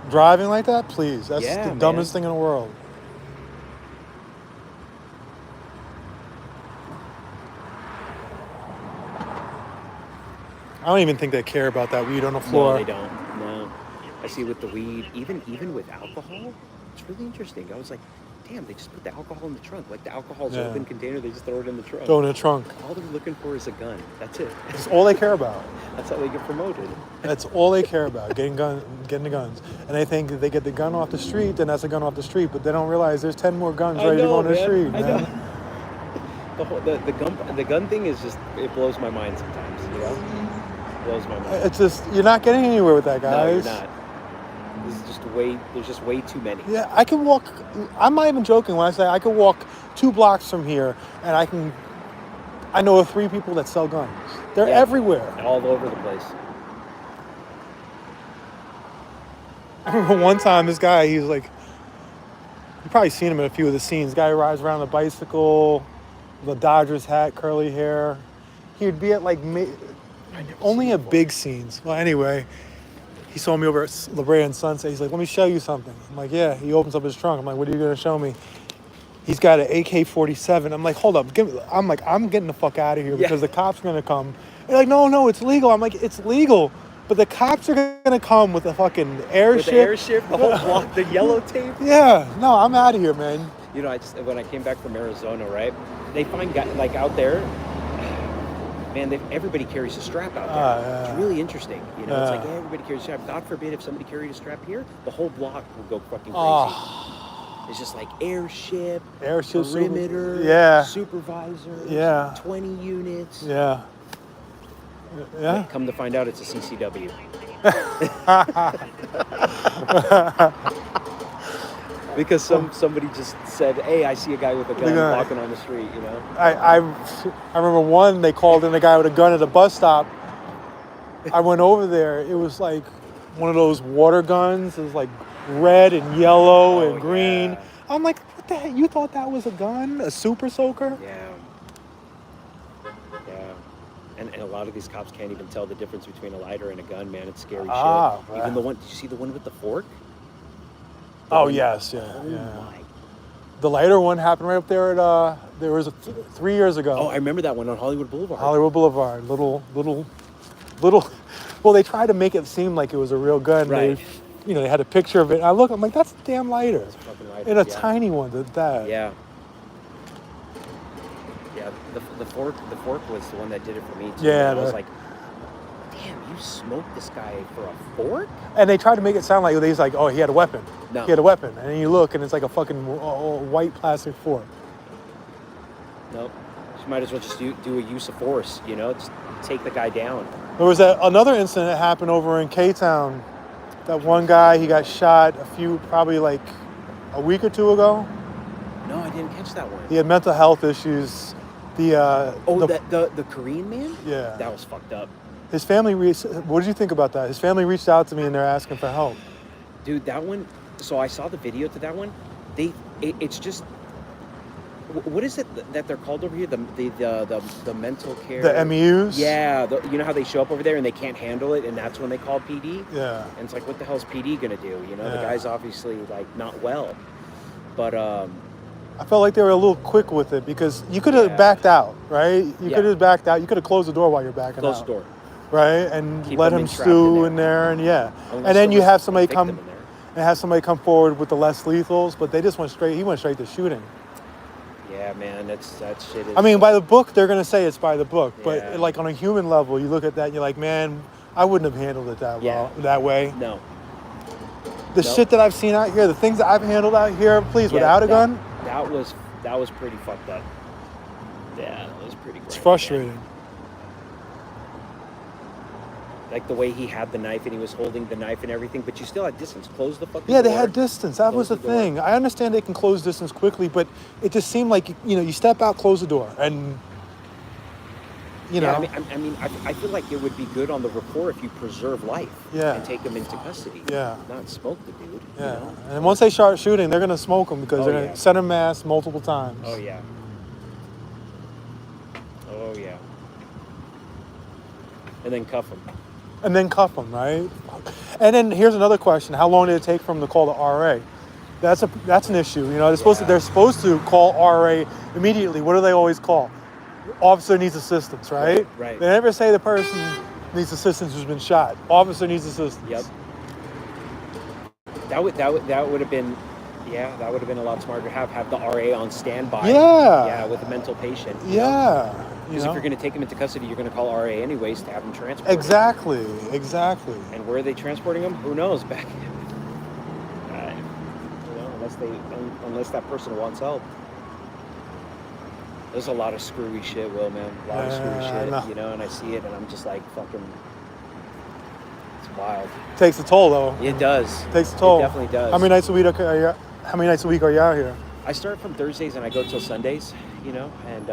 Driving like that, please. That's the dumbest thing in the world. I don't even think they care about that weed on the floor. No, they don't. No. I see with the weed, even with alcohol, it's really interesting. I was like, damn, they just put the alcohol in the trunk. Like the alcohol's open container, they just throw it in the trunk. Throw it in the trunk. All they're looking for is a gun. That's it. That's all they care about. That's how they get promoted. That's all they care about, getting the guns. And they think if they get the gun off the street, then that's a gun off the street. But they don't realize there's 10 more guns ready to go on the street, man. The gun thing is just, it blows my mind sometimes, you know? It blows my mind. It's just, you're not getting anywhere with that, guys. No, you're not. There's just way too many. Yeah, I can walk, I'm not even joking when I say I could walk 2 blocks from here and I know of 3 people that sell guns. They're everywhere. All over the place. I remember one time this guy, he was like, you've probably seen him in a few of the scenes. Guy rides around on a bicycle, with a Dodgers hat, curly hair. He would be at like, only at big scenes. Well, anyway, he saw me over at La Brea and Sunset. He's like, let me show you something. I'm like, yeah. He opens up his trunk. I'm like, what are you going to show me? He's got an AK-47. I'm like, hold up. I'm getting the fuck out of here because the cops are going to come. They're like, no, it's legal. I'm like, it's legal. But the cops are going to come with a fucking airship. With the airship, the whole block, the yellow tape. Yeah. No, I'm out of here, man. You know, when I came back from Arizona, right? They find guys, like out there, man, everybody carries a strap out there. It's really interesting. You know, it's like, everybody carries a strap. God forbid if somebody carried a strap here, the whole block will go fucking crazy. It's just like airship, perimeter, supervisor, 20 units. Yeah. Yeah. Come to find out, it's a CCW. Because somebody just said, "Hey, I see a guy with a gun walking on the street," you know. I remember one, they called in a guy with a gun at a bus stop. I went over there. It was like one of those water guns. It was like red and yellow and green. Yeah. I'm like, what the heck? You thought that was a gun? A super soaker? Yeah. And a lot of these cops can't even tell the difference between a lighter and a gun, man. It's scary shit. Even the one, did you see the one with the fork? Yes, yeah. My. The lighter one happened right up there at, there was 3 years ago. Oh, I remember that one on Hollywood Boulevard. Hollywood Boulevard. Little, well, they tried to make it seem like it was a real gun. Right. They had a picture of it. I'm like, that's a damn lighter. It's a fucking lighter. And a tiny one at that. Yeah. Yeah, the fork was the one that did it for me too. Yeah. I was like, damn, you smoked this guy for a fork? And they tried to make it sound like he's like, oh, he had a weapon. No. He had a weapon. And then you look and it's like a fucking white plastic fork. Nope. You might as well just do a use of force, just take the guy down. There was another incident that happened over in K-Town. That one guy, he got shot probably like a week or two ago. No, I didn't catch that one. He had mental health issues. The Korean man? Yeah. That was fucked up. His family, what did you think about that? His family reached out to me and they're asking for help. Dude, that one, so I saw the video to that one. It's just, what is it that they're called over here? The mental care. The MEUs? Yeah, you know how they show up over there and they can't handle it and that's when they call PD? Yeah. And it's like, what the hell's PD gonna do? The guy's obviously like not well. But I felt like they were a little quick with it because you could have backed out, right? You could have backed out. You could have closed the door while you're backing out. Close the door. Right? And Keep let them him entrapped stew in there. and then you have somebody come forward with the less lethals, but he went straight to shooting. Yeah, man, that shit is... I mean, by the book, they're going to say it's by the book, but like on a human level, you look at that and you're like, man, I wouldn't have handled it that way. No. The shit that I've seen out here, the things that I've handled out here, without a gun. That was pretty fucked up. Yeah, that was pretty. It's frustrating. Man. Like the way he had the knife and he was holding the knife and everything, but you still had distance. Close the fucking door. Yeah, they had distance. That was the thing. I understand they can close distance quickly, but it just seemed like you step out, close the door, and I feel like it would be good on the report if you preserve life. Yeah. And take him into custody. Yeah. Not smoke the dude. Yeah. And once they start shooting, they're gonna smoke him because they're gonna set him mass multiple times. Oh yeah. Oh yeah. And then cuff him. Right? And then here's another question: how long did it take for them to call the RA? That's an issue. They're supposed to call RA immediately. What do they always call? Officer needs assistance, right? Right. They never say the person needs assistance who's been shot. Officer needs assistance. Yep. That would have been, that would have been a lot smarter to have the RA on standby. Yeah. Yeah, with a mental patient. Yeah. Because if you're going to take him into custody, you're going to call RA anyways to have him transported. Exactly. And where are they transporting him? Who knows? Back. Unless that person wants help. There's a lot of screwy shit, Will, man. A lot of screwy shit, and I see it, and I'm just like, fucking, it's wild. Takes a toll, though. It does. Takes a toll. It definitely does. How many nights a week are you out here? I start from Thursdays and I go till Sundays, and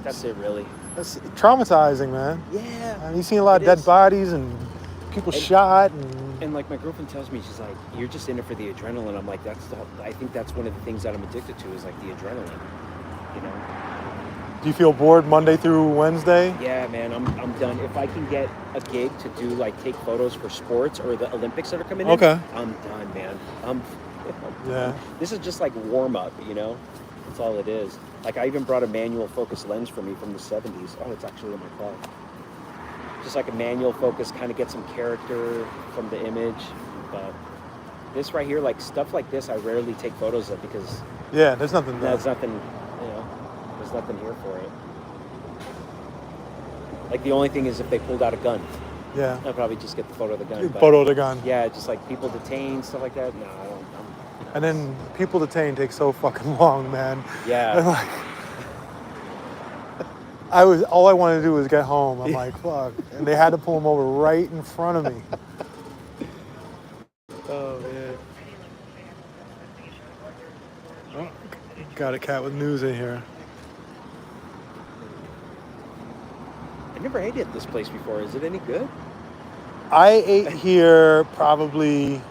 that's it, really. That's traumatizing, man. Yeah. I mean, you've seen a lot of dead bodies and people shot And like my girlfriend tells me, she's like, you're just in it for the adrenaline. I'm like, I think that's one of the things that I'm addicted to is like the adrenaline, Do you feel bored Monday through Wednesday? Yeah, man, I'm done. If I can get a gig to do take photos for sports or the Olympics that are coming in, I'm done, man. Yeah. This is just like warm up, That's all it is. Like I even brought a manual focus lens for me from the 70s. Oh, it's actually in my car. Just like a manual focus, kind of get some character from the image. But this right here, like stuff like this, I rarely take photos of because there's nothing there. There's nothing here for it. Like the only thing is if they pulled out a gun. Yeah. I'd probably just get the photo of the gun. Photo of the gun. Yeah, just like people detained, stuff like that. No, I don't. And then people detained take so fucking long, man. Yeah. And all I wanted to do was get home. I'm like, fuck. And they had to pull him over right in front of me. Oh, man. Got a cat with news in here. I never ate at this place before. Is it any good? I ate here probably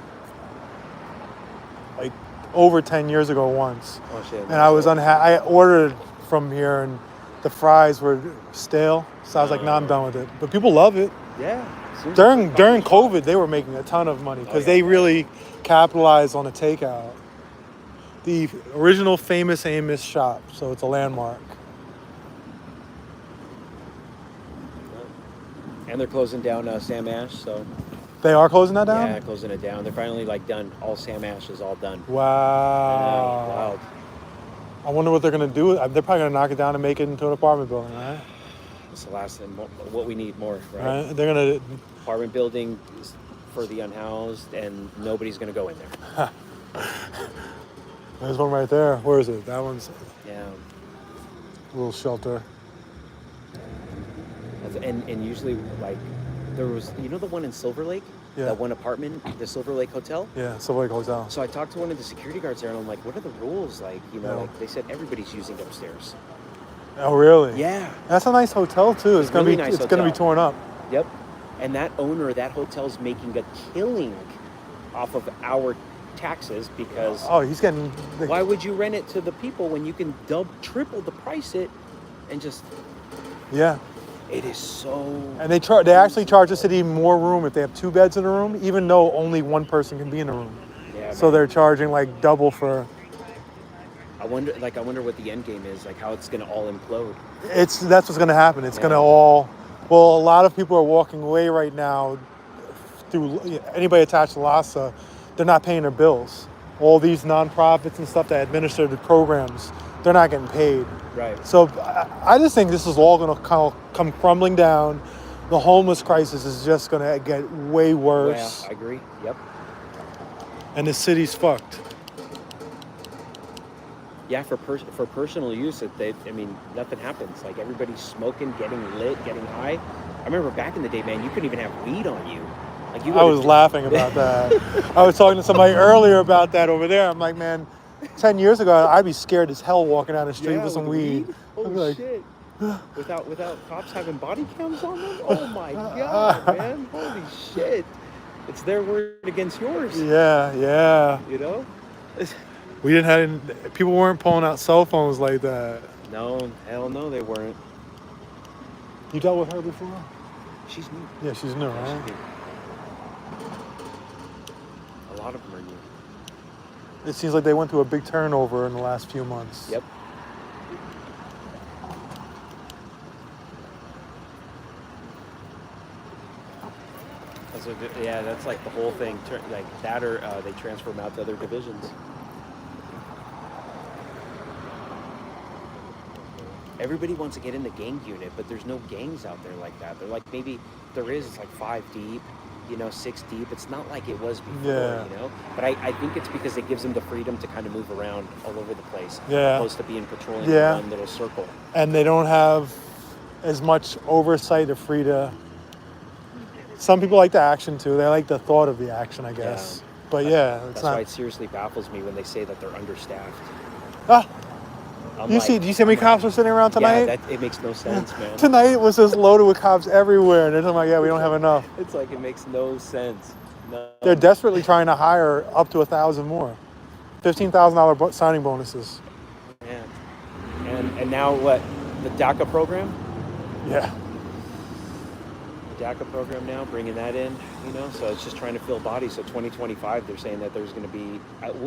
like over 10 years ago once. Oh shit. And I was I ordered from here and the fries were stale. So I was like, nah, I'm done with it. But people love it. Yeah. During COVID, they were making a ton of money because they really capitalized on the takeout. The original famous Amos shop, so it's a landmark. And they're closing down Sam Ash, so. They are closing that down? Yeah, closing it down. They're finally like done. All Sam Ash is all done. Wow. Wild. I wonder what they're gonna do. They're probably gonna knock it down and make it into an apartment building, right? It's the last thing. What we need more, right? Right. They're gonna apartment building for the unhoused, and nobody's gonna go in there. There's one right there. Where is it? That one's Yeah. a little shelter. And usually, like, there was, you know, the one in Silver Lake, Yeah. that one apartment, the Silver Lake Hotel. Yeah, Silver Lake Hotel. So I talked to one of the security guards there, and I'm like, "What are the rules?" Like, you know, Yeah. like they said everybody's using upstairs. Oh, really? Yeah. That's a nice hotel too. It's gonna really be nice it's gonna be hotel. torn up. Yep. And that owner of that hotel's making a killing off of our taxes because. Oh, he's getting. Why would you rent it to the people when you can triple the price it, and just? Yeah. It is so. And they actually charge the city more room if they have 2 beds in a room, even though only one person can be in a room. Yeah. So they're charging like double for. I wonder what the end game is, like how it's gonna all implode. That's what's gonna happen. It's gonna all. Well, a lot of people are walking away right now. Through anybody attached to LASA, they're not paying their bills. All these nonprofits and stuff that administer the programs, they're not getting paid. Right. So I just think this is all going to come crumbling down. The homeless crisis is just going to get way worse. Yeah, I agree. Yep. And the city's fucked. Yeah, for personal use, nothing happens. Like everybody's smoking, getting lit, getting high. I remember back in the day, man, you couldn't even have weed on you. Like I was laughing about that. I was talking to somebody earlier about that over there. I'm like, man, 10 years ago, I'd be scared as hell walking down the street with some weed. Holy like, shit. Without cops having body cams on them? Oh my God, man. Holy shit. It's their word against yours. Yeah. You know? We didn't have, people weren't pulling out cell phones like that. No, hell no, they weren't. You dealt with her before? She's new. Yeah, she's new, right? She's new. A lot of them are new. It seems like they went through a big turnover in the last few months. Yep. Yeah, that's like the whole thing. Like that, or they transfer them out to other divisions. Everybody wants to get in the gang unit, but there's no gangs out there like that. They're like, maybe there is, it's like 5 deep, 6 deep. It's not like it was before, But I think it's because it gives them the freedom to kind of move around all over the place. Yeah. Opposed to being patrolling in one little circle. And they don't have as much oversight or free to. Some people like the action too. They like the thought of the action, I guess. Yeah. But yeah, that's why it seriously baffles me when they say that they're understaffed. Do you see how many cops were sitting around tonight? Yeah, it makes no sense, man. Tonight it was just loaded with cops everywhere, and they're talking about, we don't have enough. It's like it makes no sense. No. They're desperately trying to hire up to 1,000 more. $15,000 signing bonuses. Yeah. And now what? The DACA program? Yeah. The DACA program now, bringing that in, so it's just trying to fill bodies. So 2025, they're saying that there's going to be,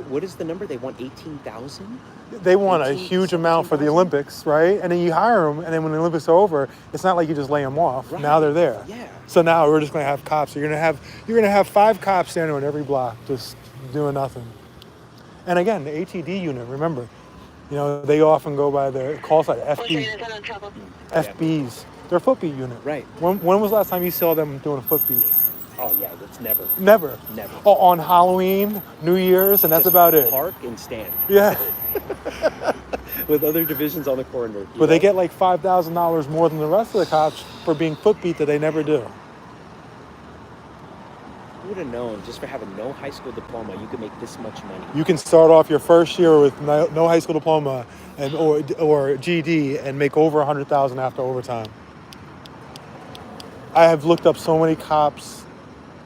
what is the number? They want 18,000? They want a huge amount for the Olympics, right? And then you hire them, and then when the Olympics are over, it's not like you just lay them off. Right. Now they're there. Yeah. So now we're just going to have cops. You're going to have 5 cops standing on every block, just doing nothing. And again, the ATD unit. Remember, they often go by their call sign FBs. They're a footbeat unit. Right. When was the last time you saw them doing a footbeat? Oh yeah, that's never. Never. Oh, on Halloween, New Year's, and that's about it. Park and stand. Yeah. With other divisions on the corner. But they get like $5,000 more than the rest of the cops for being footbeat that they never do. would have known just for having no high school diploma, you could make this much money. You can start off your first year with no high school diploma and or GED and make over $100,000 after overtime. I have looked up so many cops'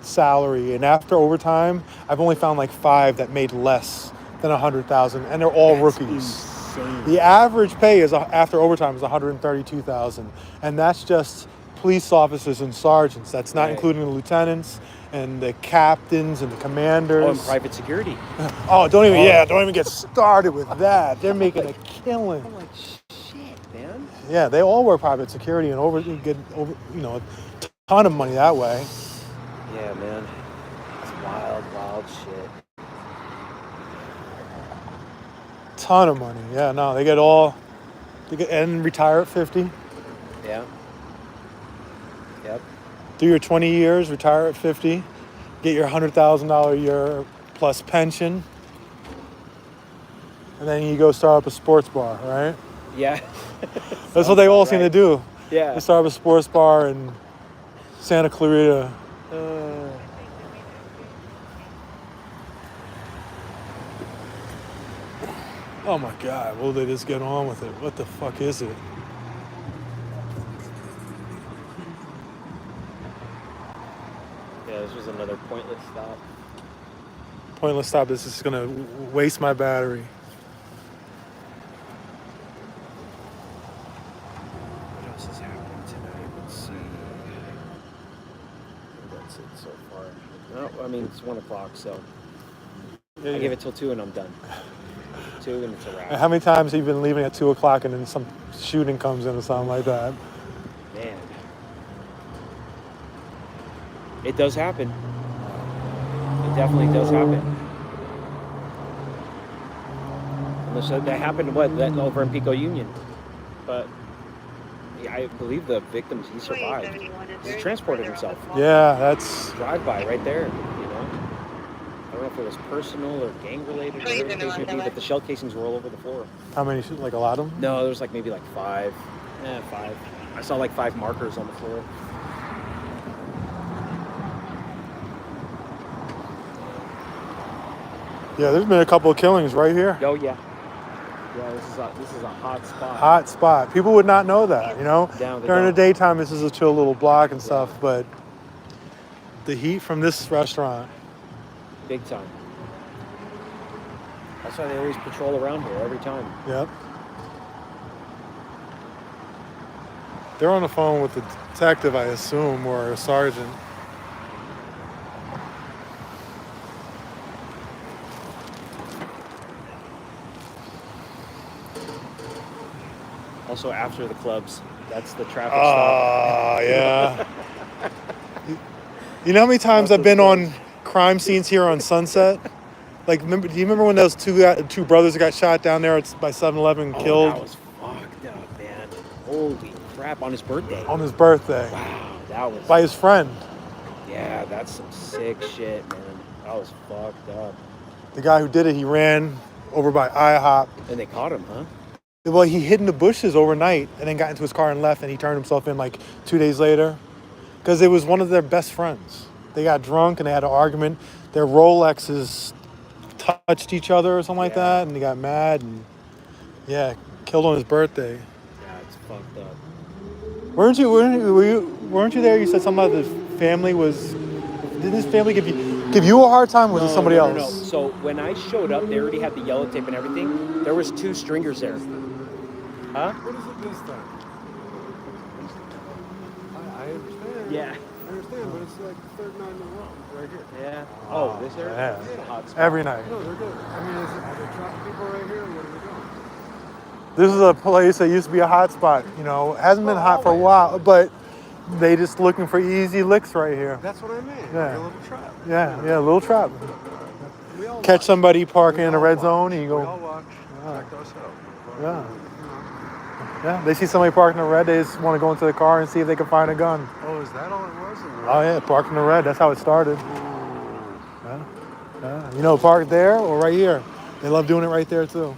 salary, and after overtime, I've only found like 5 that made less than $100,000, and they're all rookies. Insane. The average pay is after overtime is $132,000, and that's just police officers and sergeants. That's not including the lieutenants and the captains and the commanders. Oh, and private security. Oh, don't even get started with that. They're making a killing. I'm like, shit, man. Yeah, they all work private security and get a ton of money that way. Yeah, man. It's wild shit. Ton of money. Yeah, no, they get and retire at 50. Yeah. Yep. Do your 20 years, retire at 50, get your $100,000 a year plus pension, and then you go start up a sports bar, right? Yeah. That's what they all seem to do. Yeah. They start up a sports bar in Santa Clarita. Oh my God, will they just get on with it? What the fuck is it? Yeah, this was another pointless stop. Pointless stop. This is gonna waste my battery. What else is happening tonight? Let's see. That's it so far. No, I mean, it's 1 o'clock, so I give it till 2 and I'm done. 2 and it's a wrap. How many times have you been leaving at 2 o'clock and then some shooting comes in or something like that? Man. It does happen. It definitely does happen. Unless that happened, that over in Pico Union. But yeah, I believe the victims, he survived. He transported himself. Yeah, that's... Drive-by right there, I don't know if it was personal or gang-related, whatever the case may be, but the shell casings were all over the floor. How many? Like a lot of them? No, there was maybe 5. 5. I saw 5 markers on the floor. Yeah, there's been a couple of killings right here. Oh yeah. Yeah, this is a hot spot. Hot spot. People would not know that, During the don't. daytime, this is a chill little block and stuff, but the heat from this restaurant. Big time. That's why they always patrol around here every time. Yep. They're on the phone with the detective, I assume, or a sergeant. Also, after the clubs, that's the traffic stop. Oh, yeah. You know how many times I've been on crime scenes here on Sunset? Do you remember when those two brothers got shot down there by 7-Eleven and killed? That was fucked up, man. Holy crap, on his birthday. On his birthday. Wow, that was... By his friend. Yeah, that's some sick shit, man. That was fucked up. The guy who did it, he ran over by IHOP. And they caught him, huh? Well, he hid in the bushes overnight and then got into his car and left, and he turned himself in 2 days later. Because it was one of their best friends. They got drunk and they had an argument. Their Rolexes touched each other or something like that, and they got mad and, killed on his birthday. Yeah, it's fucked up. Weren't you there? You said something about the family was... Didn't his family give you a hard time, or was it somebody else? No. So when I showed up, they already had the yellow tape and everything. There was 2 stringers there. Huh? What is it this time? I understand. Yeah. I understand, but it's like the third night in a row right here. Yeah. Oh, this area? Yeah. It's a hot spot. Every night. No, they're good. I mean, are they trapping people right here, or what are they doing? This is a place that used to be a hot spot. It hasn't been hot for a while, but they just looking for easy licks right here. That's what I mean. Yeah. Like a little trap. Yeah, a little trap. We all Catch watch. somebody parking in a red zone, and you We all go. watch. Check ourselves. Yeah. Yeah, they see somebody parked in the red, they just want to go into the car and see if they can find a gun. Oh, is that all it was? Oh yeah, parked in the red. That's how it started. Yeah. Parked there or right here. They love doing it right there too.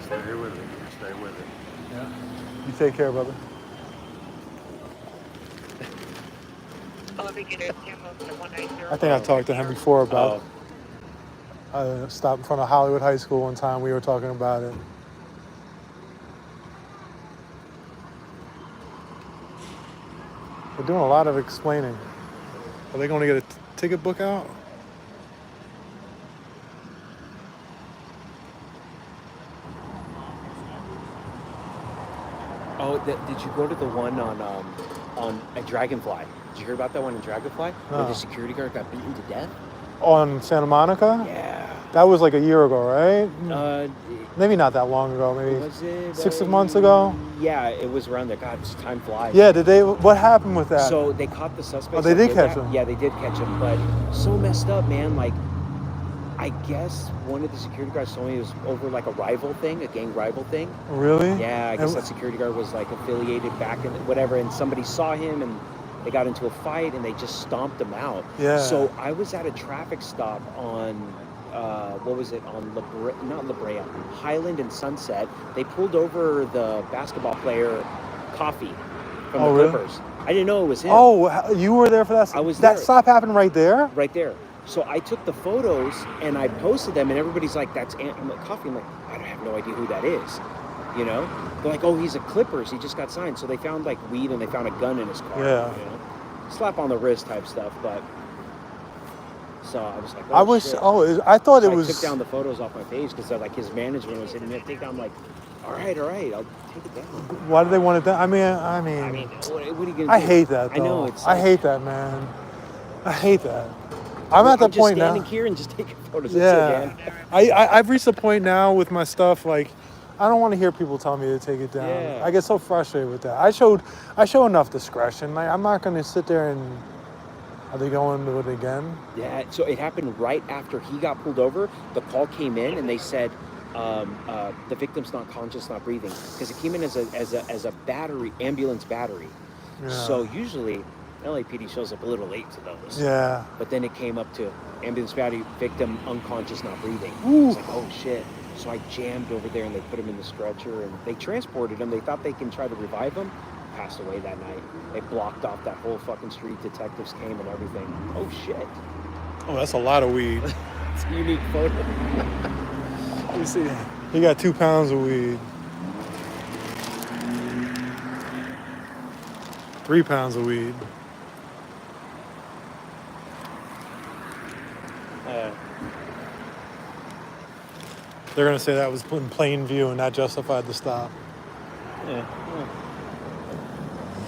Stay with it. Stay with it. Yeah. You take care, brother. I think I talked to him before about. I stopped in front of Hollywood High School one time. We were talking about it. They're doing a lot of explaining. Are they going to get a ticket book out? Oh, did you go to the one on a Dragonfly? Did you hear about that one in Dragonfly? No. Where the security guard got beaten to death? On Santa Monica? Yeah. That was like a year ago, right? Maybe not that long ago. Maybe Was it 6 months ago. Yeah, it was around there. God, time flies. Yeah. Did they? What happened with that? So they caught the suspect. Oh, they did catch him. Yeah, they did catch him, but so messed up, man. Like, I guess one of the security guards told me it was over like a rival thing, a gang rival thing. Really? Yeah, I guess that security guard was like affiliated back in whatever, and somebody saw him and they got into a fight and they just stomped him out. Yeah. So I was at a traffic stop on, what was it, on not La Brea, Highland and Sunset. They pulled over the basketball player, Coffee, from the really? Clippers. I didn't know it was him. Oh, you were there for that? I was That there. stop happened right there? Right there. So I took the photos and I posted them, and everybody's like, "That's Coffee." I'm like, I have no idea who that is. You know? They're like, "Oh, he's a Clippers. He just got signed." So they found like weed and they found a gun in his car. Yeah. You know? Slap on the wrist type stuff, but. So I was like, oh, I wish. shit. Oh, I thought So it was. I took down the photos off my page because like his management was hitting me. Take down. I'm like, all right, I'll take it down. Why do they want it done? I mean, what are you gonna do? I hate that. Though. I know it's. I hate that, man. I hate that. I'm at that point now. I'm just standing here and just taking photos. Yeah. That's it, man. I've reached a point now with my stuff, like, I don't want to hear people tell me to take it down. Yeah. I get so frustrated with that. I show enough discretion. Like, I'm not going to sit there and, are they going to it again? Yeah, so it happened right after he got pulled over. The call came in and they said, the victim's not conscious, not breathing. Because it came in as a battery, ambulance battery. Yeah. So usually LAPD shows up a little late to those. Yeah. But then it came up to ambulance battery, victim unconscious, not breathing. Ooh. It's like, oh shit. So I jammed over there and they put him in the stretcher and they transported him. They thought they can try to revive him. Passed away that night. They blocked off that whole fucking street. Detectives came and everything. Oh shit. Oh, that's a lot of weed. It's a unique photo. You see, he got 2 pounds of weed. 3 pounds of weed. They're going to say that was in plain view and that justified the stop.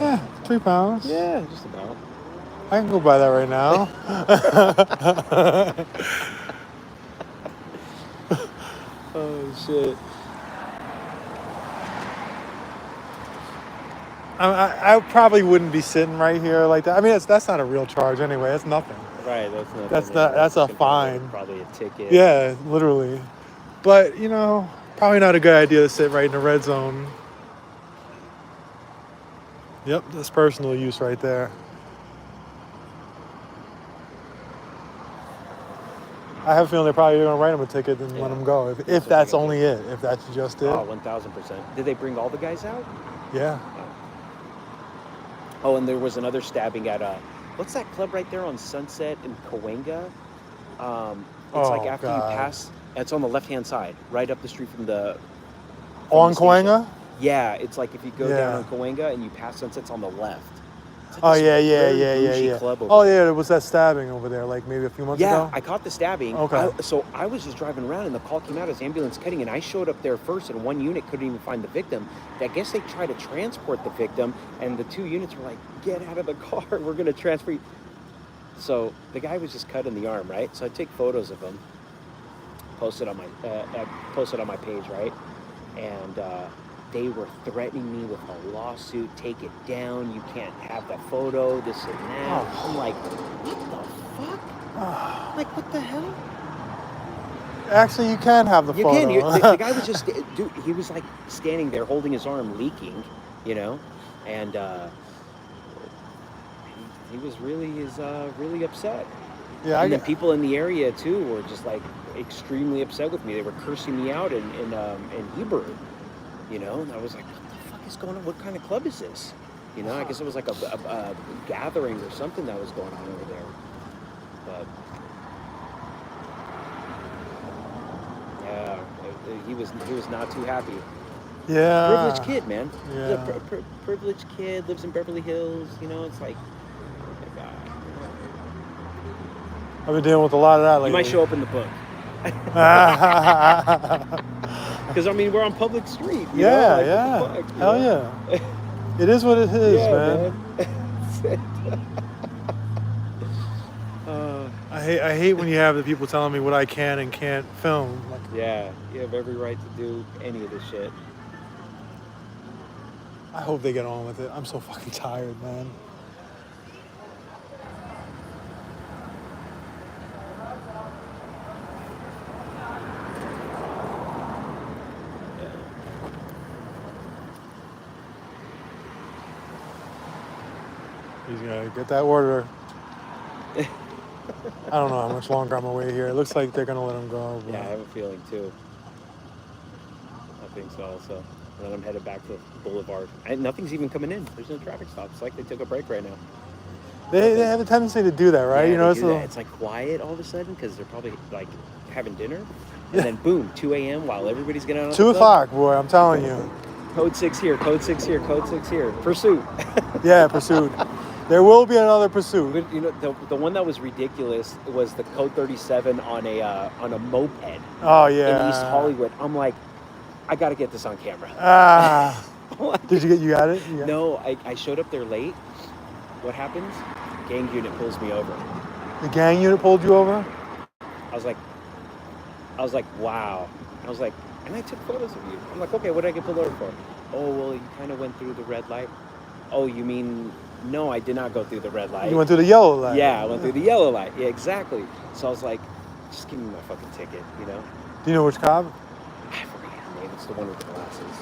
Yeah, 3 pounds. Yeah, just about. I can go buy that right now. Oh shit. I probably wouldn't be sitting right here like that. I mean, that's not a real charge anyway. That's nothing. Right, that's nothing. That's a fine. Probably a ticket. Yeah, literally. But, probably not a good idea to sit right in the red zone. Yep, that's personal use right there. I have a feeling they're probably going to write him a ticket and let him go. If that's only it. If that's just it. Oh, 1,000%. Did they bring all the guys out? Yeah. Oh, and there was another stabbing at what's that club right there on Sunset in Cahuenga? It's like after you pass. It's on the left-hand side, right up the street from the. On Cahuenga? Yeah, it's like if you go down on Cahuenga and you pass Sunset, it's on the left. Like yeah. Club over Oh yeah, there was that stabbing over there, like maybe a few months ago. Yeah, I caught the stabbing. Okay. So I was just driving around, and the call came out as ambulance cutting, and I showed up there first, and one unit couldn't even find the victim. I guess they tried to transport the victim, and the 2 units were like, "Get out of the car! We're gonna transfer you." So the guy was just cut in the arm, right? So I take photos of him, posted on my page, right? And they were threatening me with a lawsuit, take it down, you can't have that photo, this and that. Oh. I'm like, what the fuck? Oh. Like, what the hell? Actually, you can have the photo. You can. The guy was just, dude, he was like standing there holding his arm leaking, and he was really upset. Yeah, and then people in the area too were just like extremely upset with me. They were cursing me out in Hebrew. And I was like, what the is going on? What kind of club is this? You know, I guess it was like a gathering or something that was going on over there. But yeah, he was not too happy. Yeah. Privileged kid, man. Yeah. He's a privileged kid, lives in Beverly Hills. You know, it's like, oh my God. I've been dealing with a lot of that lately. You might show up in the book. Because I mean, we're on public street. You know? Like, yeah. what the fuck, Hell know? yeah. It is what it is, Yeah, man. I hate when you have the people telling me what I can and can't film. Like, yeah, you have every right to do any of this shit. I hope they get on with it. I'm so fucking tired, man. He's gonna get that order. I don't know how much longer I'm away here. It looks like they're gonna let him go. But... Yeah, I have a feeling too. I think so also. And then I'm headed back to the boulevard. And nothing's even coming in. There's no traffic stops. It's like they took a break right now. They have a tendency to do that, right? Yeah, you know, it's like quiet all of a sudden because they're probably like having dinner. And then boom, 2 a.m. while everybody's getting out. 2 o'clock, boy, I'm telling you. Code 6 here, code 6 here, code 6 here. Pursuit. Yeah, pursuit. There will be another pursuit. But, you know, the one that was ridiculous was the code 37 on a moped. Oh yeah. In East Hollywood. I'm like, I gotta get this on camera. Like, Did you got it? Yeah. No, I showed up there late. What happens? Gang unit pulls me over. The gang unit pulled you over? I was like, wow. I was like, and I took photos of you. I'm like, okay, what did I get pulled over for? Oh, well, you kind of went through the red light. Oh, you mean, no, I did not go through the red light. You went through the yellow light. Yeah, I went through the yellow light. Yeah, exactly. So I was like, just give me my fucking ticket, you know? Do you know which cop? I forget her name. It's the one with the glasses.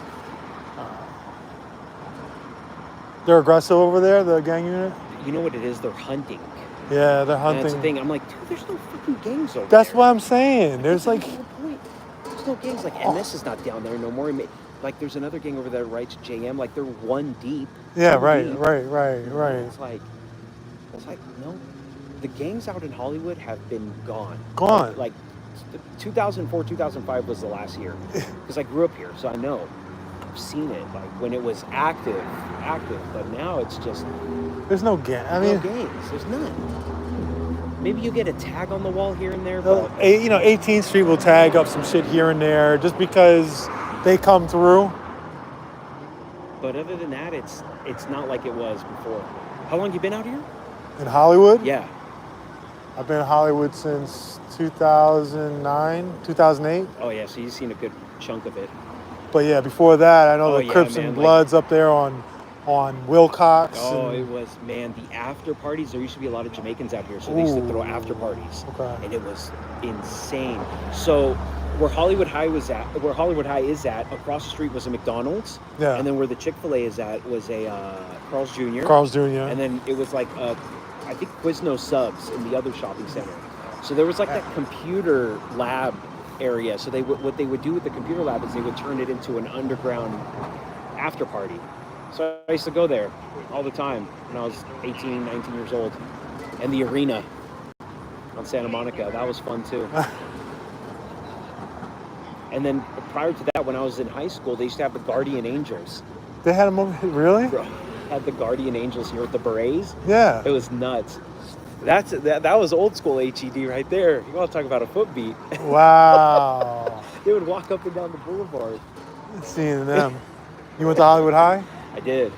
They're aggressive over there, the gang unit? You know what it is? They're hunting. Yeah, they're And hunting. that's the thing. I'm like, dude, there's no fucking gangs over That's there. what I'm saying. There's like... There's no gangs. Like, MS is not down there no more. Like, there's another gang over there that writes JM. Like, they're one deep. Yeah, Two right. deep. It's like, no. The gangs out in Hollywood have been gone. Gone. Like 2004, 2005 was the last year. Because I grew up here, so I know. I've seen it, like, when it was active. But now it's just... There's no gang. I mean... No gangs. There's none. Maybe you get a tag on the wall here and there, but... 18th Street will tag up some shit here and there just because they come through. But other than that, it's not like it was before. How long you been out here? In Hollywood? Yeah. I've been in Hollywood since 2009, 2008. Oh, yeah, so you've seen a good chunk of it. But yeah, before that, I know the yeah, Crips man, and Bloods up there on Wilcox. Oh, and... it was, man, the after parties. There used to be a lot of Jamaicans out here, so they used to throw after parties. Okay. And it was insane. So where Hollywood High is at, across the street was a McDonald's. Yeah. And then where the Chick-fil-A is at was a Carl's Jr. Carl's Jr. And then it was like, I think Quiznos Subs in the other shopping center. So there was like that computer lab area. So what they would do with the computer lab is they would turn it into an underground after party. So I used to go there all the time when I was 18, 19 years old. And the arena on Santa Monica, that was fun too. And then prior to that, when I was in high school, they used to have the Guardian Angels. They had them over here? Really? Bro, had the Guardian Angels here with the berets. Yeah. It was nuts. That was old school HED right there. You want to talk about a foot beat. Wow. They would walk up and down the boulevard. Seeing them. You went to Hollywood High? I did.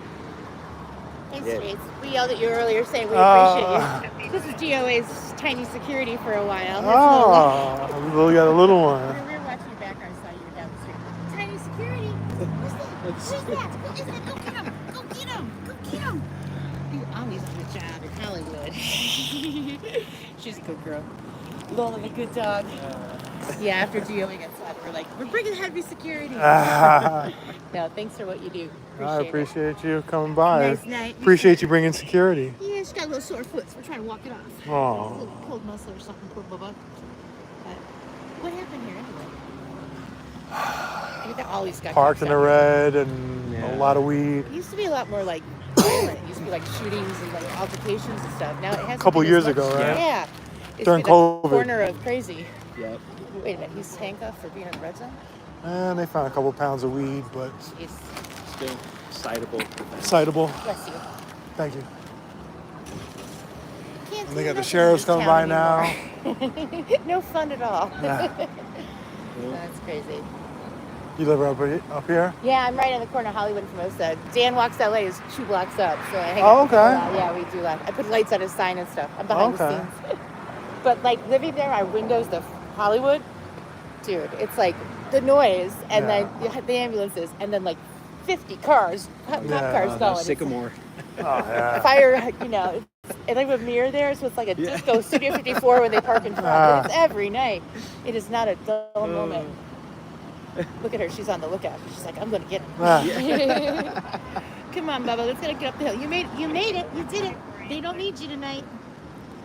Thanks, Yeah. Trace. We yelled at you earlier saying we appreciate you. This is DOA's tiny security for a while. You got a little one. When we were watching your back, I saw you were down the street. Tiny security. Who's that? Who's that? Who is that? Go get him. Go get him. Go get him. Ami's on the job in Hollywood. She's a good girl. Lola, a good dog. Yeah, after DOA got slapped, we're like, we're bringing heavy security. No, thanks for what you do. I appreciate you coming by. Nice night. Appreciate you bringing security. Yeah, she's got a little sore foot, so we're trying to walk it off. Oh. A little pulled muscle or something, poor Bubba. But what happened here anyway? I mean, they always got Parked cops in the out red and a lot of weed. It used to be a lot more like violent. It used to be like shootings and like altercations and stuff. Now it hasn't. Couple been as years much. ago, right? Yeah. It's During been a COVID. corner of crazy. Yep. Wait a minute, he's handcuffed for being in the red zone? And they found a couple pounds of weed, but Jeez. Still citable. citable. Bless you. Thank you. Can't And do they got the nothing in sheriffs this coming town by anymore. No fun at all. Nah. That's crazy. You live up here? Yeah, I'm right on the corner of Hollywood and Formosa. Dan Walks LA is 2 blocks up, so I hang Oh, out with him a okay. lot. Yeah, we do that. I put lights on his sign and stuff. I'm behind the Okay. scenes. But like living there, our windows to Hollywood, dude, it's like the noise and then the ambulances and then like 50 cars, cop cars going. Sycamore. Oh, yeah. Fire, you know. And I have a mirror there, so it's like a disco Studio 54 when they park in front. It's every night. It is not a dull moment. Look at her, she's on the lookout. She's like, I'm gonna get him. Come on, Bubba, let's get up the hill. You made it. You did it. They don't need you tonight.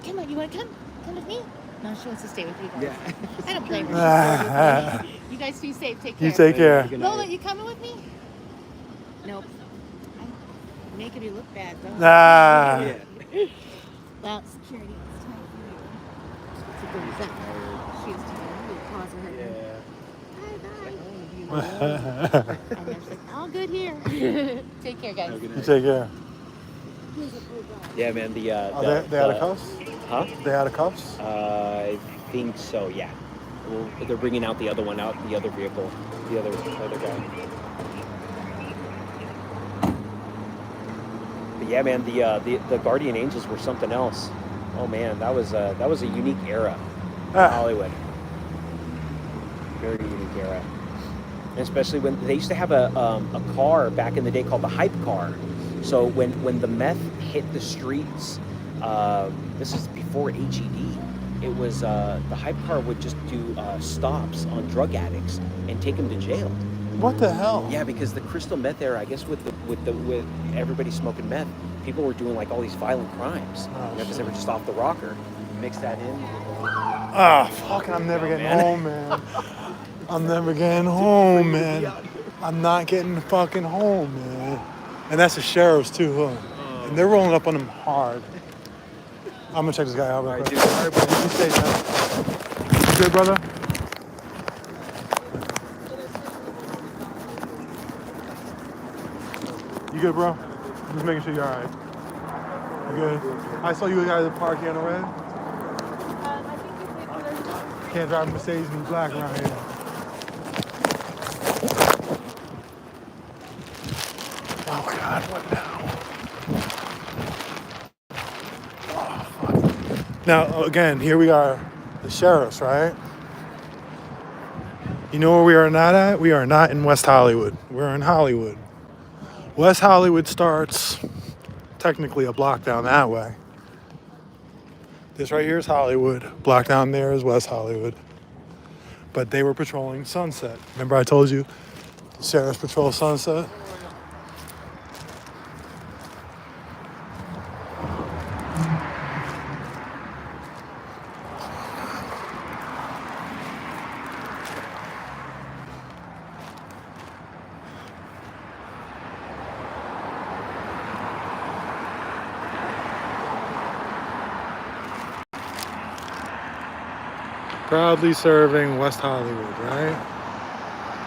Come on, you wanna come? Come with me? No, she wants to stay with you guys. Yeah. I don't blame her. She's you guys be safe. Take care. You take care. Lola, you coming with me? Nope. I'm making you look bad, though. Well, security, it's time for you. So goes that. She's tired. We'll pause her. Bye-bye. And then she's like, all good here. Take care, guys. You take care. Yeah, man. They out of cuffs? Huh? They out of cuffs? I think so. Yeah. Well, they're bringing out the other one out, the other vehicle, the other guy. But yeah, man. The Guardian Angels were something else. Oh man, that was a unique era in Hollywood. Very unique era. And especially when they used to have a car back in the day called the hype car. So when the meth hit the streets, this is before HED. It was the hype car would just do stops on drug addicts and take them to jail. What the hell? Yeah, because the crystal meth era, I guess with everybody smoking meth, people were doing like all these violent crimes. Because they were just off the rocker. Mix that in. Ah, fuck! I'm never getting home, man. I'm never getting home, man. I'm not getting fucking home, man. And that's the sheriffs too, huh? And they're rolling up on them hard. I'm gonna check this guy out real quick. All right, buddy. You stay, man. You good, brother? You good, bro? Just making sure you're all right. You good? I saw you guys park here on the red. Can't drive a Mercedes and black around here. Oh God, what now? Oh, fuck. Now, again, here we are, the sheriffs, right? You know where we are not at? We are not in West Hollywood. We're in Hollywood. West Hollywood starts technically a block down that way. This right here is Hollywood. Block down there is West Hollywood. But they were patrolling Sunset. Remember I told you the sheriffs patrol Sunset? Proudly serving West Hollywood, right?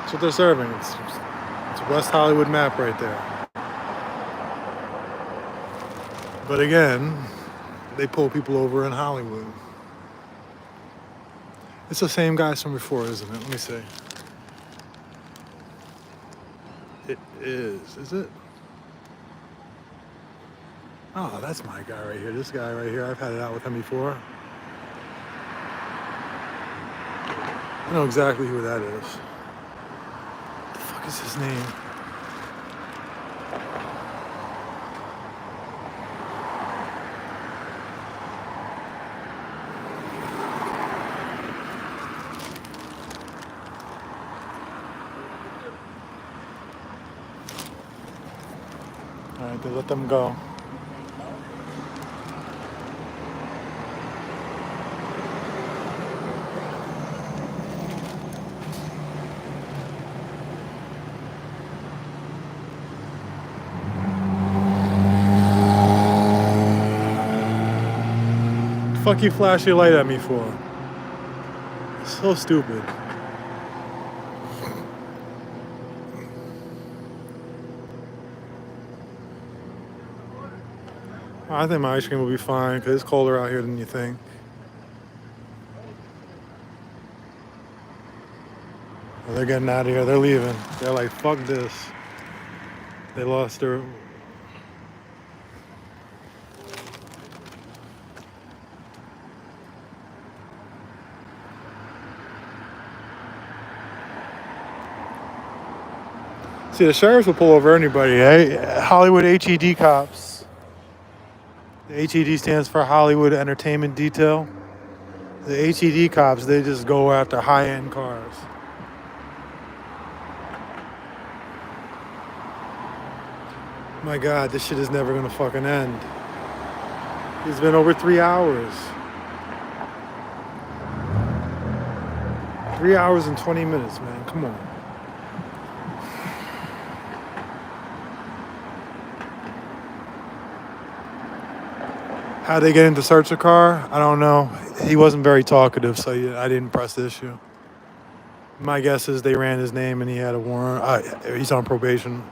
That's what they're serving. It's West Hollywood map right there. But again, they pull people over in Hollywood. It's the same guys from before, isn't it? Let me see. It is it? Oh, that's my guy right here. This guy right here, I've had it out with him before. I know exactly who that is. What the fuck is his name? All right, they let them go. fuck you flash your light at me for? So stupid. I think my ice cream will be fine because it's colder out here than you think. Well, they're getting out of here. They're leaving. They're like, fuck this. They lost their... See, the sheriffs will pull over anybody, eh? Hollywood HED cops. The HED stands for Hollywood Entertainment Detail. The HED cops, they just go after high-end cars. My God, this shit is never gonna fucking end. It's been over 3 hours. 3 hours and 20 minutes, man. Come on. How'd they get in to search the car? I don't know. He wasn't very talkative, so I didn't press the issue. My guess is they ran his name and he had a warrant. He's on probation.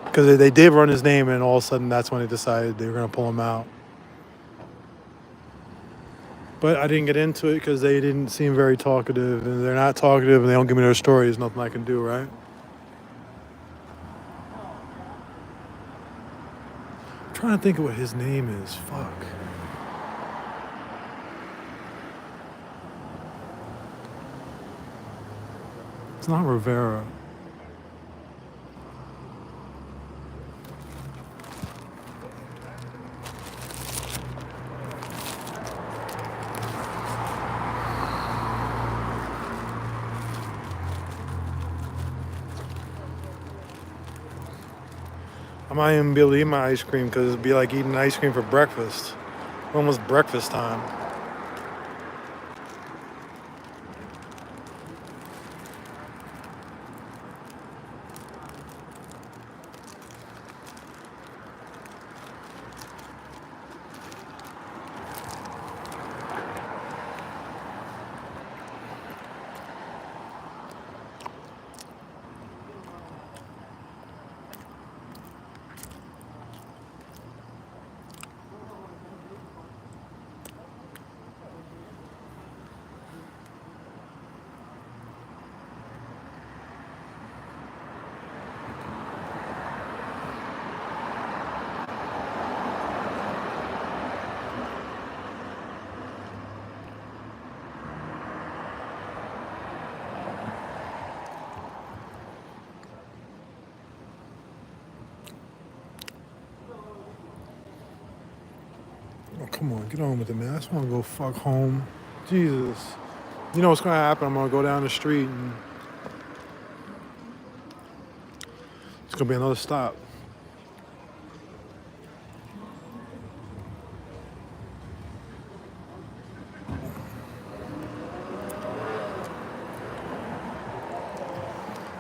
Because they did run his name and all of a sudden that's when they decided they were going to pull him out. But I didn't get into it because they didn't seem very talkative. And they're not talkative and they don't give me their story. There's nothing I can do, right? I'm trying to think of what his name is. Fuck. It's not Rivera. I might even be able to eat my ice cream because it'd be like eating ice cream for breakfast. Almost breakfast time. Oh, come on, get on with it, man. I just want to go fuck home. Jesus. You know what's going to happen? I'm going to go down the street and it's going to be another stop.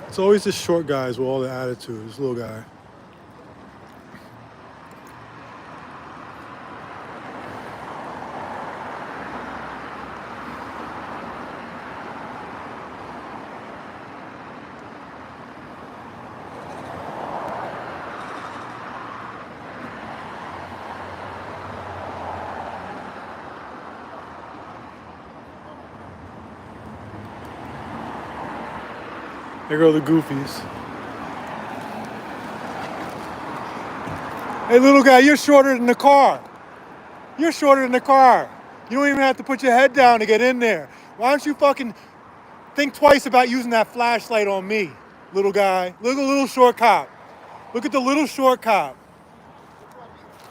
It's always the short guys with all the attitude, this little guy. There go the goofies. Hey, little guy, you're shorter than the car. You're shorter than the car. You don't even have to put your head down to get in there. Why don't you fucking think twice about using that flashlight on me, little guy? Look at the little short cop. Look at the little short cop.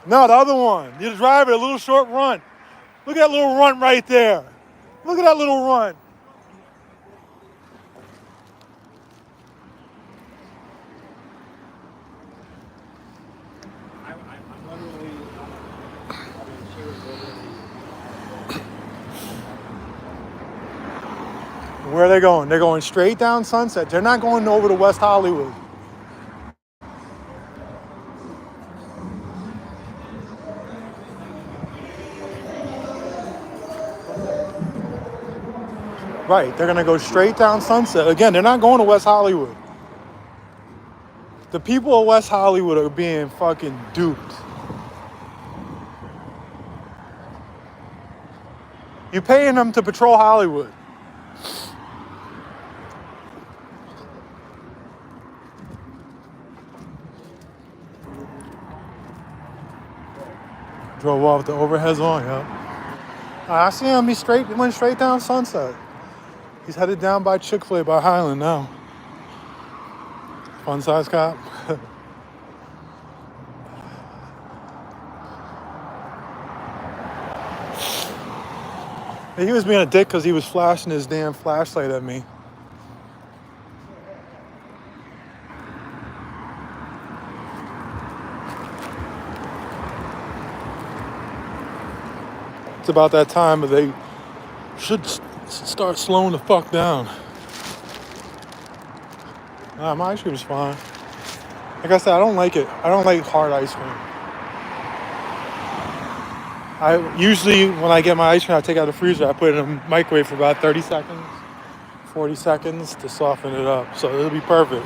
No, the other one. You're the driver, a little short runt. Look at that little runt right there. Look at that little runt. Where are they going? They're going straight down Sunset. They're not going over to West Hollywood. Right, they're gonna go straight down Sunset. Again, they're not going to West Hollywood. The people of West Hollywood are being fucking duped. You're paying them to patrol Hollywood. Drove off the overheads on, yeah. I see him, he went straight down Sunset. He's headed down by Chick-fil-A by Highland now. Fun size cop. He was being a dick because he was flashing his damn flashlight at me. It's about that time, but they should start slowing the fuck down. Nah, my ice cream is fine. Like I said, I don't like it. I don't like hard ice cream. I usually, when I get my ice cream, I take it out of the freezer. I put it in the microwave for about 30 seconds, 40 seconds to soften it up. So it'll be perfect.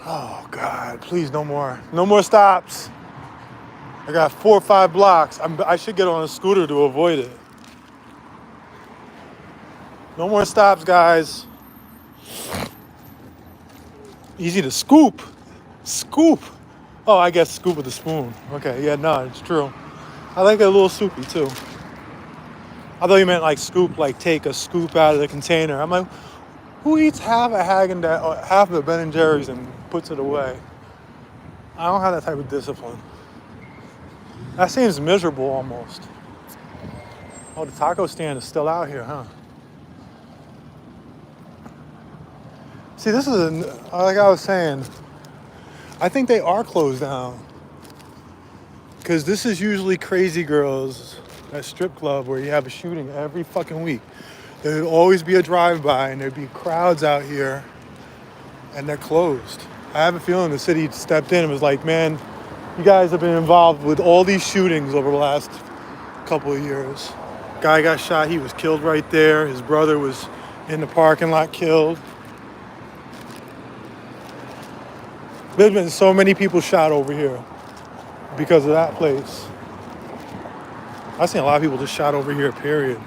Oh God, please no more. No more stops. I got 4 or 5 blocks. I should get on a scooter to avoid it. No more stops, guys. Easy to scoop. Scoop. Oh, I guess scoop with a spoon. Okay, yeah, no, it's true. I like it a little soupy too. I thought you meant like scoop, like take a scoop out of the container. I'm like, who eats half a Häagen-Dazs or half of a Ben & Jerry's and puts it away? I don't have that type of discipline. That seems miserable almost. Oh, the taco stand is still out here, huh? See, this is, like I was saying, I think they are closed down. Because this is usually Crazy Girls at strip club where you have a shooting every fucking week. There'd always be a drive-by and there'd be crowds out here and they're closed. I have a feeling the city stepped in and was like, man, you guys have been involved with all these shootings over the last couple of years. Guy got shot, he was killed right there. His brother was in the parking lot killed. There's been so many people shot over here because of that place. I've seen a lot of people just shot over here, period.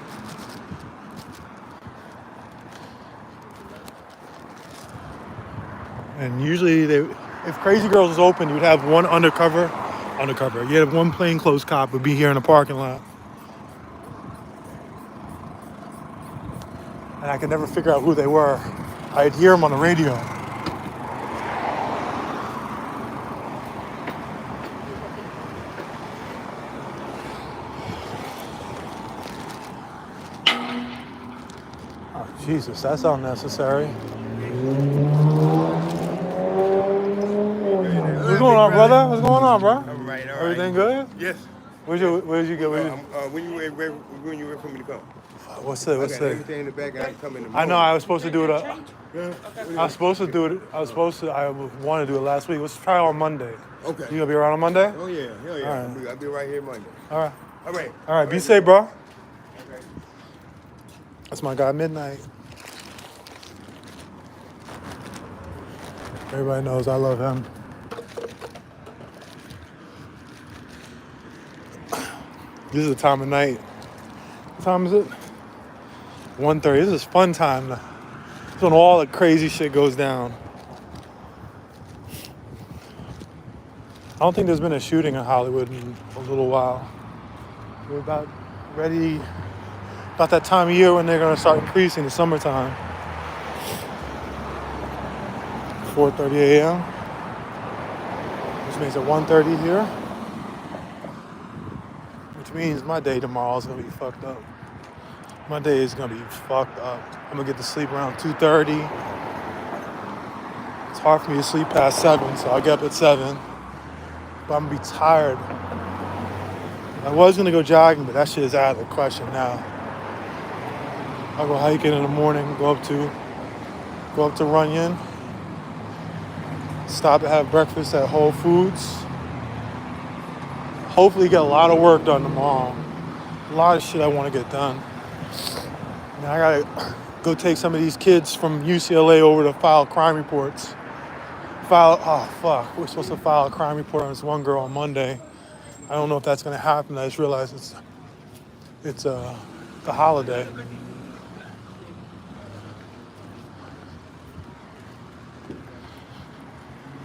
And usually, if Crazy Girls was open, you'd have one undercover. You'd have one plainclothes cop would be here in the parking lot. And I could never figure out who they were. I'd hear them on the radio. Oh, Jesus, that's unnecessary. What's going on, brother? What's going on, bro? All right. Everything good? Yes. Where'd you get? When you wait for me to come? What's I got everything in the back. I can come in the morning. I know I was supposed to do it. I was supposed to do it. I wanted to do it last week. Let's try on Monday. Okay. You gonna be around on Monday? Oh yeah, hell yeah. All right. I'll be right here Monday. All right. All right. All right. Be safe, bro. That's my guy, Midnight. Everybody knows I love him. This is the time of night. What time is it? 1:30. This is fun time. This is when all the crazy shit goes down. I don't think there's been a shooting in Hollywood in a little while. We're about ready, about that time of year when they're gonna start increasing the summertime. 4:30 a.m. Which means at 1:30 here. Which means my day tomorrow is gonna be fucked up. My day is gonna be fucked up. I'm gonna get to sleep around 2:30. It's hard for me to sleep past 7, so I'll get up at 7. But I'm gonna be tired. I was gonna go jogging, but that shit is out of the question now. I'll go hiking in the morning, go up to Runyon. Stop and have breakfast at Whole Foods. Hopefully get a lot of work done tomorrow. A lot of shit I want to get done. Now I gotta go take some of these kids from UCLA over to file crime reports. Oh fuck, we're supposed to file a crime report on this one girl on Monday. I don't know if that's gonna happen. I just realized it's the holiday.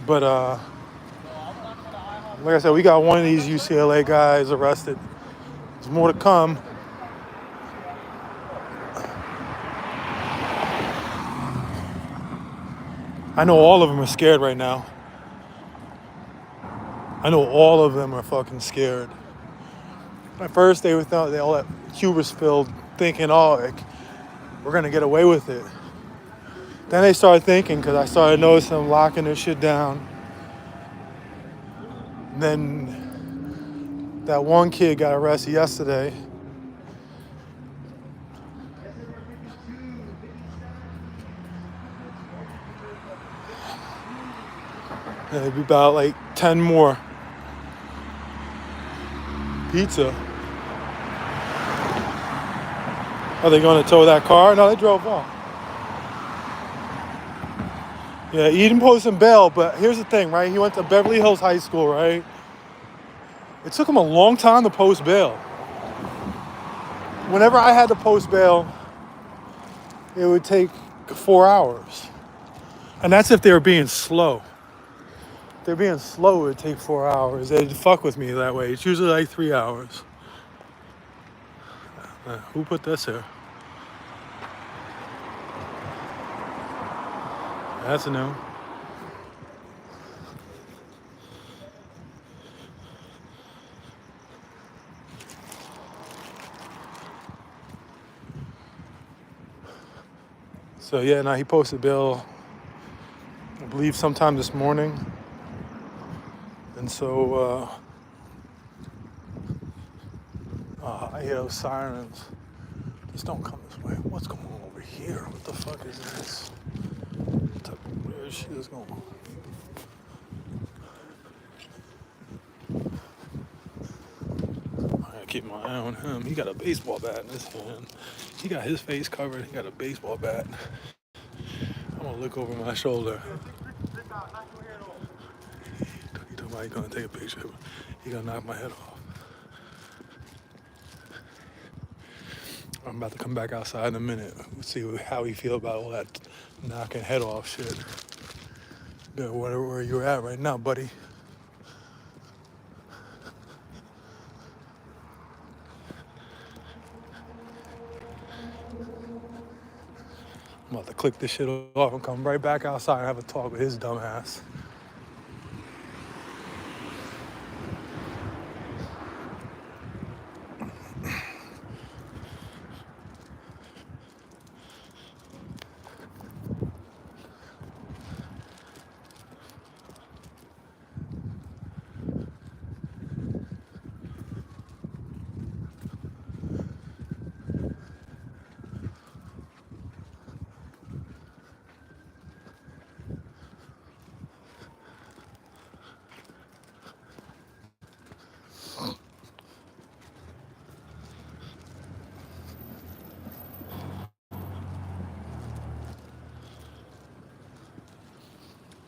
But like I said, we got one of these UCLA guys arrested. There's more to come. I know all of them are scared right now. I know all of them are fucking scared. At first they thought they all that hubris filled, thinking, oh, like, we're gonna get away with it. Then they started thinking, because I started noticing them locking their shit down. And then that one kid got arrested yesterday. And it'd be about like 10 more. Pizza. Are they going to tow that car? No, they drove off. Yeah, he didn't post some bail, but here's the thing, right? He went to Beverly Hills High School, right? It took him a long time to post bail. Whenever I had to post bail, it would take 4 hours. And that's if they were being slow. If they're being slow, it would take 4 hours. They'd fuck with me that way. It's usually like 3 hours. Who put this here? That's a no. So yeah, now he posted bail, I believe sometime this morning. And so I hear those sirens. Just don't come this way. What's going on over here? What the fuck is this? What type of weird shit is going on? I gotta keep my eye on him. He got a baseball bat in his hand. He got his face covered. He got a baseball bat. I'm gonna look over my shoulder. He told me he's gonna take a picture. He gonna knock my head off. I'm about to come back outside in a minute. We'll see how he feel about all that knocking head off shit. Yeah, where you're at right now, buddy. I'm about to click this shit off and come right back outside and have a talk with his dumb ass.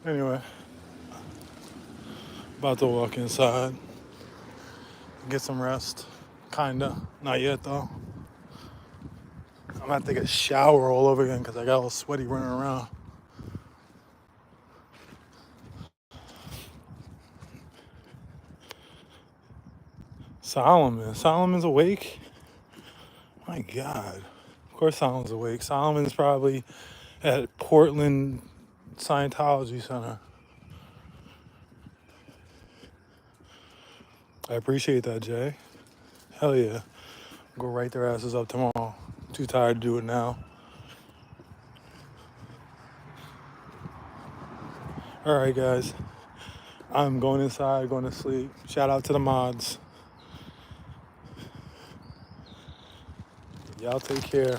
Anyway, about to walk inside, get some rest. Kinda. Not yet though. I'm gonna have to take a shower all over again because I got all sweaty running around. Solomon's awake? My God. Of course Solomon's awake. Solomon's probably at Portland Scientology Center. I appreciate that, Jay. Hell yeah. Go write their asses up tomorrow. Too tired to do it now. All right, guys. I'm going inside, going to sleep. Shout out to the mods. Y'all take care.